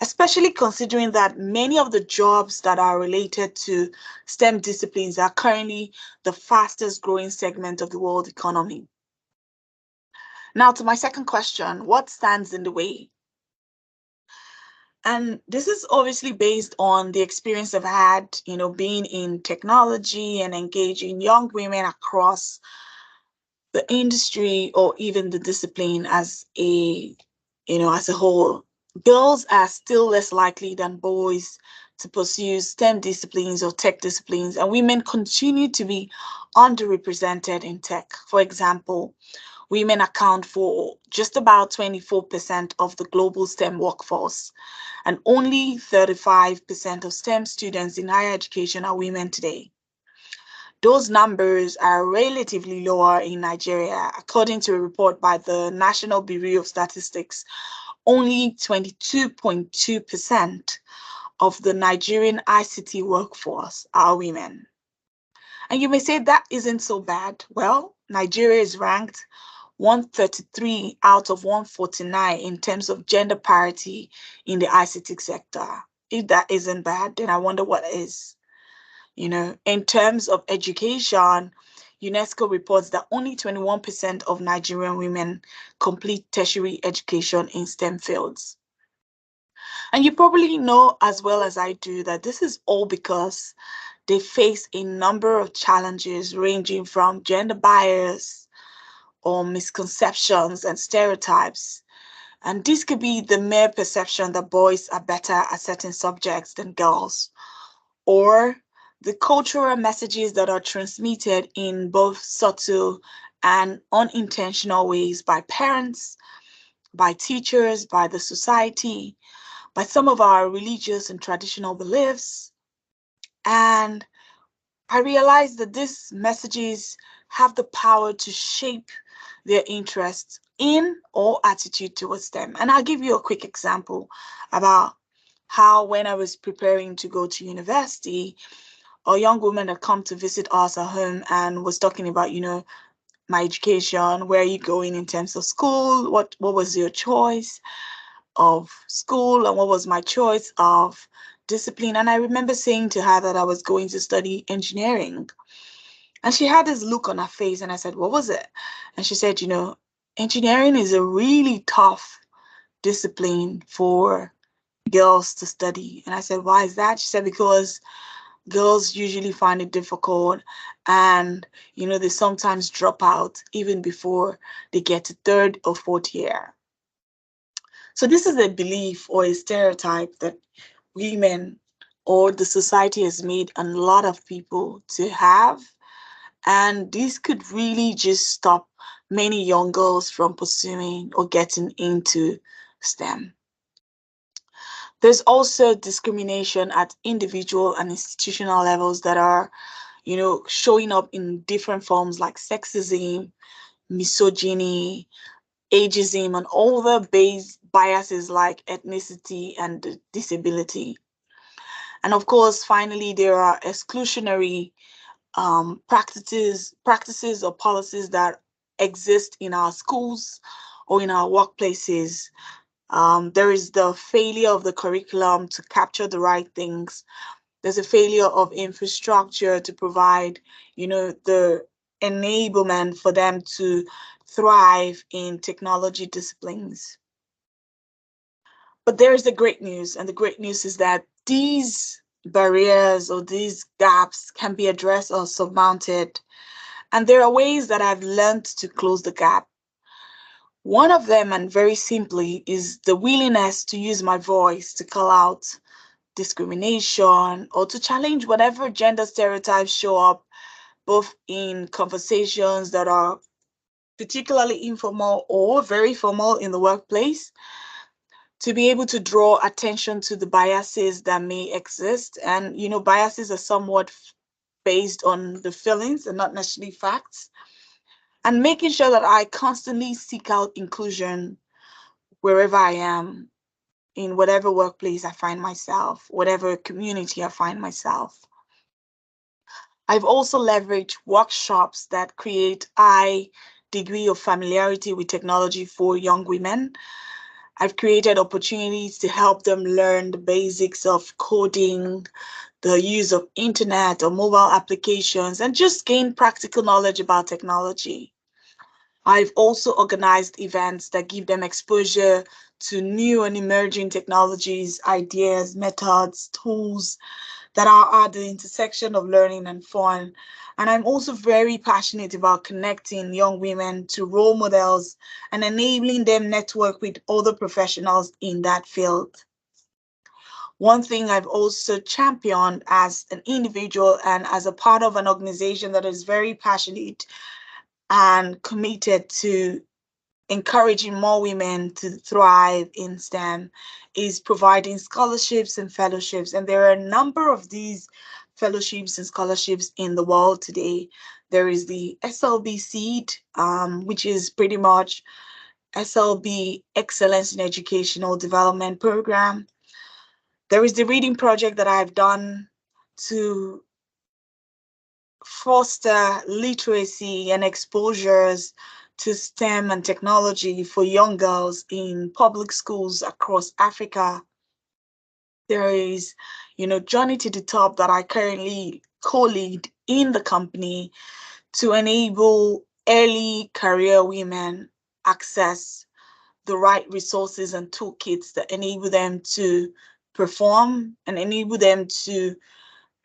[SPEAKER 14] especially considering that many of the jobs that are related to STEM disciplines are currently the fastest growing segment of the world economy. Now, to my second question, what stands in the way? And this is obviously based on the experience I've had, being in technology and engaging young women across the industry or even the discipline as a whole. Girls are still less likely than boys to pursue STEM disciplines or tech disciplines, and women continue to be underrepresented in tech. For example, women account for just about 24% of the global STEM workforce, and only 35% of STEM students in higher education are women today. Those numbers are relatively lower in Nigeria. According to a report by the National Bureau of Statistics, only 22.2% of the Nigerian ICT workforce are women. And you may say that isn't so bad. Well, Nigeria is ranked 133 out of 149 in terms of gender parity in the ICT sector. If that isn't bad, then I wonder what is. In terms of education, UNESCO reports that only 21% of Nigerian women complete tertiary education in STEM fields. And you probably know as well as I do that this is all because they face a number of challenges ranging from gender bias or misconceptions and stereotypes. And this could be the mere perception that boys are better at certain subjects than girls, or the cultural messages that are transmitted in both subtle and unintentional ways by parents, by teachers, by the society, by some of our religious and traditional beliefs. And I realized that these messages have the power to shape their interest in or attitude towards them. And I'll give you a quick example about how, when I was preparing to go to university, a young woman had come to visit us at home and was talking about, my education, where are you going in terms of school, what was your choice of school, and what was my choice of discipline. And I remember saying to her that I was going to study engineering. And she had this look on her face, and I said, what was it? And she said, engineering is a really tough discipline for girls to study. And I said, why is that? She said, because girls usually find it difficult, and they sometimes drop out even before they get to third or fourth year. So this is a belief or a stereotype that women or the society has made a lot of people to have, and this could really just stop many young girls from pursuing or getting into STEM. There's also discrimination at individual and institutional levels that are, showing up in different forms like sexism, misogyny, ageism, and other base biases like ethnicity and disability. And of course, finally, there are exclusionary practices or policies that exist in our schools or in our workplaces. There is the failure of the curriculum to capture the right things. There's a failure of infrastructure to provide, the enablement for them to thrive in technology disciplines. But there's the great news, and the great news is that these barriers or these gaps can be addressed or surmounted. And there are ways that I've learned to close the gap. One of them, and very simply, is the willingness to use my voice to call out discrimination or to challenge whatever gender stereotypes show up, both in conversations that are particularly informal or very formal in the workplace, to be able to draw attention to the biases that may exist. And, biases are somewhat based on the feelings and not necessarily facts. And making sure that I constantly seek out inclusion wherever I am, in whatever workplace I find myself, whatever community I find myself. I've also leveraged workshops that create a degree of familiarity with technology for young women. I've created opportunities to help them learn the basics of coding, the use of internet or mobile applications, and just gain practical knowledge about technology. I've also organized events that give them exposure to new and emerging technologies, ideas, methods, tools that are at the intersection of learning and fun. And I'm also very passionate about connecting young women to role models and enabling them network with other professionals in that field. One thing I've also championed as an individual and as a part of an organization that is very passionate and committed to encouraging more women to thrive in STEM is providing scholarships and fellowships. And there are a number of these fellowships and scholarships in the world today. There is the SLB Seed, which is pretty much SLB Excellence in Educational Development Program. There is the reading project that I've done to foster literacy and exposures to STEM and technology for young girls in public schools across Africa. There is, Journey to the Top that I currently co-lead in the company to enable early career women access the right resources and toolkits that enable them to perform and enable them to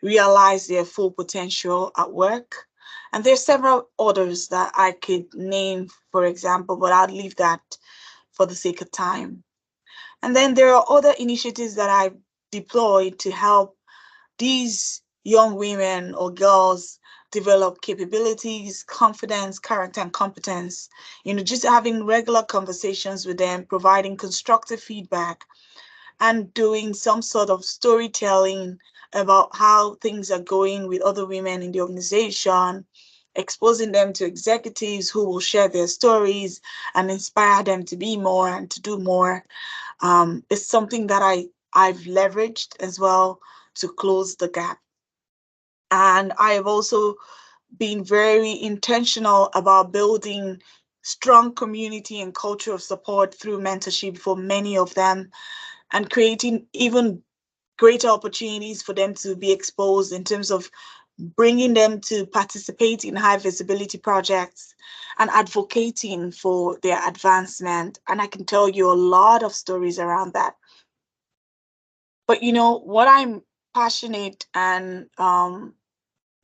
[SPEAKER 14] realize their full potential at work. And there's several others that I could name, for example, but I'll leave that for the sake of time. And then there are other initiatives that I've deployed to help these young women or girls develop capabilities, confidence, character, and competence. Just having regular conversations with them, providing constructive feedback, and doing some sort of storytelling about how things are going with other women in the organization, exposing them to executives who will share their stories and inspire them to be more and to do more, is something that I've leveraged as well to close the gap. And I have also been very intentional about building strong community and culture of support through mentorship for many of them, and creating even greater opportunities for them to be exposed in terms of bringing them to participate in high visibility projects and advocating for their advancement. And I can tell you a lot of stories around that. But what I'm passionate and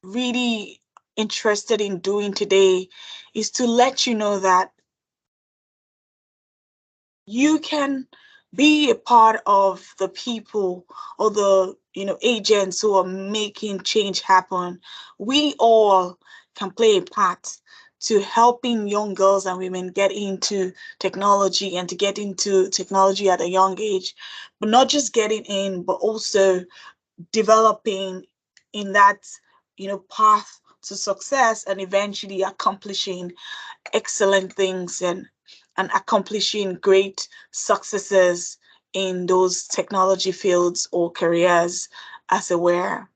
[SPEAKER 14] really interested in doing today is to let you know that you can be a part of the people or the agents who are making change happen. We all can play a part to helping young girls and women get into technology and to get into technology at a young age, but not just getting in, but also developing in that path to success and eventually accomplishing excellent things and accomplishing great successes in those technology fields or careers as aware.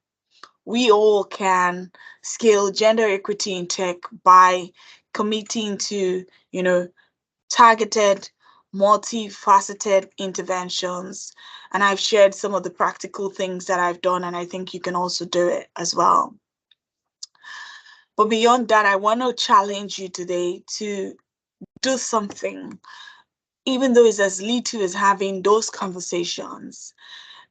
[SPEAKER 14] We all can scale gender equity in tech by committing to, targeted, multifaceted interventions. And I've shared some of the practical things that I've done, and I think you can also do it as well. But beyond that, I want to challenge you today to do something, even though it's as little as having those conversations.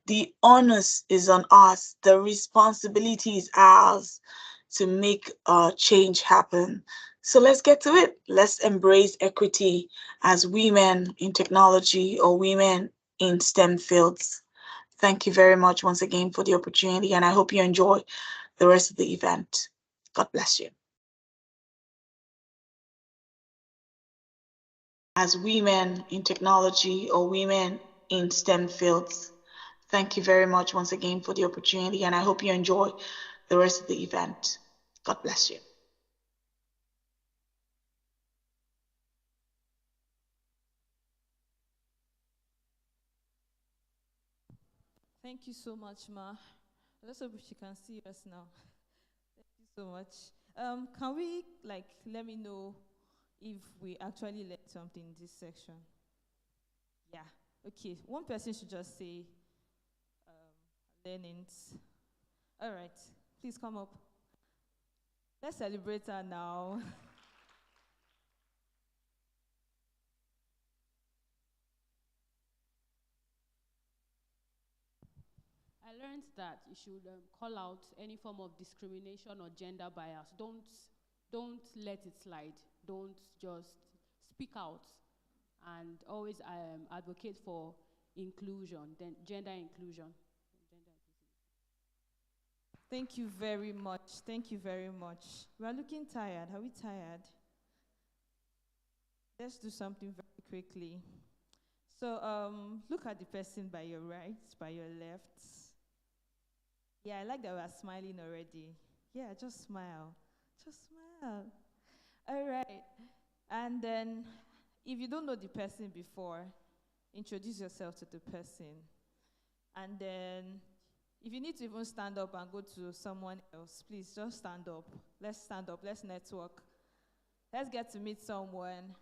[SPEAKER 14] The onus is on us, the responsibility is ours to make a change happen. So let's get to it. Let's embrace equity as women in technology or women in STEM fields. Thank you very much once again for the opportunity, and I hope you enjoy the rest of the event. God bless you. As women in technology or women in STEM fields. Thank you very much once again for the opportunity, and I hope you enjoy the rest of the event. God bless you.
[SPEAKER 10] Thank you so much, Ma. Let's hope she can see us now. Thank you so much. Can we, let me know if we actually learned something in this section? Yeah. Okay. One person should just say learnings. All right. Please come up. Let's celebrate her now.
[SPEAKER 15] I learned that you should call out any form of discrimination or gender bias. Don't let it slide. Don't just speak out, and always advocate for inclusion, then gender inclusion.
[SPEAKER 10] Thank you very much. Thank you very much. We are looking tired. Are we tired? Let's do something very quickly. So look at the person by your right, by your left. Yeah, I like that we are smiling already. Yeah, just smile. Just smile. All right. And then, if you don't know the person before, introduce yourself to the person. And then, if you need to even stand up and go to someone else, please just stand up. Let's stand up. Let's network. Let's get to meet someone.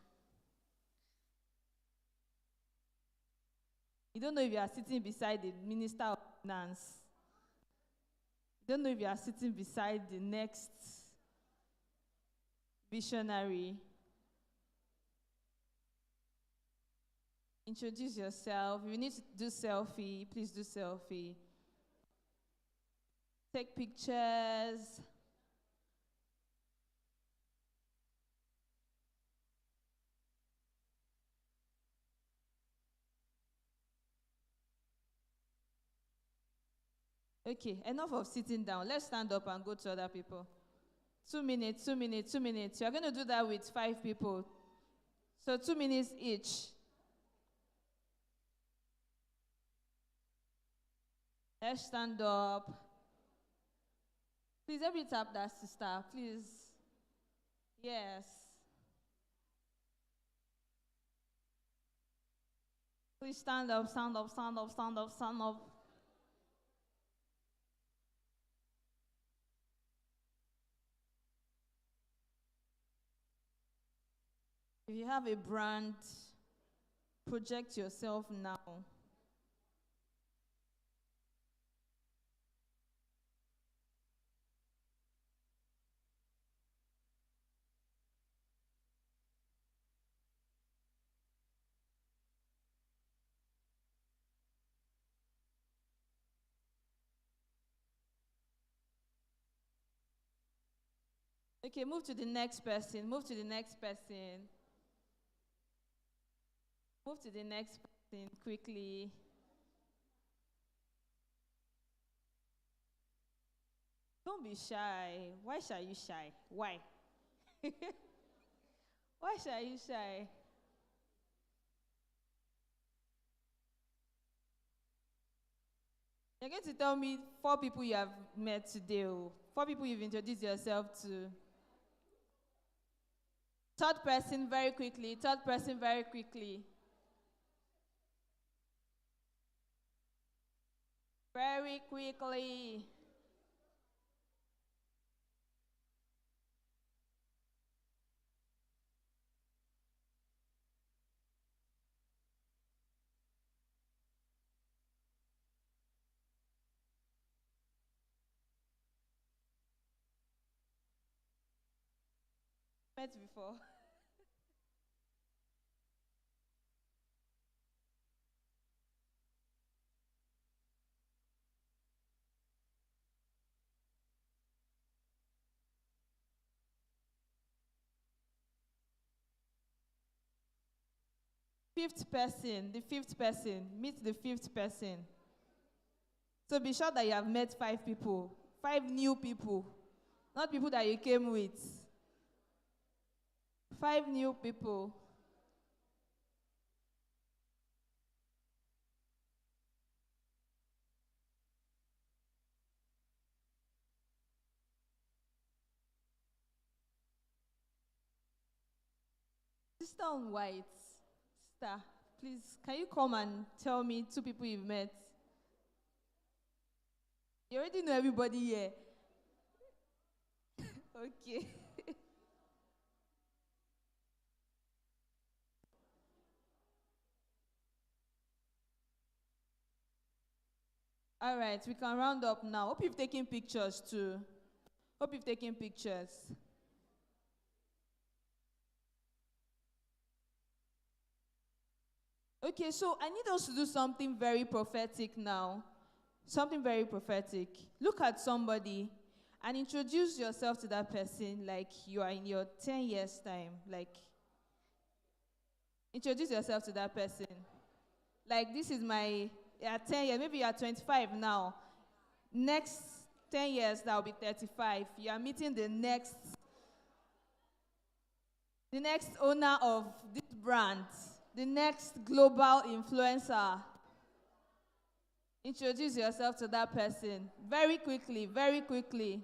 [SPEAKER 10] You don't know if you are sitting beside the Minister of Finance. You don't know if you are sitting beside the next visionary. Introduce yourself. If you need to do selfie, please do selfie. Take pictures. Okay, enough of sitting down. Let's stand up and go to other people. 2 minutes, 2 minutes, 2 minutes. You're going to do that with 5 people. So 2 minutes each. Let's stand up. Please, every tap that sister, please. Yes. Please stand up, stand up, stand up, stand up, stand up. If you have a brand, project yourself now. Okay, move to the next person. Move to the next person. Move to the next person quickly. Don't be shy. Why are you shy? Why? Why are you shy? You're going to tell me 4 people you have met today. 4 people you've introduced yourself to. Third person, very quickly. Third person, very quickly. Very quickly. Met before. Fifth person, the 5th person. Meet the 5th person. So be sure that you have met 5 people. 5 new people. Not people that you came with. 5 new people. Sister on white. Sister, please, can you come and tell me 2 people you've met? You already know everybody here. Okay. All right, we can round up now. Hope you've taken pictures too. Hope you've taken pictures. Okay, so I need us to do something very prophetic now. Something very prophetic. Look at somebody and introduce yourself to that person like you are in your 10 years time. Like, introduce yourself to that person. Like, this is my 10 years. Maybe you are 25 now. Next 10 years, that will be 35. You are meeting the next owner of this brand, the next global influencer. Introduce yourself to that person. Very quickly, very quickly.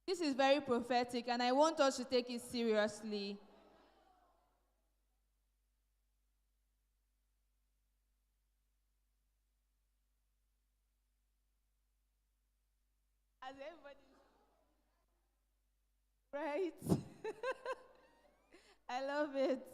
[SPEAKER 10] This is very prophetic, and I want us to take it seriously. As everybody, right? I love it.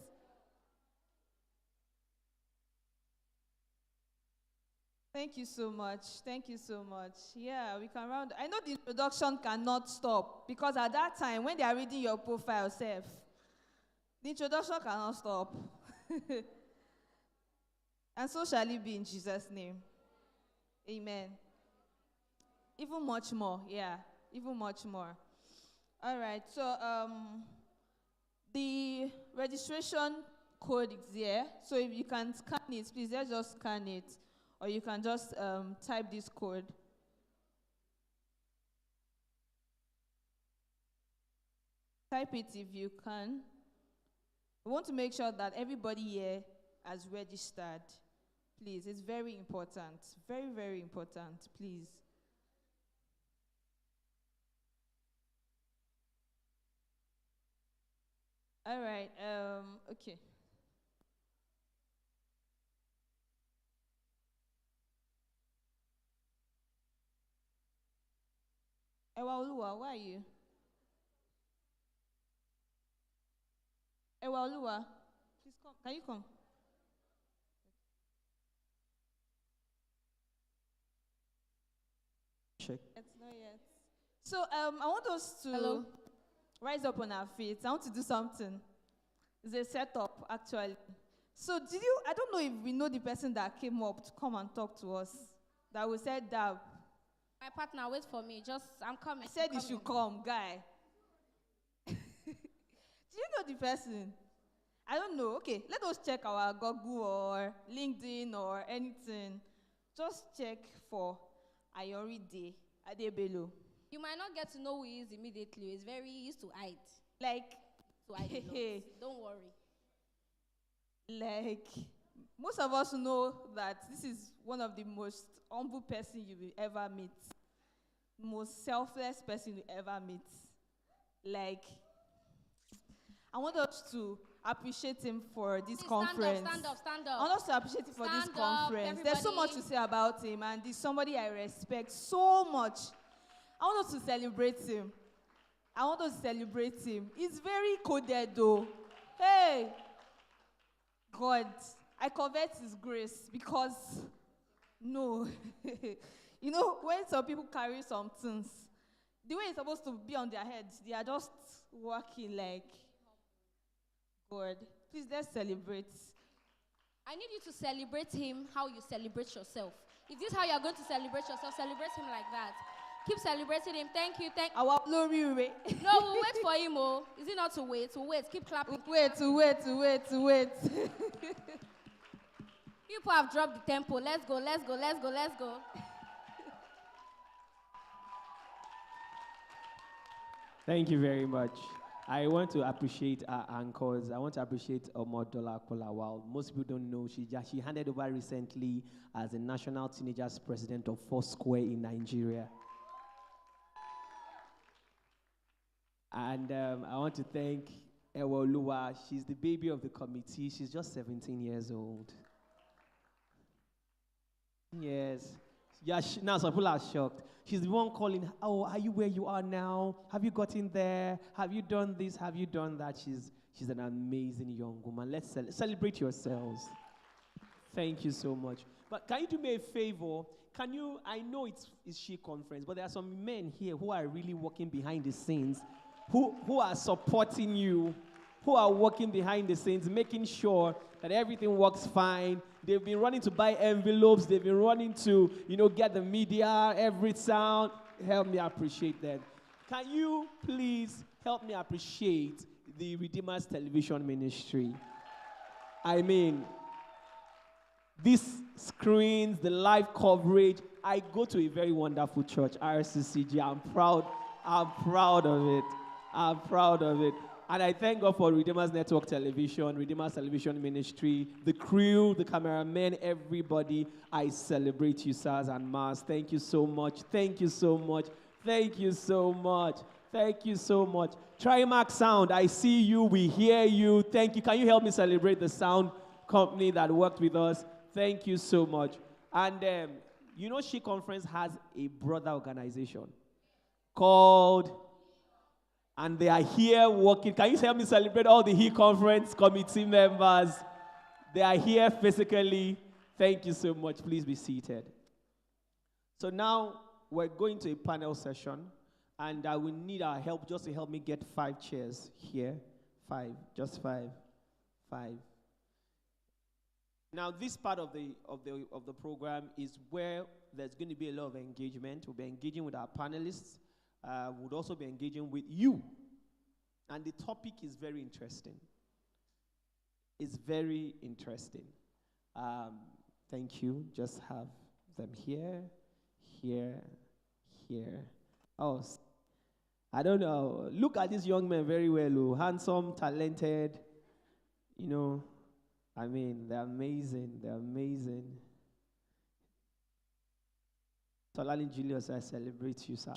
[SPEAKER 10] Thank you so much. Thank you so much. Yeah, we can round. I know the introduction cannot stop because at that time, when they are reading your profile self, the introduction cannot stop. And so shall it be in Jesus' name. Amen. Even much more, yeah. Even much more. All right, so the registration code is here. So if you can scan it, please let's just scan it. Or you can just type this code. Type it if you can. We want to make sure that everybody here has registered. Please, it's very important. Very, very important, please. All right, okay. Ewa Oluwa, where are you? Ewa Oluwa, please come. Can you come?
[SPEAKER 5] Check.
[SPEAKER 10] It's not yet. So I want us to rise up on our feet. I want to do something. It's a setup, actually. So I don't know if we know the person that came up to come and talk to us. That we said that.
[SPEAKER 11] My partner, wait for me. I'm coming.
[SPEAKER 10] I said
[SPEAKER 11] I'm
[SPEAKER 10] you
[SPEAKER 11] coming.
[SPEAKER 10] should come, guy. Do you know the person? I don't know. Okay, let us check our Google or LinkedIn or anything. Just check for Ayoride Adebelo.
[SPEAKER 11] You might not get to know who he is immediately. He used to hide.
[SPEAKER 10] Like,
[SPEAKER 11] to hide a lot. Don't worry.
[SPEAKER 10] Like, most of us know that this is one of the most humble person you will ever meet. Most selfless person you ever meet. Like, I want us to appreciate him for this conference.
[SPEAKER 11] Stand up.
[SPEAKER 10] I want us to appreciate him for this conference. There's so much to say about him, and he's somebody I respect so much. I want us to celebrate him. He's very coded though. Hey! God, I covet his grace because, no. You know, when some people carry some things, the way it's supposed to be on their heads, they are just walking like, God, please let's celebrate.
[SPEAKER 11] I need you to celebrate him how you celebrate yourself. If this is how you're going to celebrate yourself, celebrate him like that. Keep celebrating him. Thank you.
[SPEAKER 10] Our glory.
[SPEAKER 11] No, we'll wait for him, oh. Is it not to wait? We'll wait. Keep clapping.
[SPEAKER 10] Wait.
[SPEAKER 11] People have dropped the tempo. Let's go.
[SPEAKER 12] Thank you very much. I want to appreciate our anchors. I want to appreciate Omodola Kolawal. Most people don't know she handed over recently as the National Teenagers President of Foursquare in Nigeria. And I want to thank Ewa Oluwa. She's the baby of the committee. She's just 17 years old. Yes. Yeah, now some people are shocked. She's the one calling, oh, are you where you are now? Have you gotten there? Have you done this? Have you done that? She's an amazing young woman. Let's celebrate yourselves. Thank you so much. But can you do me a favor? I know it's She Conference, but there are some men here who are really working behind the scenes, who are supporting you, who are working behind the scenes, making sure that everything works fine. They've been running to buy envelopes. They've been running to, get the media, every sound. Help me appreciate that. Can you please help me appreciate the Redeemers Television Ministry? I mean, these screens, the live coverage. I go to a very wonderful church, RCCG. I'm proud of it. And I thank God for Redeemers Network Television, Redeemers Television Ministry, the crew, the cameramen, everybody. I celebrate you, sirs and ma'as. Thank you so much. Trimark Sound, I see you, we hear you. Thank you. Can you help me celebrate the sound company that worked with us? Thank you so much. And She Conference has a brother organization called... And they are here working. Can you help me celebrate all the He Conference committee members? They are here physically. Thank you so much. Please be seated. So now we're going to a panel session, and I will need our help just to help me get 5 chairs here. 5, just 5. Now, this part of the program is where there's going to be a lot of engagement. We'll be engaging with our panelists. Would also be engaging with you. And the topic is very interesting. is very interesting. Um, Thank you. Just have them here, here, here. Oh, I don't know. Look at this young man very well. Oh, handsome, talented. You know, I mean, they're amazing. They're amazing. Tolani Julius, I celebrate you, sir.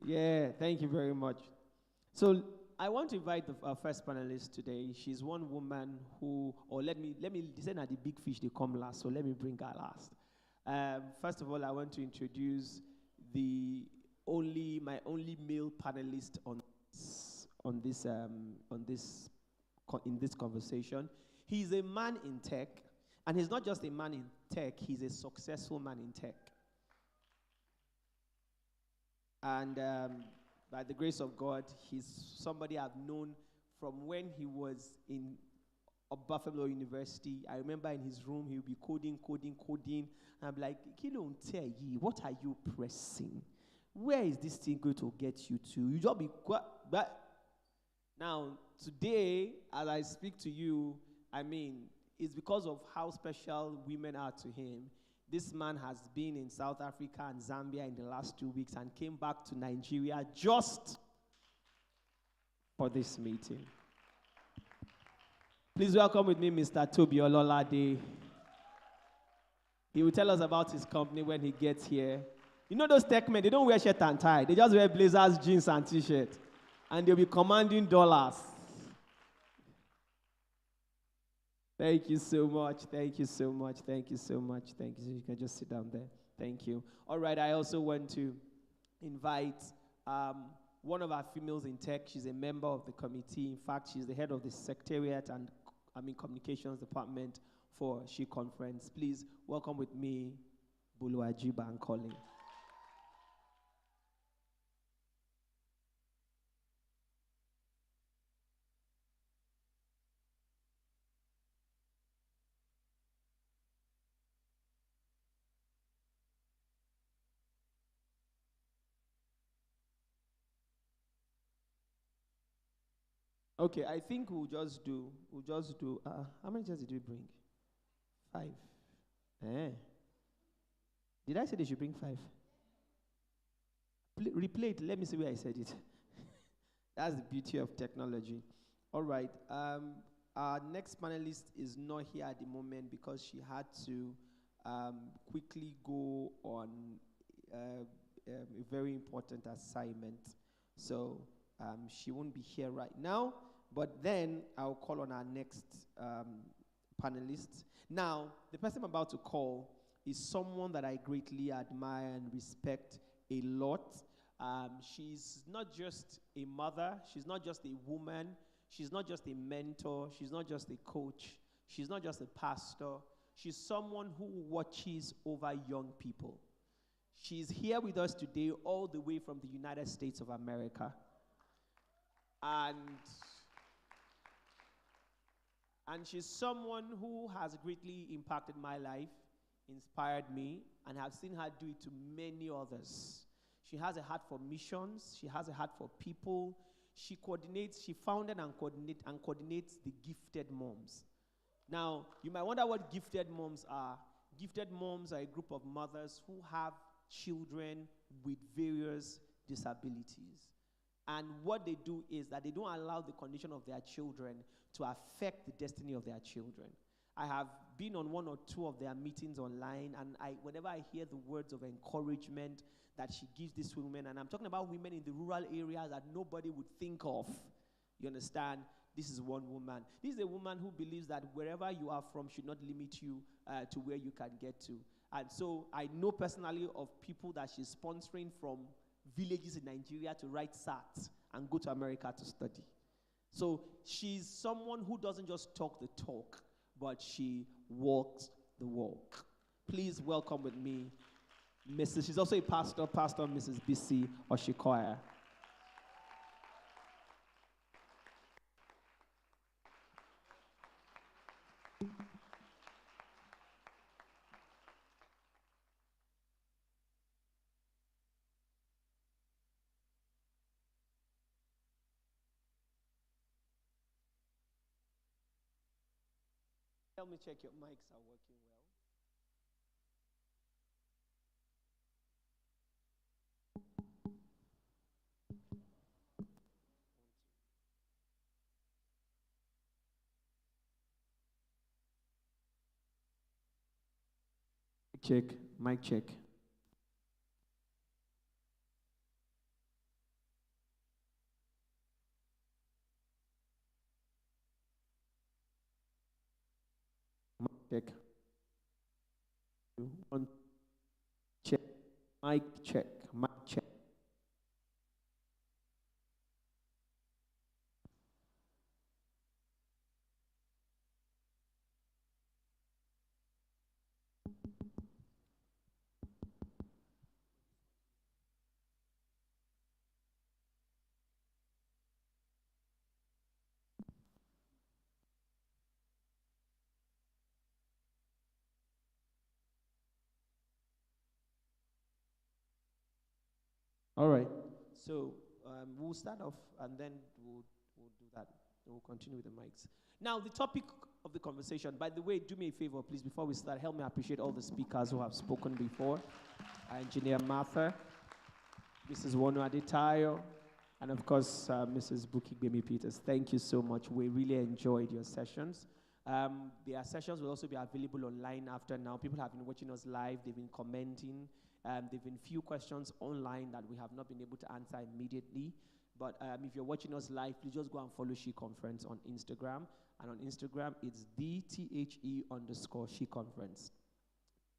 [SPEAKER 12] Yeah, thank you very much. So I want to invite our first panelist today. She's one woman who, or let me say that the big fish, they come last, so let me bring her last. First of all, I want to introduce my only male panelist in this conversation. He's a man in tech, and he's not just a man in tech, he's a successful man in tech. And by the grace of God, he's somebody I've known from when he was in Buffalo University. I remember in his room, he would be coding. And I'm like, Kilo, tell ye, what are you pressing? Where is this thing going to get you to? You just be quiet. But now, today, as I speak to you, I mean, it's because of how special women are to him. This man has been in South Africa and Zambia in the last 2 weeks and came back to Nigeria just for this meeting. Please welcome with me Mr. Toby Ololade. He will tell us about his company when he gets here. You know those tech men, they don't wear shirt and tie. They just wear blazers, jeans, and t-shirt. And they'll be commanding dollars. Thank you so much. Thank you so much. Thank you so much. Thank you. You can just sit down there. Thank you. All right. I also want to invite one of our females in tech. She's a member of the committee. In fact, she's the head of the secretariat and communications department for She Conference. Please welcome with me Buluajiba and Colin. Okay, I think we'll just do, how many chairs did we bring? 5. Did I say they should bring 5? Replay it, let me see where I said it. That's the beauty of technology. All right, our next panelist is not here at the moment because she had to quickly go on a very important assignment. So she won't be here right now, but then I'll call on our next panelist. Now, the person I'm about to call is someone that I greatly admire and respect a lot. She's not just a mother, she's not just a woman, she's not just a mentor, she's not just a coach, she's not just a pastor, she's someone who watches over young people. She's here with us today all the way from the United States of America. And she's someone who has greatly impacted my life, inspired me, and have seen her do it to many others. She has a heart for missions. She has a heart for people. She founded and coordinates the Gifted Moms. Now, you might wonder what Gifted Moms are. Gifted Moms are a group of mothers who have children with various disabilities. And what they do is that they don't allow the condition of their children to affect the destiny of their children. I have been on 1 or 2 of their meetings online, and whenever I hear the words of encouragement that she gives these women, and I'm talking about women in the rural areas that nobody would think of, you understand? This is one woman. This is a woman who believes that wherever you are from should not limit you to where you can get to. And so I know personally of people that she's sponsoring from villages in Nigeria to write SAT and go to America to study. So she's someone who doesn't just talk the talk, but she walks the walk. Please welcome with me, she's also a pastor, Mrs. B.C. Oshikoya. Help me check your mics are working well. Check, mic check. Mic check. One, check. Mic check. Mic check. All right. So we'll start off and then we'll do that. We'll continue with the mics. Now, the topic of the conversation, by the way, do me a favor, please, before we start, help me appreciate all the speakers who have spoken before. Engineer Martha, Mrs. Wonu Adetayo, and of course, Mrs. Buki Gbemi Peters. Thank you so much. We really enjoyed your sessions. Their sessions will also be available online after now. People have been watching us live. They've been commenting. There have been few questions online that we have not been able to answer immediately. But if you're watching us live, please just go and follow She Conference on Instagram. And on Instagram, it's @she conference.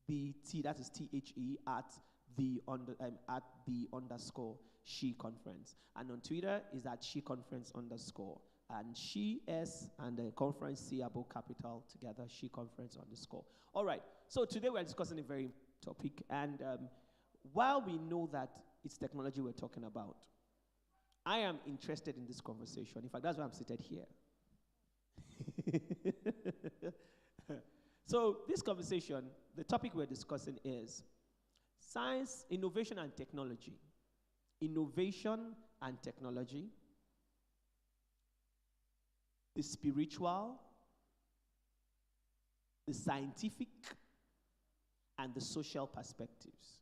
[SPEAKER 12] That is THE at the underscore She Conference. And on Twitter is at She Conference _ and She S and the conference C above capital together, She Conference _ All right. So today we're discussing a very topic, and while we know that it's technology we're talking about, I am interested in this conversation. In fact, that's why I'm seated here. So this conversation, the topic we're discussing is science, innovation, and technology. Innovation and technology, the spiritual, the scientific, and the social perspectives.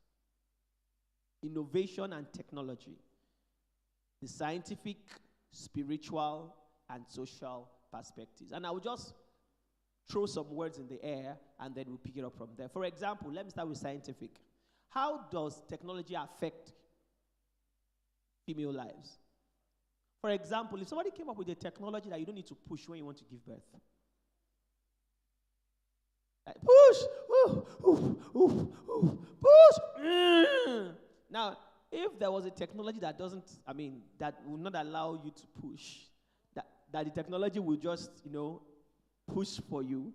[SPEAKER 12] Innovation and technology, the scientific, spiritual, and social perspectives. And I will just throw some words in the air and then we'll pick it up from there. For example, let me start with scientific. How does technology affect female lives? For example, if somebody came up with a technology that you don't need to push when you want to give birth. Like, push! Ooh, ooh, ooh, ooh, push! Now, if there was a technology that that will not allow you to push, that the technology will just, push for you.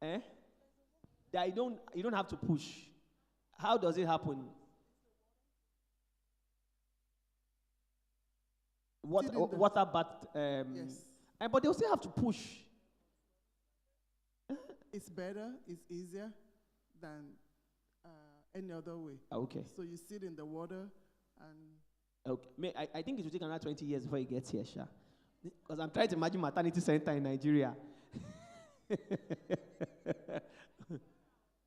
[SPEAKER 12] That you don't have to push. How does it happen? Water bath.
[SPEAKER 16] Yes.
[SPEAKER 12] But they'll still have to push.
[SPEAKER 16] It's better, it's easier than any other way.
[SPEAKER 12] Okay.
[SPEAKER 16] So you sit in the water and...
[SPEAKER 12] Okay. I think it will take another 20 years before it gets here, Sha. Because I'm trying to imagine maternity center in Nigeria.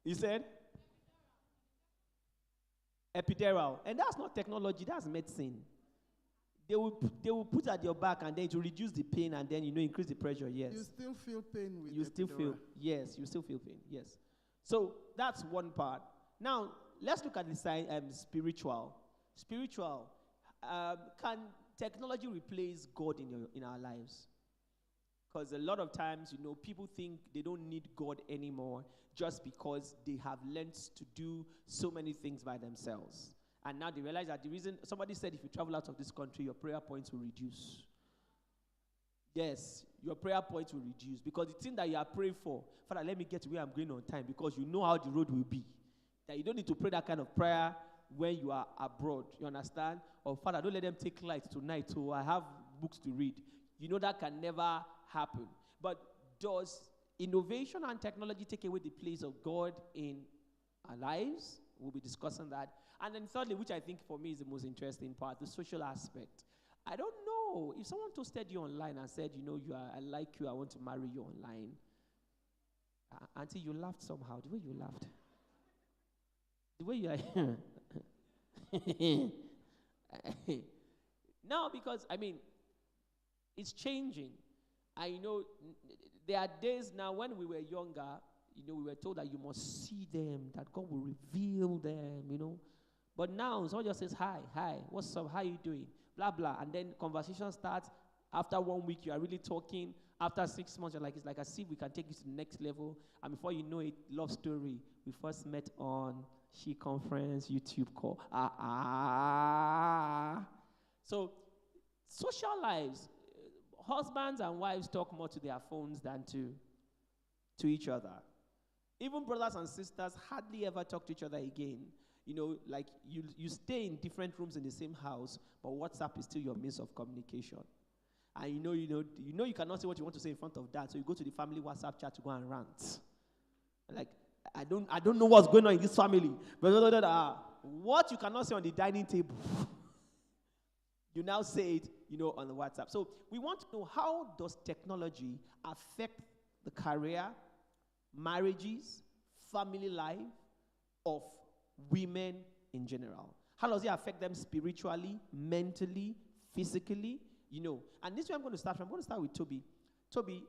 [SPEAKER 12] You said? Epidural. And that's not technology, that's medicine. They will put at your back and then it will reduce the pain and then, increase the pressure, yes.
[SPEAKER 16] You still feel pain with
[SPEAKER 12] you still feel, yes, you still feel pain, yes. So that's one part. Now, let's look at the spiritual. Spiritual. Can technology replace God in our lives? Because a lot of times, people think they don't need God anymore just because they have learned to do so many things by themselves. And now they realize that the reason, somebody said if you travel out of this country, your prayer points will reduce. Yes, your prayer points will reduce because the thing that you are praying for, Father, let me get to where I'm going on time because you know how the road will be. That you don't need to pray that kind of prayer when you are abroad. You understand? Or Father, don't let them take light tonight so I have books to read. You know that can never happen. But does innovation and technology take away the place of God in our lives? We'll be discussing that. And then thirdly, which I think for me is the most interesting part, the social aspect. I don't know. If someone toasted you online and said, I like you, I want to marry you online, auntie, you laughed somehow. The way you laughed. The way you are. No, because, it's changing. There are days now when we were younger, we were told that you must see them, that God will reveal them, But now, someone just says, hi, what's up, how you doing? Blah, blah. And then conversation starts. After 1 week, you are really talking. After 6 months, you're like, it's like as if we can take you to the next level. And before you know it, love story. We first met on She Conference, YouTube call. So, social lives, husbands and wives talk more to their phones than to each other. Even brothers and sisters hardly ever talk to each other again. Like you stay in different rooms in the same house, but WhatsApp is still your means of communication. And you cannot say what you want to say in front of dad, so you go to the family WhatsApp chat to go and rant. Like, I don't know what's going on in this family. What you cannot say on the dining table, you now say it, on the WhatsApp. So we want to know, how does technology affect the career, marriages, family life of women in general? How does it affect them spiritually, mentally, physically? And this is where I'm going to start from. I'm going to start with Toby. Toby,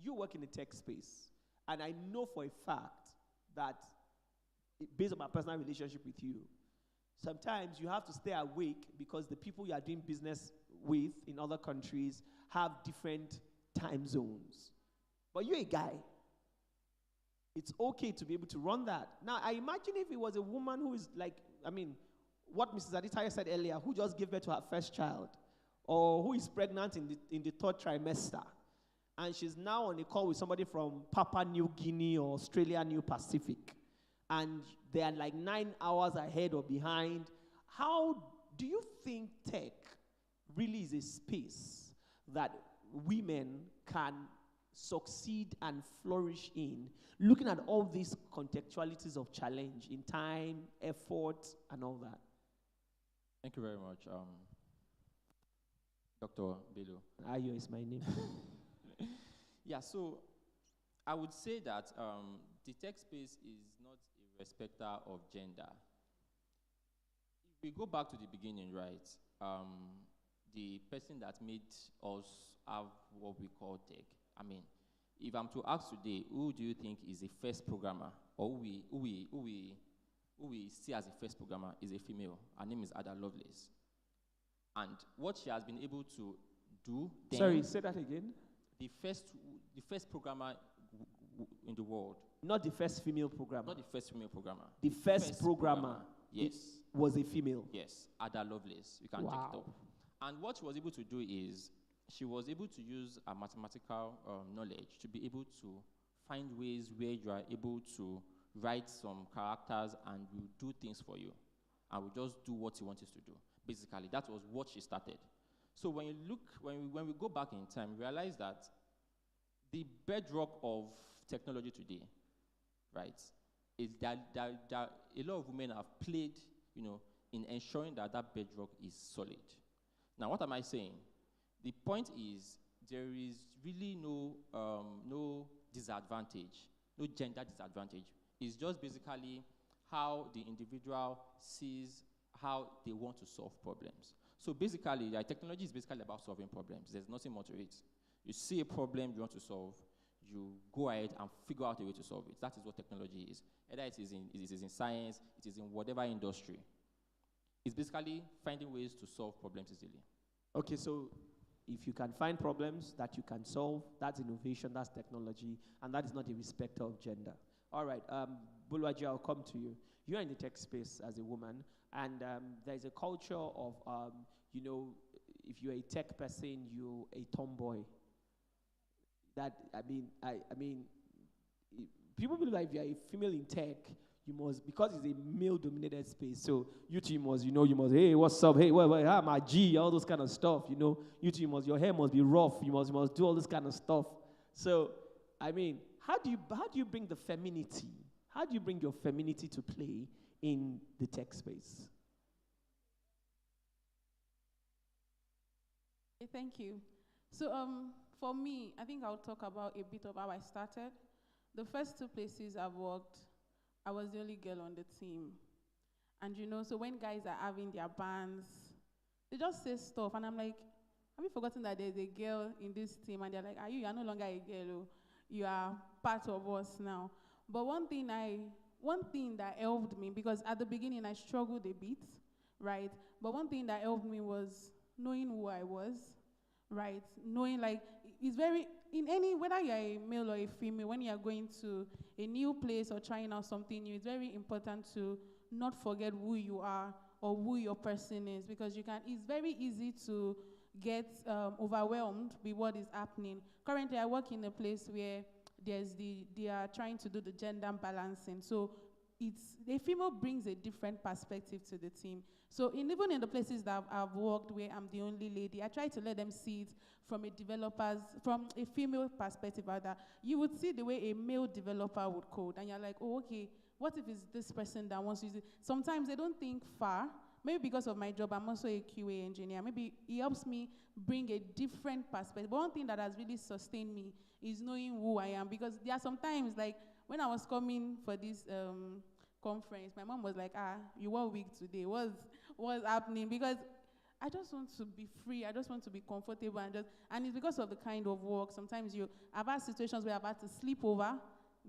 [SPEAKER 12] you work in the tech space, and I know for a fact that, based on my personal relationship with you, sometimes you have to stay awake because the people you are doing business with in other countries have different time zones. But you're a guy. It's okay to be able to run that. Now, I imagine if it was a woman who is like, what Mrs. Aditaya said earlier, who just gave birth to her first child, or who is pregnant in the third trimester, and she's now on a call with somebody from Papua New Guinea or Australia New Pacific, and they are like 9 hours ahead or behind. How do you think tech really is a space that women can succeed and flourish in, looking at all these contextualities of challenge in time, effort, and all that?
[SPEAKER 17] Thank you very much, Dr. Bello.
[SPEAKER 12] Ayo is my name.
[SPEAKER 17] Yeah, so I would say that the tech space is not a respecter of gender. If we go back to the beginning, right, the person that made us have what we call tech, if I'm to ask today, who do you think is the first programmer, or who we see as the first programmer, is a female? Her name is Ada Lovelace. And what she has been able to do then...
[SPEAKER 12] Sorry, say that again.
[SPEAKER 17] The first programmer in the world.
[SPEAKER 12] Not the first female programmer.
[SPEAKER 17] Not the first female programmer.
[SPEAKER 12] The first programmer.
[SPEAKER 17] Yes.
[SPEAKER 12] Was a female.
[SPEAKER 17] Yes, Ada Lovelace. You can check it up. And what she was able to do is, she was able to use her mathematical knowledge to be able to find ways where you are able to write some characters and will do things for you. And will just do what you want us to do. Basically, that was what she started. So when you look, when we go back in time, we realize that the bedrock of technology today, right, is that a lot of women have played, in ensuring that that bedrock is solid. Now, what am I saying? The point is, there is really no disadvantage, no gender disadvantage. It's just basically how the individual sees how they want to solve problems. So basically, technology is basically about solving problems. There's nothing more to it. You see a problem you want to solve, you go ahead and figure out a way to solve it. That is what technology is. Either it is in science, it is in whatever industry. It's basically finding ways to solve problems easily.
[SPEAKER 12] Okay, so if you can find problems that you can solve, that's innovation, that's technology, and that is not a respecter of gender. All right, Bulwaji, I'll come to you. You're in the tech space as a woman, and there's a culture of, if you're a tech person, you're a tomboy. People believe that if you're a female in tech, you must, because it's a male-dominated space, so you two must, you must, hey, what's up, hey, how my G, all those kind of stuff, you two must, your hair must be rough, you must do all this kind of stuff. So, how do you bring the femininity? How do you bring your femininity to play in the tech space?
[SPEAKER 4] Okay, thank you. So for me, I think I'll talk about a bit of how I started. The first two places I've worked, I was the only girl on the team. And so when guys are having their bands, they just say stuff, and I'm like, have you forgotten that there's a girl in this team? And they're like, you are no longer a girl, oh. You are part of us now. But one thing that helped me, because at the beginning I struggled a bit, right? But one thing that helped me was knowing who I was, right? Knowing, like, it's very, in any, whether you're a male or a female, when you're going to a new place or trying out something new, it's very important to not forget who you are or who your person is, because it's very easy to get overwhelmed with what is happening. Currently, I work in a place where they are trying to do the gender balancing. So a female brings a different perspective to the team. So even in the places that I've worked where I'm the only lady, I try to let them see it from a female perspective. Rather, you would see the way a male developer would code, and you're like, oh, okay, what if it's this person that wants to use it? Sometimes they don't think far. Maybe because of my job, I'm also a QA engineer. Maybe it helps me bring a different perspective. But one thing that has really sustained me is knowing who I am, because there are sometimes, like, when I was coming for this conference, my mom was like, you were weak today. What's happening? Because I just want to be free. I just want to be comfortable. And it's because of the kind of work. Sometimes I've had situations where I've had to sleep over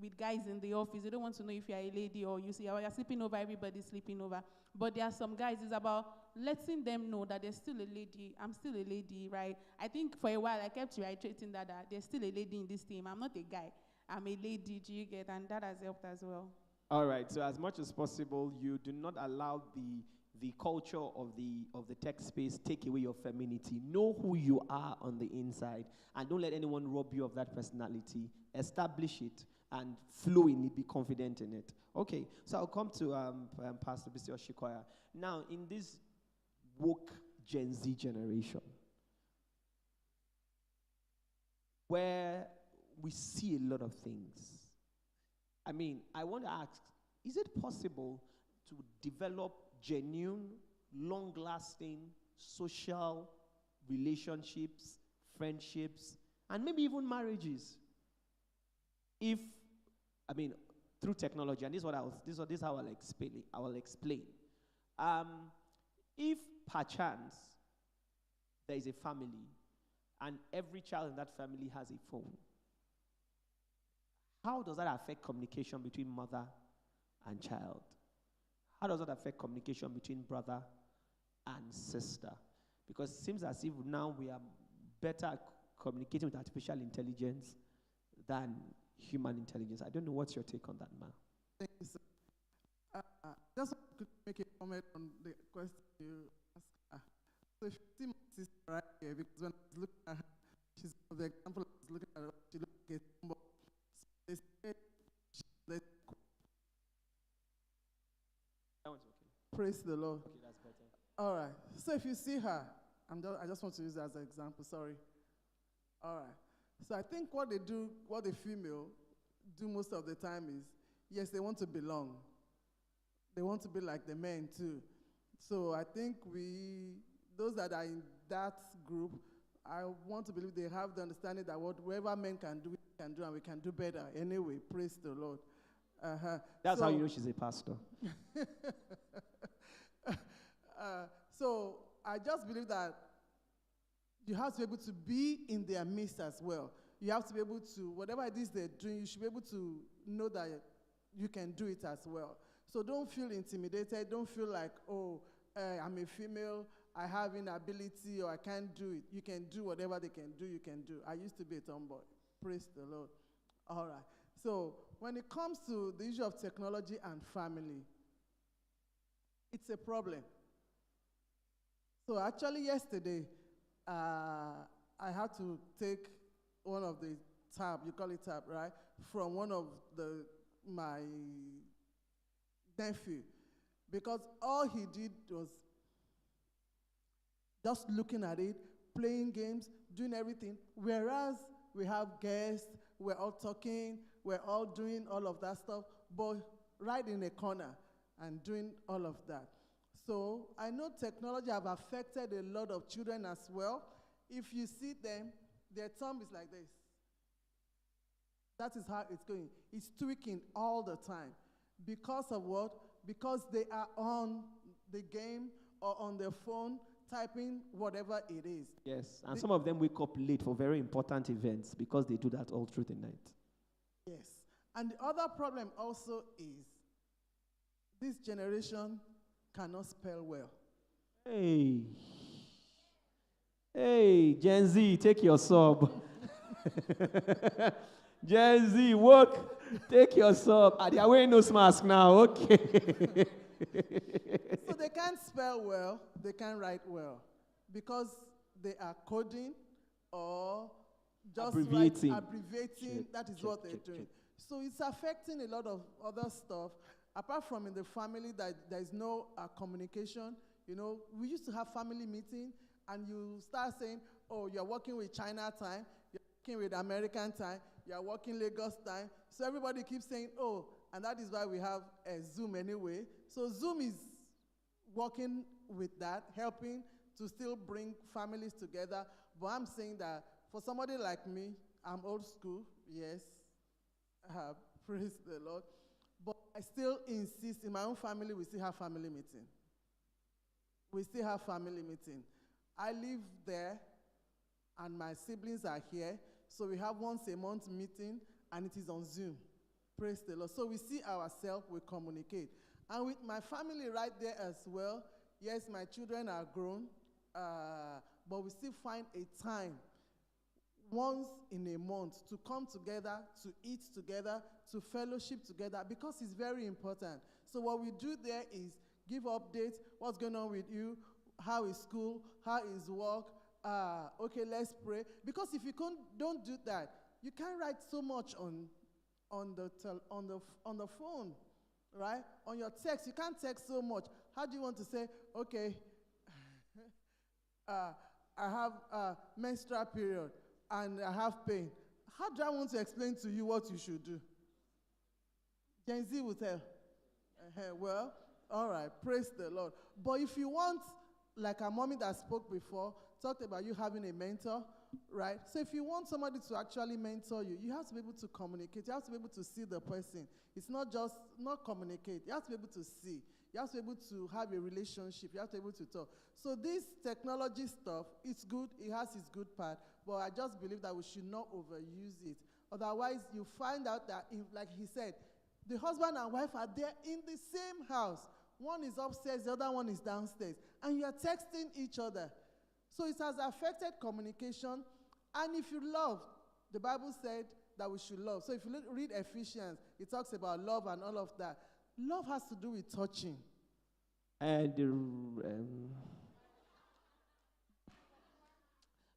[SPEAKER 4] with guys in the office. They don't want to know if you're a lady, or you're sleeping over, everybody's sleeping over. But there are some guys, it's about letting them know that there's still a lady. I'm still a lady, right? I think for a while I kept reiterating that there's still a lady in this team. I'm not a guy. I'm a lady, do you get? And that has helped as well.
[SPEAKER 12] All right, so as much as possible, you do not allow the culture of the tech space take away your femininity. Know who you are on the inside, and don't let anyone rob you of that personality. Establish it and flow in it, be confident in it. Okay, so I'll come to Pastor Bisi Oshikoya. Now, in this woke Gen Z generation, where we see a lot of things, I mean, I want to ask, is it possible to develop genuine, long-lasting social relationships, friendships, and maybe even marriages? Through technology, and this is how I'll explain. If perchance there is a family and every child in that family has a phone, how does that affect communication between mother and child? How does that affect communication between brother and sister? Because it seems as if now we are better at communicating with artificial intelligence than human intelligence. I don't know what's your take on that, man.
[SPEAKER 16] Thank you, sir. Just to make a comment on the question you asked. So if you see my sister right here, because when I was looking at her, she's the example I was looking at her, she looked like a tomboy. So they said
[SPEAKER 12] that one's okay.
[SPEAKER 16] Praise the Lord.
[SPEAKER 12] Okay, that's better.
[SPEAKER 16] All right. So if you see her, I just want to use that as an example. Sorry. All right. So I think what the female do most of the time is, yes, they want to belong. They want to be like the men too. So I think those that are in that group, I want to believe they have the understanding that whatever men can do, we can do, and we can do better. Anyway, praise the Lord.
[SPEAKER 12] That's how you know she's a pastor.
[SPEAKER 16] So I just believe that you have to be able to be in their midst as well. You have to be able to, whatever it is they're doing, you should be able to know that you can do it as well. So don't feel intimidated. Don't feel like, I'm a female, I have inability, or I can't do it. You can do whatever they can do, you can do. I used to be a tomboy. Praise the Lord. All right. So when it comes to the issue of technology and family, it's a problem. So actually yesterday, I had to take one of the tab, you call it tab, right, from one of my nephew, because all he did was just looking at it, playing games, doing everything, whereas we have guests, we're all talking, we're all doing all of that stuff, but right in a corner and doing all of that. So I know technology have affected a lot of children as well, If you see them, their thumb is like this. That is how it's going. It's tweaking all the time. Because of what? Because they are on the game or on their phone typing whatever it is.
[SPEAKER 12] Yes, and some of them wake up late for very important events because they do that all through the night.
[SPEAKER 16] Yes. And the other problem also is this generation cannot spell well.
[SPEAKER 12] Hey. Hey, Gen Z, take your sub. Gen Z, work. Take your sub. They are wearing nose mask now. Okay.
[SPEAKER 16] So they can't spell well, they can't write well because they are coding or just
[SPEAKER 12] abbreviating.
[SPEAKER 16] That is what they're doing. So it's affecting a lot of other stuff. Apart from in the family, that there is no communication. You know, we used to have family meeting, and you start saying, oh, you're working with China time, you're working with American time, you're working Lagos time. So everybody keeps saying, oh, and that is why we have Zoom anyway. So Zoom is working with that, helping to still bring families together. But I'm saying that for somebody like me, I'm old school, yes, praise the Lord. But I still insist, in my own family, we still have family meeting. We still have family meeting. I live there, and my siblings are here, so we have once a month meeting, and it is on Zoom. Praise the Lord. So we see ourselves, we communicate. And with my family right there as well, yes, my children are grown, but we still find a time once in a month to come together, to eat together, to fellowship together, because it's very important. So what we do there is give updates, what's going on with you, how is school, how is work, okay, let's pray. Because if you don't do that, you can't write so much on the phone, right? On your text, you can't text so much. How do you want to say, okay, I have a menstrual period and I have pain? How do I want to explain to you what you should do? Gen Z will tell. Well, all right, praise the Lord. But if you want, like our mommy that spoke before, talked about you having a mentor, right? So if you want somebody to actually mentor you, you have to be able to communicate. You have to be able to see the person. It's not just not communicate. You have to be able to see. You have to be able to have a relationship. You have to be able to talk. So this technology stuff, it's good. It has its good part. But I just believe that we should not overuse it. Otherwise, you find out that, like he said, the husband and wife are there in the same house. One is upstairs, the other one is downstairs. And you are texting each other. So it has affected communication. And if you love, the Bible said that we should love. So if you read Ephesians, it talks about love and all of that. Love has to do with touching.
[SPEAKER 12] And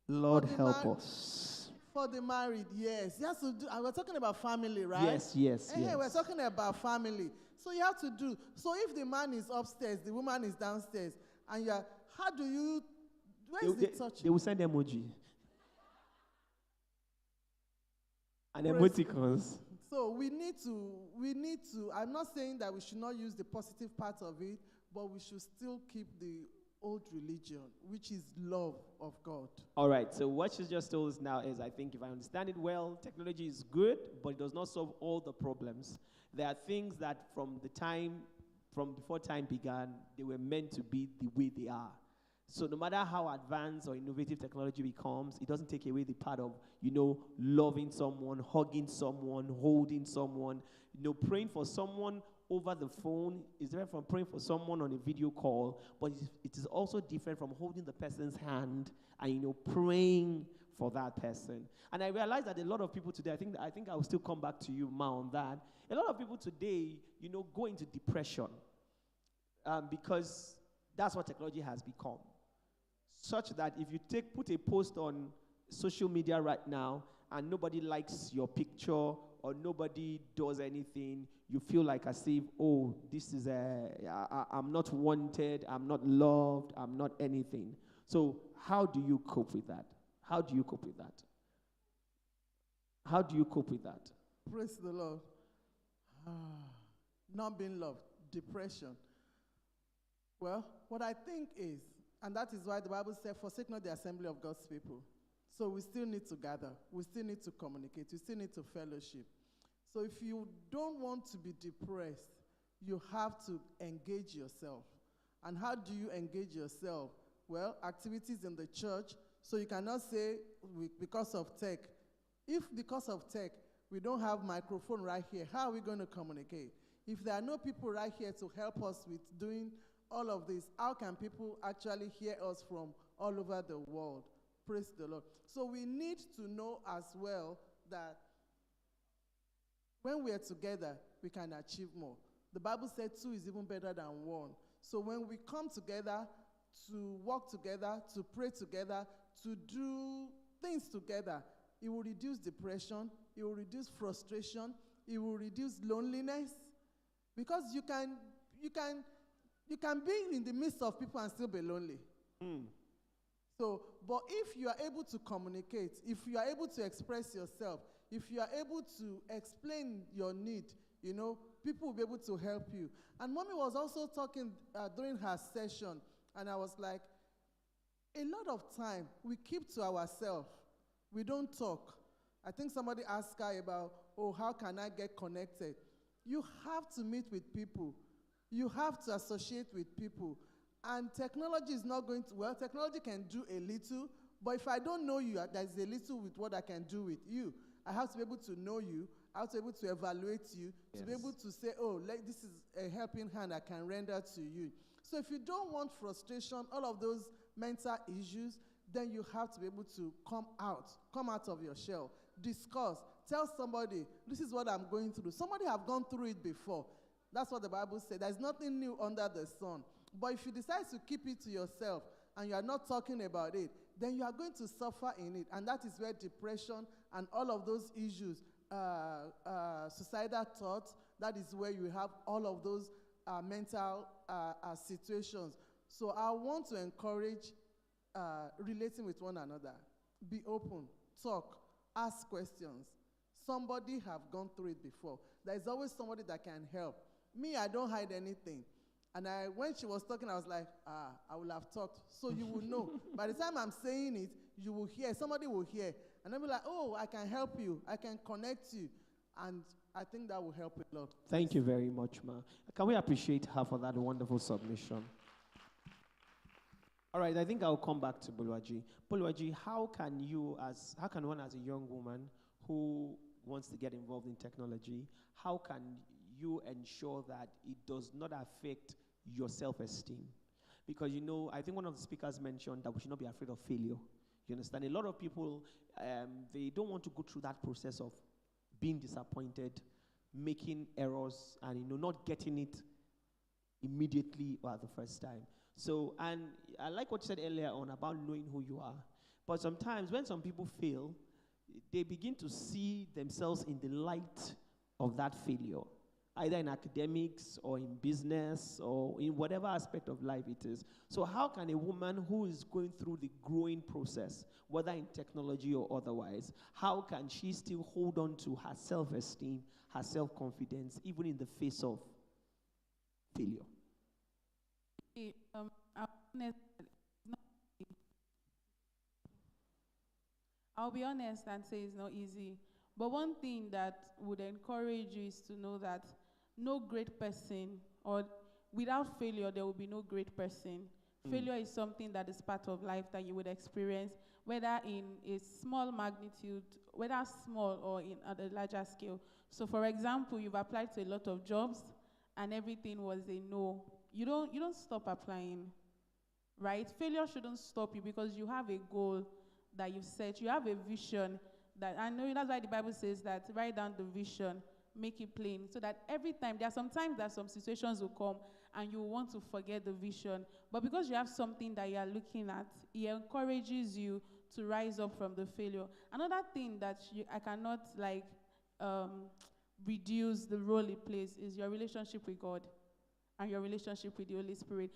[SPEAKER 12] Lord help us.
[SPEAKER 16] For the married, yes. You have to do, we're talking about family, right?
[SPEAKER 12] Yes, yes,
[SPEAKER 16] yes.
[SPEAKER 12] We're
[SPEAKER 16] talking about family. So you have to do. So if the man is upstairs, the woman is downstairs, and you're, how do you, where is the touching?
[SPEAKER 12] They will send emoji. And emoticons.
[SPEAKER 16] So we need to, I'm not saying that we should not use the positive part of it, but we should still keep the old religion, which is love of God.
[SPEAKER 12] All right, so what she just told us now is, I think if I understand it well, technology is good, but it does not solve all the problems. There are things that from before time began, they were meant to be the way they are. So no matter how advanced or innovative technology becomes, it doesn't take away the part of, loving someone, hugging someone, holding someone, praying for someone over the phone is different from praying for someone on a video call, but it is also different from holding the person's hand and, praying for that person. And I realize that a lot of people today, I think I will still come back to you, Ma, on that. A lot of people today, go into depression because that's what technology has become. Such that if you put a post on social media right now and nobody likes your picture or nobody does anything, you feel like as if, oh, this is I'm not wanted, I'm not loved, I'm not anything. So how do you cope with that? How do you cope with that? How do you cope with that?
[SPEAKER 16] Praise the Lord. Not being loved, depression. Well, what I think is, And that is why the Bible said, forsake not the assembly of God's people. So we still need to gather. We still need to communicate. We still need to fellowship. So if you don't want to be depressed, you have to engage yourself. And how do you engage yourself? Well, activities in the church. So you cannot say because of tech. If because of tech, we don't have microphone right here, how are we going to communicate? If there are no people right here to help us with doing all of this, how can people actually hear us from all over the world? Praise the Lord. So we need to know as well that when we are together, we can achieve more. The Bible said 2 is even better than 1. So when we come together to work together, to pray together, to do things together, it will reduce depression, it will reduce frustration, it will reduce loneliness. Because you can be in the midst of people and still be lonely. So, but if you are able to communicate, if you are able to express yourself, if you are able to explain your need, you know, people will be able to help you. And Mommy was also talking during her session, and I was like, a lot of time we keep to ourselves. We don't talk. I think somebody asked her about, oh, how can I get connected? You have to meet with people. You have to associate with people. And technology is not going to, well, technology can do a little, but if I don't know you, there's a little with what I can do with you. I have to be able to know you. I have to be able to evaluate you, to be able to say, oh, this is a helping hand I can render to you. So if you don't want frustration, all of those mental issues, then you have to be able to come out of your shell, discuss, tell somebody, this is what I'm going through. Somebody have gone through it before. That's what the Bible said. There's nothing new under the sun. But if you decide to keep it to yourself and you are not talking about it, then you are going to suffer in it. And that is where depression and all of those issues, suicidal thoughts, that is where you have all of those mental situations. So I want to encourage relating with one another. Be open, talk, ask questions. Somebody have gone through it before. There is always somebody that can help. Me, I don't hide anything. And when she was talking, I was like, I will have talked. So you will know. By the time I'm saying it, you will hear. Somebody will hear. And they'll be like, oh, I can help you. I can connect you. And I think that will help a lot.
[SPEAKER 12] Thank you very much, Ma. Can we appreciate her for that wonderful submission? All right, I think I'll come back to Buluaji. Buluaji, how can one as a young woman who wants to get involved in technology, how can you ensure that it does not affect your self-esteem? Because, you know, I think one of the speakers mentioned that we should not be afraid of failure. You understand? A lot of people, they don't want to go through that process of being disappointed, making errors, and, you know, not getting it immediately or at the first time. So, and I like what you said earlier on about knowing who you are. But sometimes when some people fail, they begin to see themselves in the light of that failure, either in academics or in business or in whatever aspect of life it is. So how can a woman who is going through the growing process, whether in technology or otherwise, how can she still hold on to her self-esteem, her self-confidence, even in the face of failure?
[SPEAKER 4] I'll be honest and say it's not easy. But one thing that would encourage you is to know that no great person, or without failure, there will be no great person. Failure is something that is part of life that you would experience, whether in a small magnitude, whether small or at a larger scale. So for example, you've applied to a lot of jobs and everything was a no. You don't stop applying, right? Failure shouldn't stop you because you have a goal that you've set. You have a vision that, I know that's why the Bible says that write down the vision, make it plain, so that every time, there are sometimes that some situations will come and you want to forget the vision, but because you have something that you are looking at, it encourages you to rise up from the failure. Another thing that I cannot reduce the role it plays is your relationship with God and your relationship with the Holy Spirit.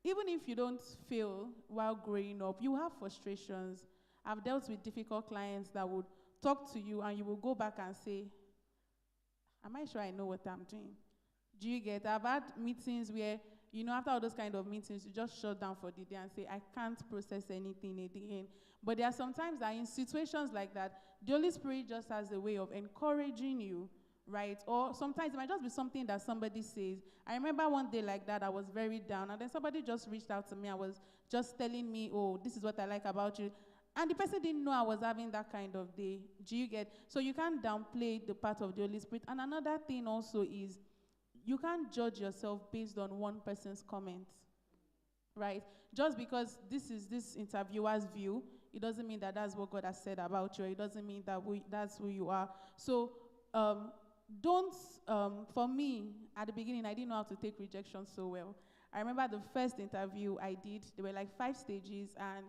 [SPEAKER 4] Even if you don't fail while growing up, you have frustrations. I've dealt with difficult clients that would talk to you and you will go back and say, am I sure I know what I'm doing? Do you get? I've had meetings where you know, after all those kind of meetings, you just shut down for the day and say, I can't process anything again. But there are sometimes that in situations like that, the Holy Spirit just has a way of encouraging you, right? Or sometimes it might just be something that somebody says. I remember one day like that, I was very down, and then somebody just reached out to me and was just telling me, oh, this is what I like about you. And the person didn't know I was having that kind of day. Do you get? So you can't downplay the part of the Holy Spirit. And another thing also is, you can't judge yourself based on one person's comments, right? Just because this is this interviewer's view, it doesn't mean that that's what God has said about you. It doesn't mean that that's who you are. So don't, for me, at the beginning, I didn't know how to take rejection so well. I remember the first interview I did, there were like 5 stages, and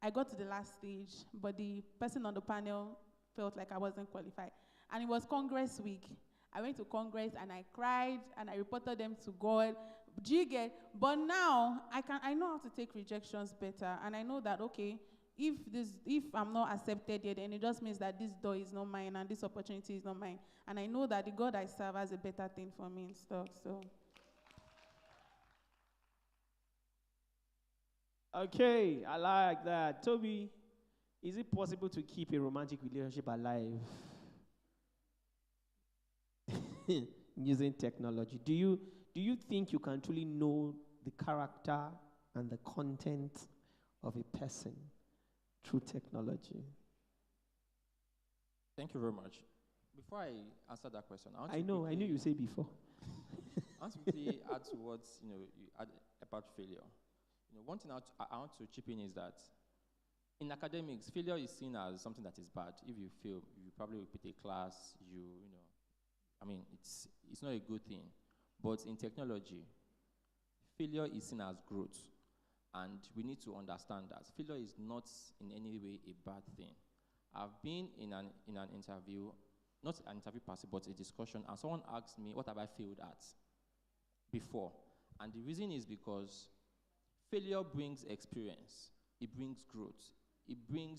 [SPEAKER 4] I got to the last stage, but the person on the panel felt like I wasn't qualified. And it was Congress week. I went to Congress and I cried and I reported them to God. Do you get? But now I know how to take rejections better, and I know that, okay, if I'm not accepted yet, then it just means that this door is not mine and this opportunity is not mine. And I know that the God I serve has a better thing for me and stuff. So
[SPEAKER 12] Okay, I like that. Toby, is it possible to keep a romantic relationship alive using technology? Do you think you can truly know the character and the content of a person through technology?
[SPEAKER 17] Thank you very much. Before I answer that question,
[SPEAKER 12] I knew you say before.
[SPEAKER 17] I want to quickly add to what you add about failure. One thing I want to chip in is that in academics, failure is seen as something that is bad. If you fail, you probably repeat a class. It's not a good thing. But in technology, failure is seen as growth, and we need to understand that failure is not in any way a bad thing. I've been in an interview, not an interview per se, but a discussion, and someone asked me, what have I failed at before? And the reason is because failure brings experience, it brings growth, it brings